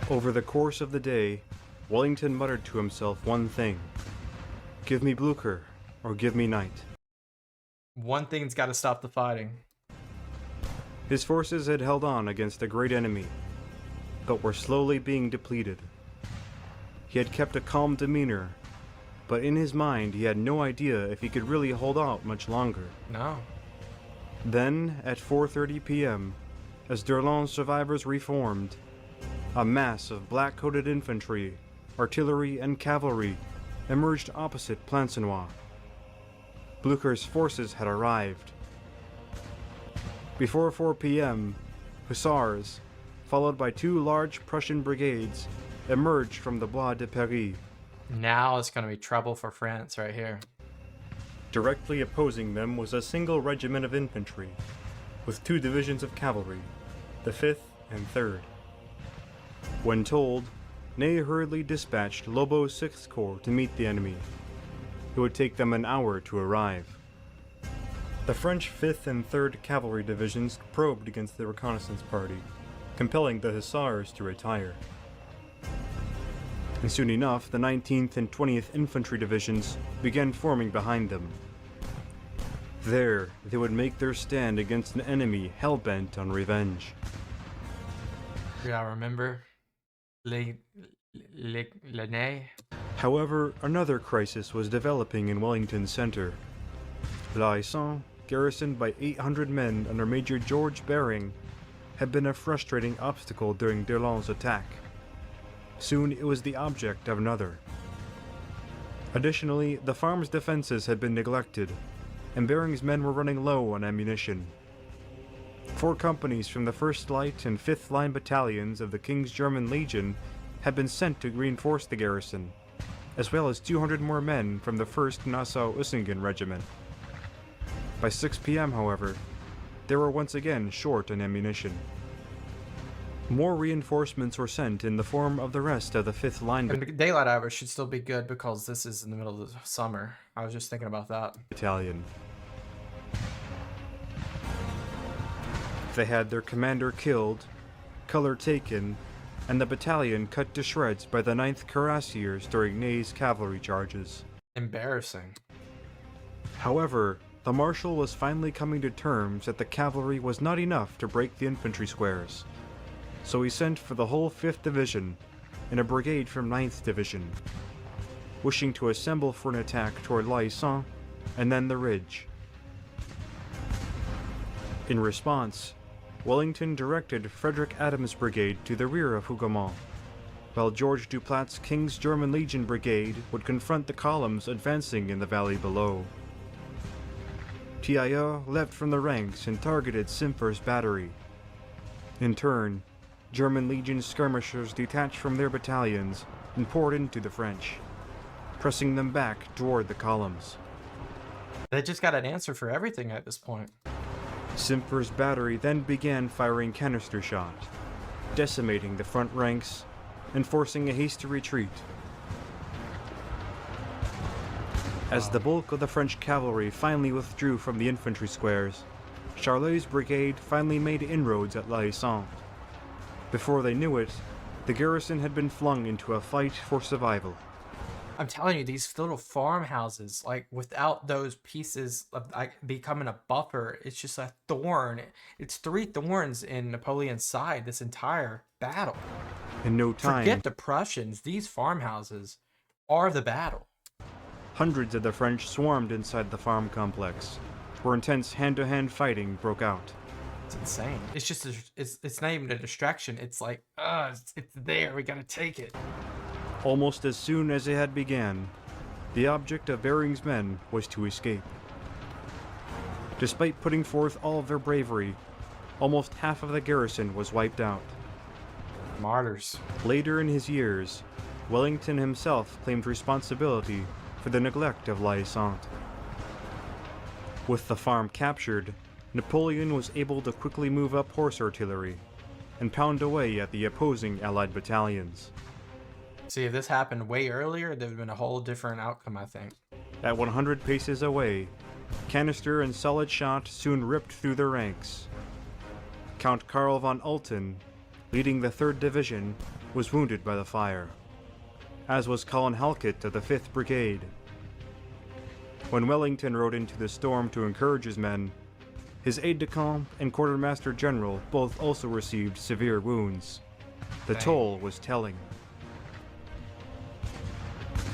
Speaker 2: Over the course of the day, Wellington muttered to himself one thing: "Give me Blucher, or give me night."
Speaker 1: One thing's got to stop the fighting.
Speaker 2: His forces had held on against a great enemy, but were slowly being depleted. He had kept a calm demeanor, but in his mind he had no idea if he could really hold out much longer.
Speaker 1: No.
Speaker 2: Then, at 4:30 p.m., as D'Erlon's survivors reformed, a mass of black-coated infantry, artillery, and cavalry emerged opposite Plancenoit. Blucher's forces had arrived. Before 4 p.m., hussars, followed by 2 large Prussian brigades, emerged from the Bois de Paris.
Speaker 1: Now it's going to be trouble for France right here.
Speaker 2: Directly opposing them was a single regiment of infantry, with 2 divisions of cavalry, the 5th and 3rd. When told, Ney hurriedly dispatched Lobo's 6th Corps to meet the enemy. It would take them an hour to arrive. The French 5th and 3rd Cavalry Divisions probed against the reconnaissance party, compelling the hussars to retire. and soon enough the 19th and 20th Infantry Divisions began forming behind them. There, they would make their stand against an enemy hell-bent on revenge.
Speaker 1: Yeah, I remember. Lenay.
Speaker 2: However, another crisis was developing in Wellington's center. La Haisson, garrisoned by 800 men under Major George Baring, had been a frustrating obstacle during Delon's attack. Soon it was the object of another. Additionally, the farm's defenses had been neglected, and Baring's men were running low on ammunition. 4 companies from the 1st Light and 5th Line battalions of the King's German Legion had been sent to reinforce the garrison, as well as 200 more men from the 1st Nassau-Usingen Regiment. By 6 p.m., however, they were once again short on ammunition. More reinforcements were sent in the form of the rest of the 5th Line
Speaker 1: Daylight hours should still be good because this is in the middle of the summer. I was just thinking about that.
Speaker 2: battalion. They had their commander killed, color taken, and the battalion cut to shreds by the 9th Cuirassiers during Ney's cavalry charges.
Speaker 1: Embarrassing.
Speaker 2: However, the Marshal was finally coming to terms that the cavalry was not enough to break the infantry squares, so he sent for the whole 5th Division and a brigade from 9th Division, wishing to assemble for an attack toward La Haisson and then the ridge. In response, Wellington directed Frederick Adams' brigade to the rear of Hougoumont, while George Duplat's King's German Legion brigade would confront the columns advancing in the valley below. Tirailleur leapt from the ranks and targeted Simfer's battery. In turn, German Legion skirmishers detached from their battalions and poured into the French, pressing them back toward the columns.
Speaker 1: They just got an answer for everything at this point.
Speaker 2: Simfer's battery then began firing canister shot, decimating the front ranks and forcing a hasty retreat. As the bulk of the French cavalry finally withdrew from the infantry squares, Charlet's brigade finally made inroads at La Haisson. Before they knew it, the garrison had been flung into a fight for survival.
Speaker 1: I'm telling you, these little farmhouses, like without those pieces of like becoming a buffer, it's just a thorn. It's 3 thorns in Napoleon's side this entire battle.
Speaker 2: In no time,
Speaker 1: Forget the Prussians. These farmhouses are the battle.
Speaker 2: hundreds of the French swarmed inside the farm complex, where intense hand-to-hand fighting broke out.
Speaker 1: It's insane. It's just it's not even a distraction. It's like, it's there. We gotta take it.
Speaker 2: Almost as soon as it had began, the object of Baring's men was to escape. Despite putting forth all of their bravery, almost half of the garrison was wiped out.
Speaker 1: Martyrs.
Speaker 2: Later in his years, Wellington himself claimed responsibility for the neglect of La Haisson. With the farm captured, Napoleon was able to quickly move up horse artillery and pound away at the opposing Allied battalions.
Speaker 1: See, if this happened way earlier, there would have been a whole different outcome, I think.
Speaker 2: At 100 paces away, canister and solid shot soon ripped through their ranks. Count Karl von Alten, leading the 3rd Division, was wounded by the fire, as was Colin Halkett of the 5th Brigade. When Wellington rode into the storm to encourage his men, his aide-de-camp and quartermaster general both also received severe wounds. The toll was telling.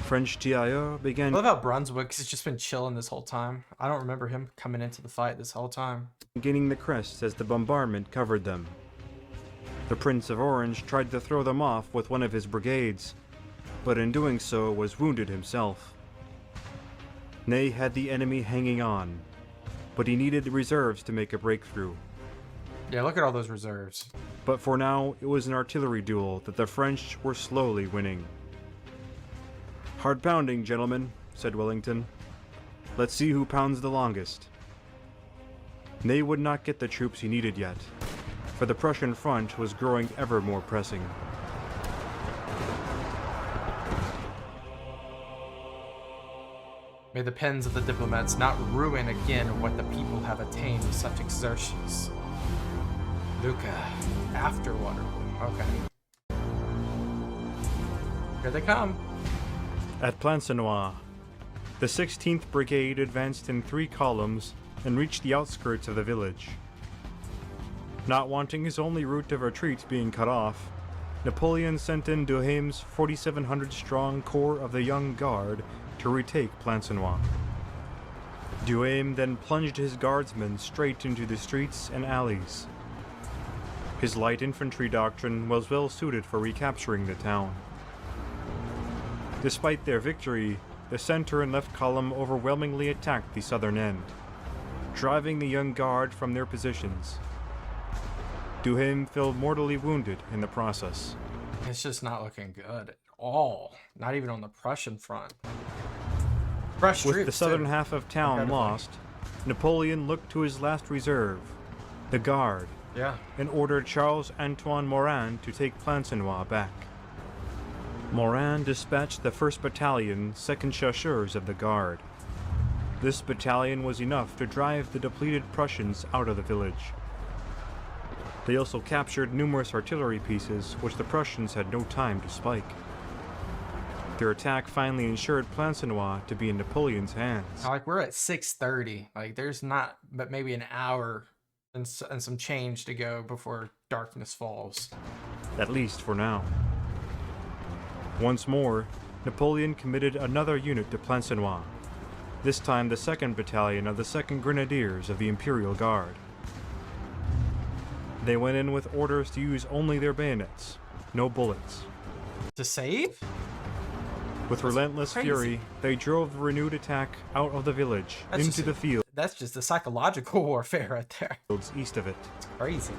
Speaker 2: French tirailleurs
Speaker 1: I
Speaker 2: began
Speaker 1: love how Brunswick has just been chilling this whole time. I don't remember him coming into the fight this whole time.
Speaker 2: gaining the crest as the bombardment covered them. The Prince of Orange tried to throw them off with one of his brigades, but in doing so was wounded himself. Ney had the enemy hanging on, but he needed reserves to make a breakthrough.
Speaker 1: Yeah, look at all those reserves.
Speaker 2: But for now, it was an artillery duel that the French were slowly winning. "Hard pounding, gentlemen," said Wellington. "Let's see who pounds the longest." Ney would not get the troops he needed yet, for the Prussian front was growing ever more pressing.
Speaker 1: May the pens of the diplomats not ruin again what the people have attained with such exertions. Lucca, after Waterloo. Okay. Here they come.
Speaker 2: At Plancenoit, the 16th Brigade advanced in 3 columns and reached the outskirts of the village. Not wanting his only route of retreat being cut off, Napoleon sent in Duhaim's 4,700-strong corps of the Young Guard to retake Plancenoit. Duhaim then plunged his guardsmen straight into the streets and alleys. His light infantry doctrine was well suited for recapturing the town. Despite their victory, the center and left column overwhelmingly attacked the southern end, driving the Young Guard from their positions. Duhaim fell mortally wounded in the process.
Speaker 1: It's just not looking good at all. Not even on the Prussian front. Fresh
Speaker 2: With
Speaker 1: troops,
Speaker 2: the southern
Speaker 1: too.
Speaker 2: half of town lost, Napoleon looked to his last reserve, the Guard,
Speaker 1: Yeah.
Speaker 2: and ordered Charles-Antoine Morin to take Plancenoit back. Morin dispatched the 1st Battalion, 2nd Chasseurs of the Guard. This battalion was enough to drive the depleted Prussians out of the village. They also captured numerous artillery pieces, which the Prussians had no time to spike. Their attack finally ensured Plancenoit to be in Napoleon's hands.
Speaker 1: Like, we're at 6:30. Like, there's not but maybe an hour and some change to go before darkness falls.
Speaker 2: At least for now. Once more, Napoleon committed another unit to Plancenoit, this time the 2nd Battalion of the 2nd Grenadiers of the Imperial Guard. They went in with orders to use only their bayonets, no bullets.
Speaker 1: To save?
Speaker 2: With relentless
Speaker 1: crazy.
Speaker 2: fury, they drove the renewed attack out of the village,
Speaker 1: That's
Speaker 2: into
Speaker 1: just-
Speaker 2: the
Speaker 1: That's just the psychological warfare right there.
Speaker 2: fields east of it.
Speaker 1: It's crazy.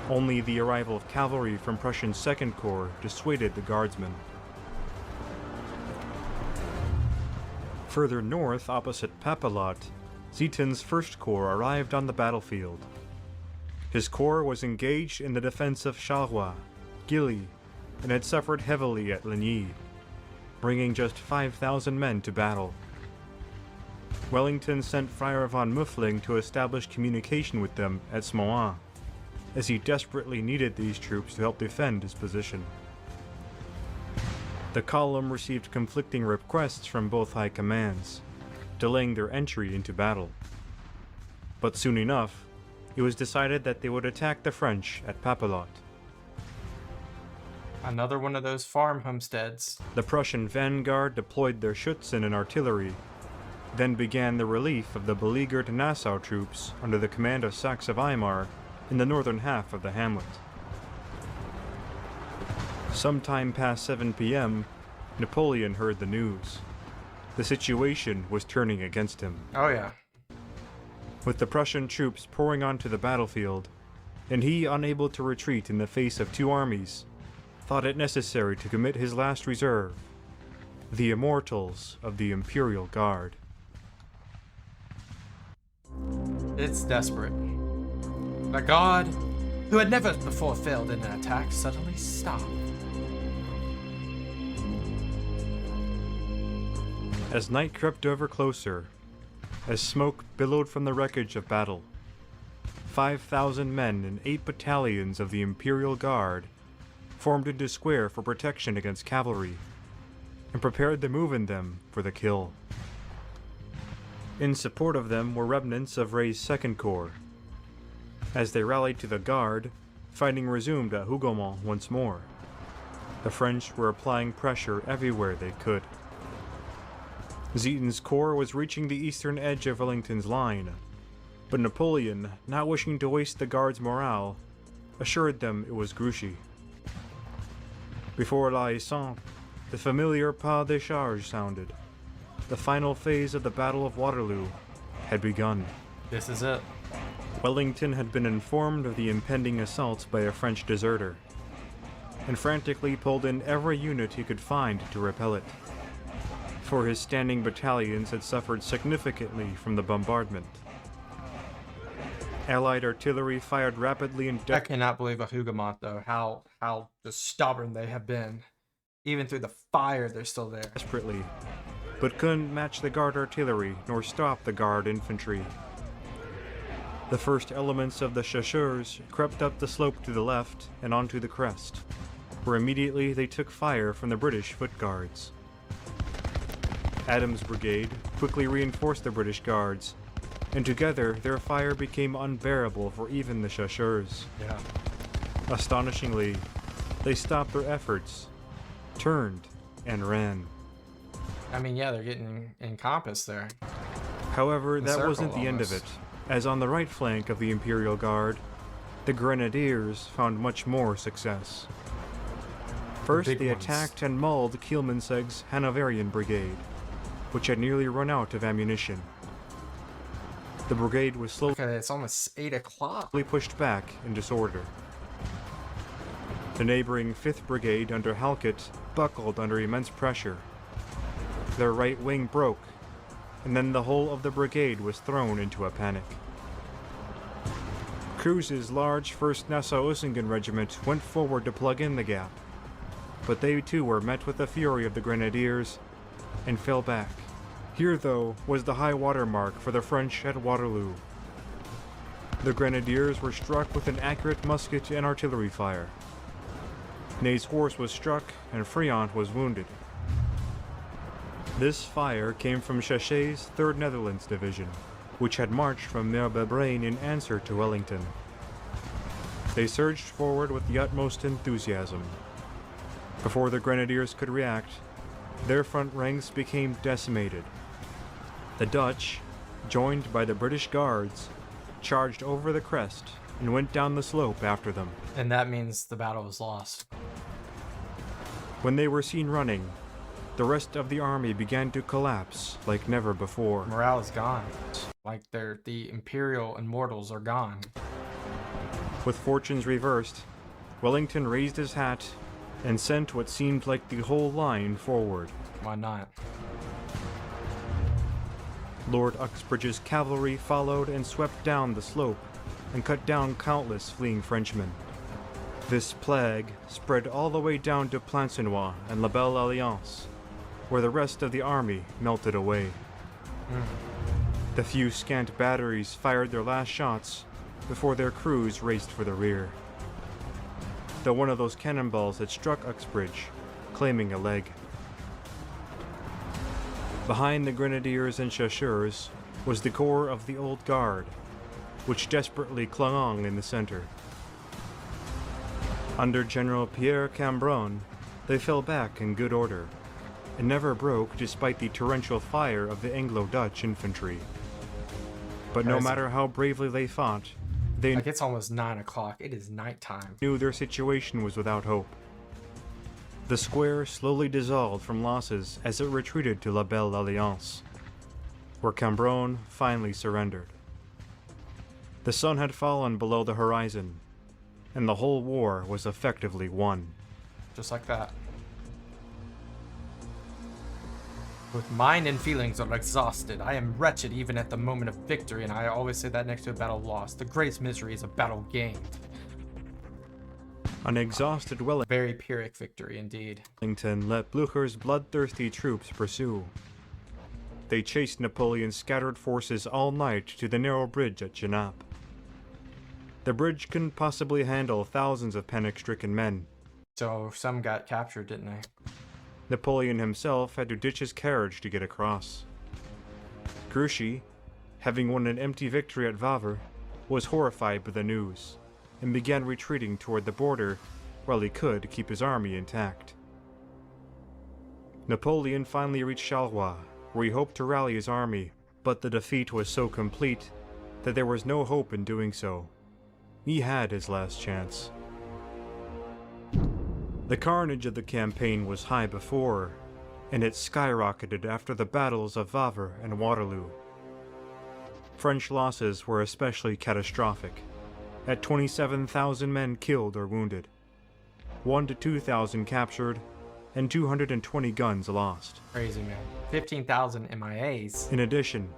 Speaker 2: Only the arrival of cavalry from Prussian 2nd Corps dissuaded the guardsmen. Further north, opposite Papelotte, Ziethen's 1st Corps arrived on the battlefield. His corps was engaged in the defense of Charleroi, Gilly, and had suffered heavily at Ligny, bringing just 5,000 men to battle. Wellington sent Friar von Muffling to establish communication with them at Smohain, as he desperately needed these troops to help defend his position. The column received conflicting requests from both high commands, delaying their entry into battle. But soon enough, it was decided that they would attack the French at Papelotte.
Speaker 1: Another one of those farm homesteads.
Speaker 2: The Prussian vanguard deployed their Schutzen and artillery, then began the relief of the beleaguered Nassau troops under the command of Saxe-Weimar in the northern half of the hamlet. Sometime past 7 p.m., Napoleon heard the news. The situation was turning against him.
Speaker 1: Oh, yeah.
Speaker 2: With the Prussian troops pouring onto the battlefield, and he unable to retreat in the face of 2 armies, thought it necessary to commit his last reserve, the immortals of the Imperial Guard.
Speaker 1: It's desperate. The god, who had never before failed in an attack, suddenly stopped.
Speaker 2: As night crept over closer, as smoke billowed from the wreckage of battle, 5,000 men and 8 battalions of the Imperial Guard formed into square for protection against cavalry, and prepared the move in them for the kill. In support of them were remnants of Ray's 2nd Corps. As they rallied to the Guard, fighting resumed at Hougomont once more. The French were applying pressure everywhere they could. Ziethen's corps was reaching the eastern edge of Wellington's line, but Napoleon, not wishing to waste the Guard's morale, assured them it was Grouchy. Before La Haissant, the familiar pas de charge sounded. The final phase of the Battle of Waterloo had begun.
Speaker 1: This is it.
Speaker 2: Wellington had been informed of the impending assault by a French deserter, and frantically pulled in every unit he could find to repel it, for his standing battalions had suffered significantly from the bombardment. Allied artillery fired rapidly and
Speaker 1: I cannot believe a Hougomont, though, how just stubborn they have been. Even through the fire, they're still there.
Speaker 2: desperately, but couldn't match the Guard artillery nor stop the Guard infantry. The first elements of the chasseurs crept up the slope to the left and onto the crest, where immediately they took fire from the British foot guards. Adams' brigade quickly reinforced the British guards, and together their fire became unbearable for even the chasseurs.
Speaker 1: Yeah.
Speaker 2: Astonishingly, they stopped their efforts, turned, and ran.
Speaker 1: I mean, yeah, they're getting encompassed there.
Speaker 2: However, that
Speaker 1: Encircled
Speaker 2: wasn't the end of it,
Speaker 1: almost.
Speaker 2: as on the right flank of the Imperial Guard, the Grenadiers found much more success. First,
Speaker 1: big
Speaker 2: they
Speaker 1: ones.
Speaker 2: attacked and mauled Kielmansegge's Hanoverian Brigade, which had nearly run out of ammunition. The brigade was slowly
Speaker 1: Okay, it's almost 8 o'clock.
Speaker 2: pushed back in disorder. The neighboring 5th Brigade under Halkett buckled under immense pressure. Their right wing broke, and then the whole of the brigade was thrown into a panic. Cruz's large 1st Nassau-Usingen Regiment went forward to plug in the gap, but they too were met with the fury of the Grenadiers and fell back. Here, though, was the high water mark for the French at Waterloo. The Grenadiers were struck with an accurate musket and artillery fire. Ney's horse was struck and Friant was wounded. This fire came from Chaché's 3rd Netherlands Division, which had marched from Merbebraine in answer to Wellington. They surged forward with the utmost enthusiasm. Before the Grenadiers could react, their front ranks became decimated. The Dutch, joined by the British Guards, charged over the crest and went down the slope after them.
Speaker 1: And that means the battle was lost.
Speaker 2: When they were seen running, the rest of the army began to collapse like never before.
Speaker 1: Morale is gone. Like the Imperial immortals are gone.
Speaker 2: With fortunes reversed, Wellington raised his hat and sent what seemed like the whole line forward.
Speaker 1: Why not?
Speaker 2: Lord Uxbridge's cavalry followed and swept down the slope and cut down countless fleeing Frenchmen. This plague spread all the way down to Plancenoit and La Belle Alliance, where the rest of the army melted away. The few scant batteries fired their last shots before their crews raced for the rear. Though one of those cannonballs had struck Uxbridge, claiming a leg. Behind the Grenadiers and Chasseurs was the corps of the Old Guard, which desperately clung on in the center. Under General Pierre Cambronne, they fell back in good order, and never broke despite the torrential fire of the Anglo-Dutch infantry. But no
Speaker 1: Crazy.
Speaker 2: matter how bravely they fought, they
Speaker 1: Like, it's almost 9 o'clock. It is nighttime.
Speaker 2: knew their situation was without hope. The square slowly dissolved from losses as it retreated to La Belle Alliance, where Cambronne finally surrendered. The sun had fallen below the horizon, and the whole war was effectively won.
Speaker 1: Just like that. With mind and feelings are exhausted, I am wretched even at the moment of victory, and I always say that next to a battle lost. The greatest misery is a battle gained.
Speaker 2: An exhausted
Speaker 1: Very Pyrrhic victory indeed.
Speaker 2: Wellington let Blücher's bloodthirsty troops pursue. They chased Napoleon's scattered forces all night to the narrow bridge at Genappe. The bridge couldn't possibly handle thousands of panic-stricken men.
Speaker 1: So some got captured, didn't they?
Speaker 2: Napoleon himself had to ditch his carriage to get across. Grouchy, having won an empty victory at Wavre, was horrified by the news, and began retreating toward the border while he could keep his army intact. Napoleon finally reached Charleroi, where he hoped to rally his army, but the defeat was so complete that there was no hope in doing so. He had his last chance. The carnage of the campaign was high before, and it skyrocketed after the battles of Wavre and Waterloo. French losses were especially catastrophic, at 27,000 men killed or wounded, 1,000 to 2,000 captured, and 220 guns lost.
Speaker 1: Crazy, man. 15,000 MIAs.
Speaker 2: In addition,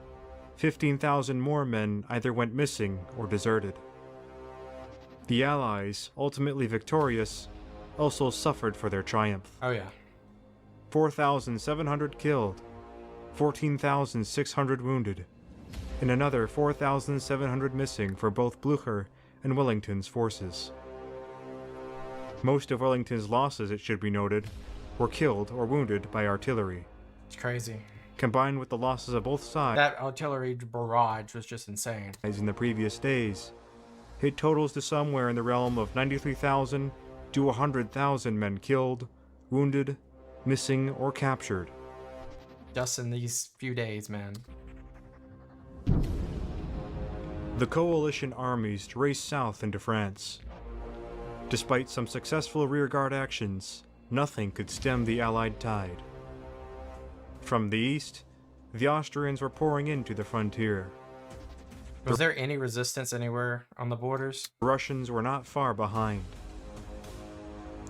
Speaker 2: 15,000 more men either went missing or deserted. The Allies, ultimately victorious, also suffered for their triumph.
Speaker 1: Oh yeah.
Speaker 2: 4,700 killed, 14,600 wounded, and another 4,700 missing for both Blücher and Wellington's forces. Most of Wellington's losses, it should be noted, were killed or wounded by artillery.
Speaker 1: It's crazy.
Speaker 2: Combined with the losses of both sides
Speaker 1: That artillery barrage was just insane.
Speaker 2: in the previous days, it totals to somewhere in the realm of 93,000 to 100,000 men killed, wounded, missing, or captured.
Speaker 1: Just in these few days, man.
Speaker 2: The coalition armies raced south into France. Despite some successful rearguard actions, nothing could stem the Allied tide. From the east, the Austrians were pouring into the frontier.
Speaker 1: Was there any resistance anywhere on the borders?
Speaker 2: The Russians were not far behind.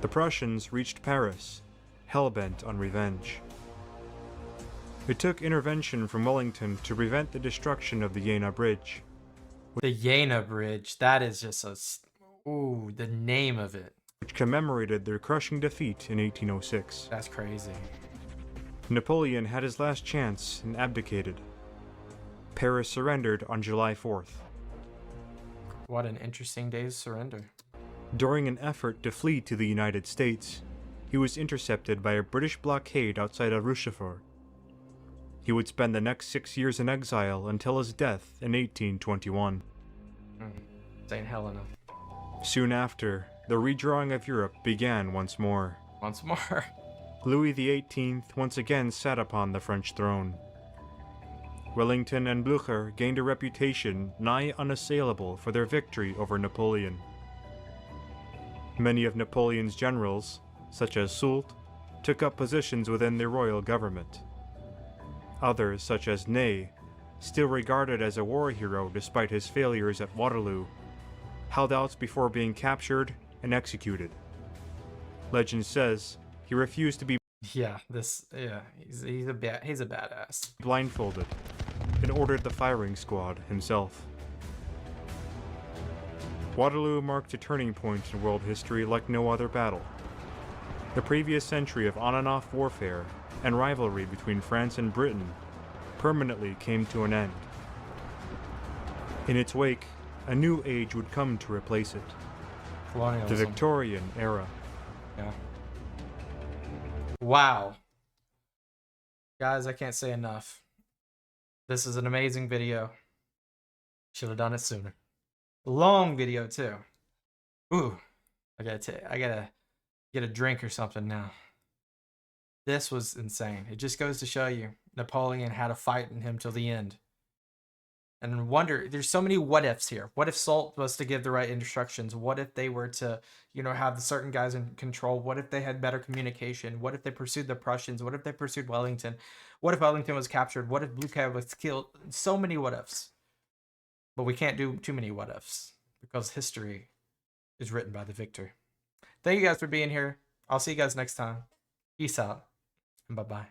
Speaker 2: The Prussians reached Paris, hell-bent on revenge. It took intervention from Wellington to prevent the destruction of the Jena Bridge.
Speaker 1: The Jena Bridge. That is just a... Ooh, the name of it.
Speaker 2: Which commemorated their crushing defeat in 1806.
Speaker 1: That's crazy.
Speaker 2: Napoleon had his last chance and abdicated. Paris surrendered on July 4th.
Speaker 1: What an interesting day's surrender.
Speaker 2: During an effort to flee to the United States, he was intercepted by a British blockade outside of Rochefort. He would spend the next 6 years in exile until his death in 1821.
Speaker 1: St. Helena.
Speaker 2: Soon after, the redrawing of Europe began once more.
Speaker 1: Once more.
Speaker 2: Louis XVIII once again sat upon the French throne. Wellington and Blücher gained a reputation nigh unassailable for their victory over Napoleon. Many of Napoleon's generals, such as Soult, took up positions within the royal government. Others, such as Ney, still regarded as a war hero despite his failures at Waterloo, held out before being captured and executed. Legend says he refused to be
Speaker 1: He's a badass.
Speaker 2: blindfolded and ordered the firing squad himself. Waterloo marked a turning point in world history like no other battle. The previous century of on and off warfare and rivalry between France and Britain permanently came to an end. In its wake, a new age would come to replace it.
Speaker 1: Colonialism.
Speaker 2: The Victorian era.
Speaker 1: Yeah. Wow. Guys, I can't say enough. This is an amazing video. Should have done it sooner. Long video too. Ooh. I gotta get a drink or something now. This was insane. It just goes to show you Napoleon had a fight in him till the end. And wonder, there's so many what ifs here. What if Soult was to give the right instructions? What if they were to, have certain guys in control? What if they had better communication? What if they pursued the Prussians? What if they pursued Wellington? What if Wellington was captured? What if Blücher was killed? So many what ifs. But we can't do too many what ifs because history is written by the victor. Thank you guys for being here. I'll see you guys next time. Peace out and bye-bye.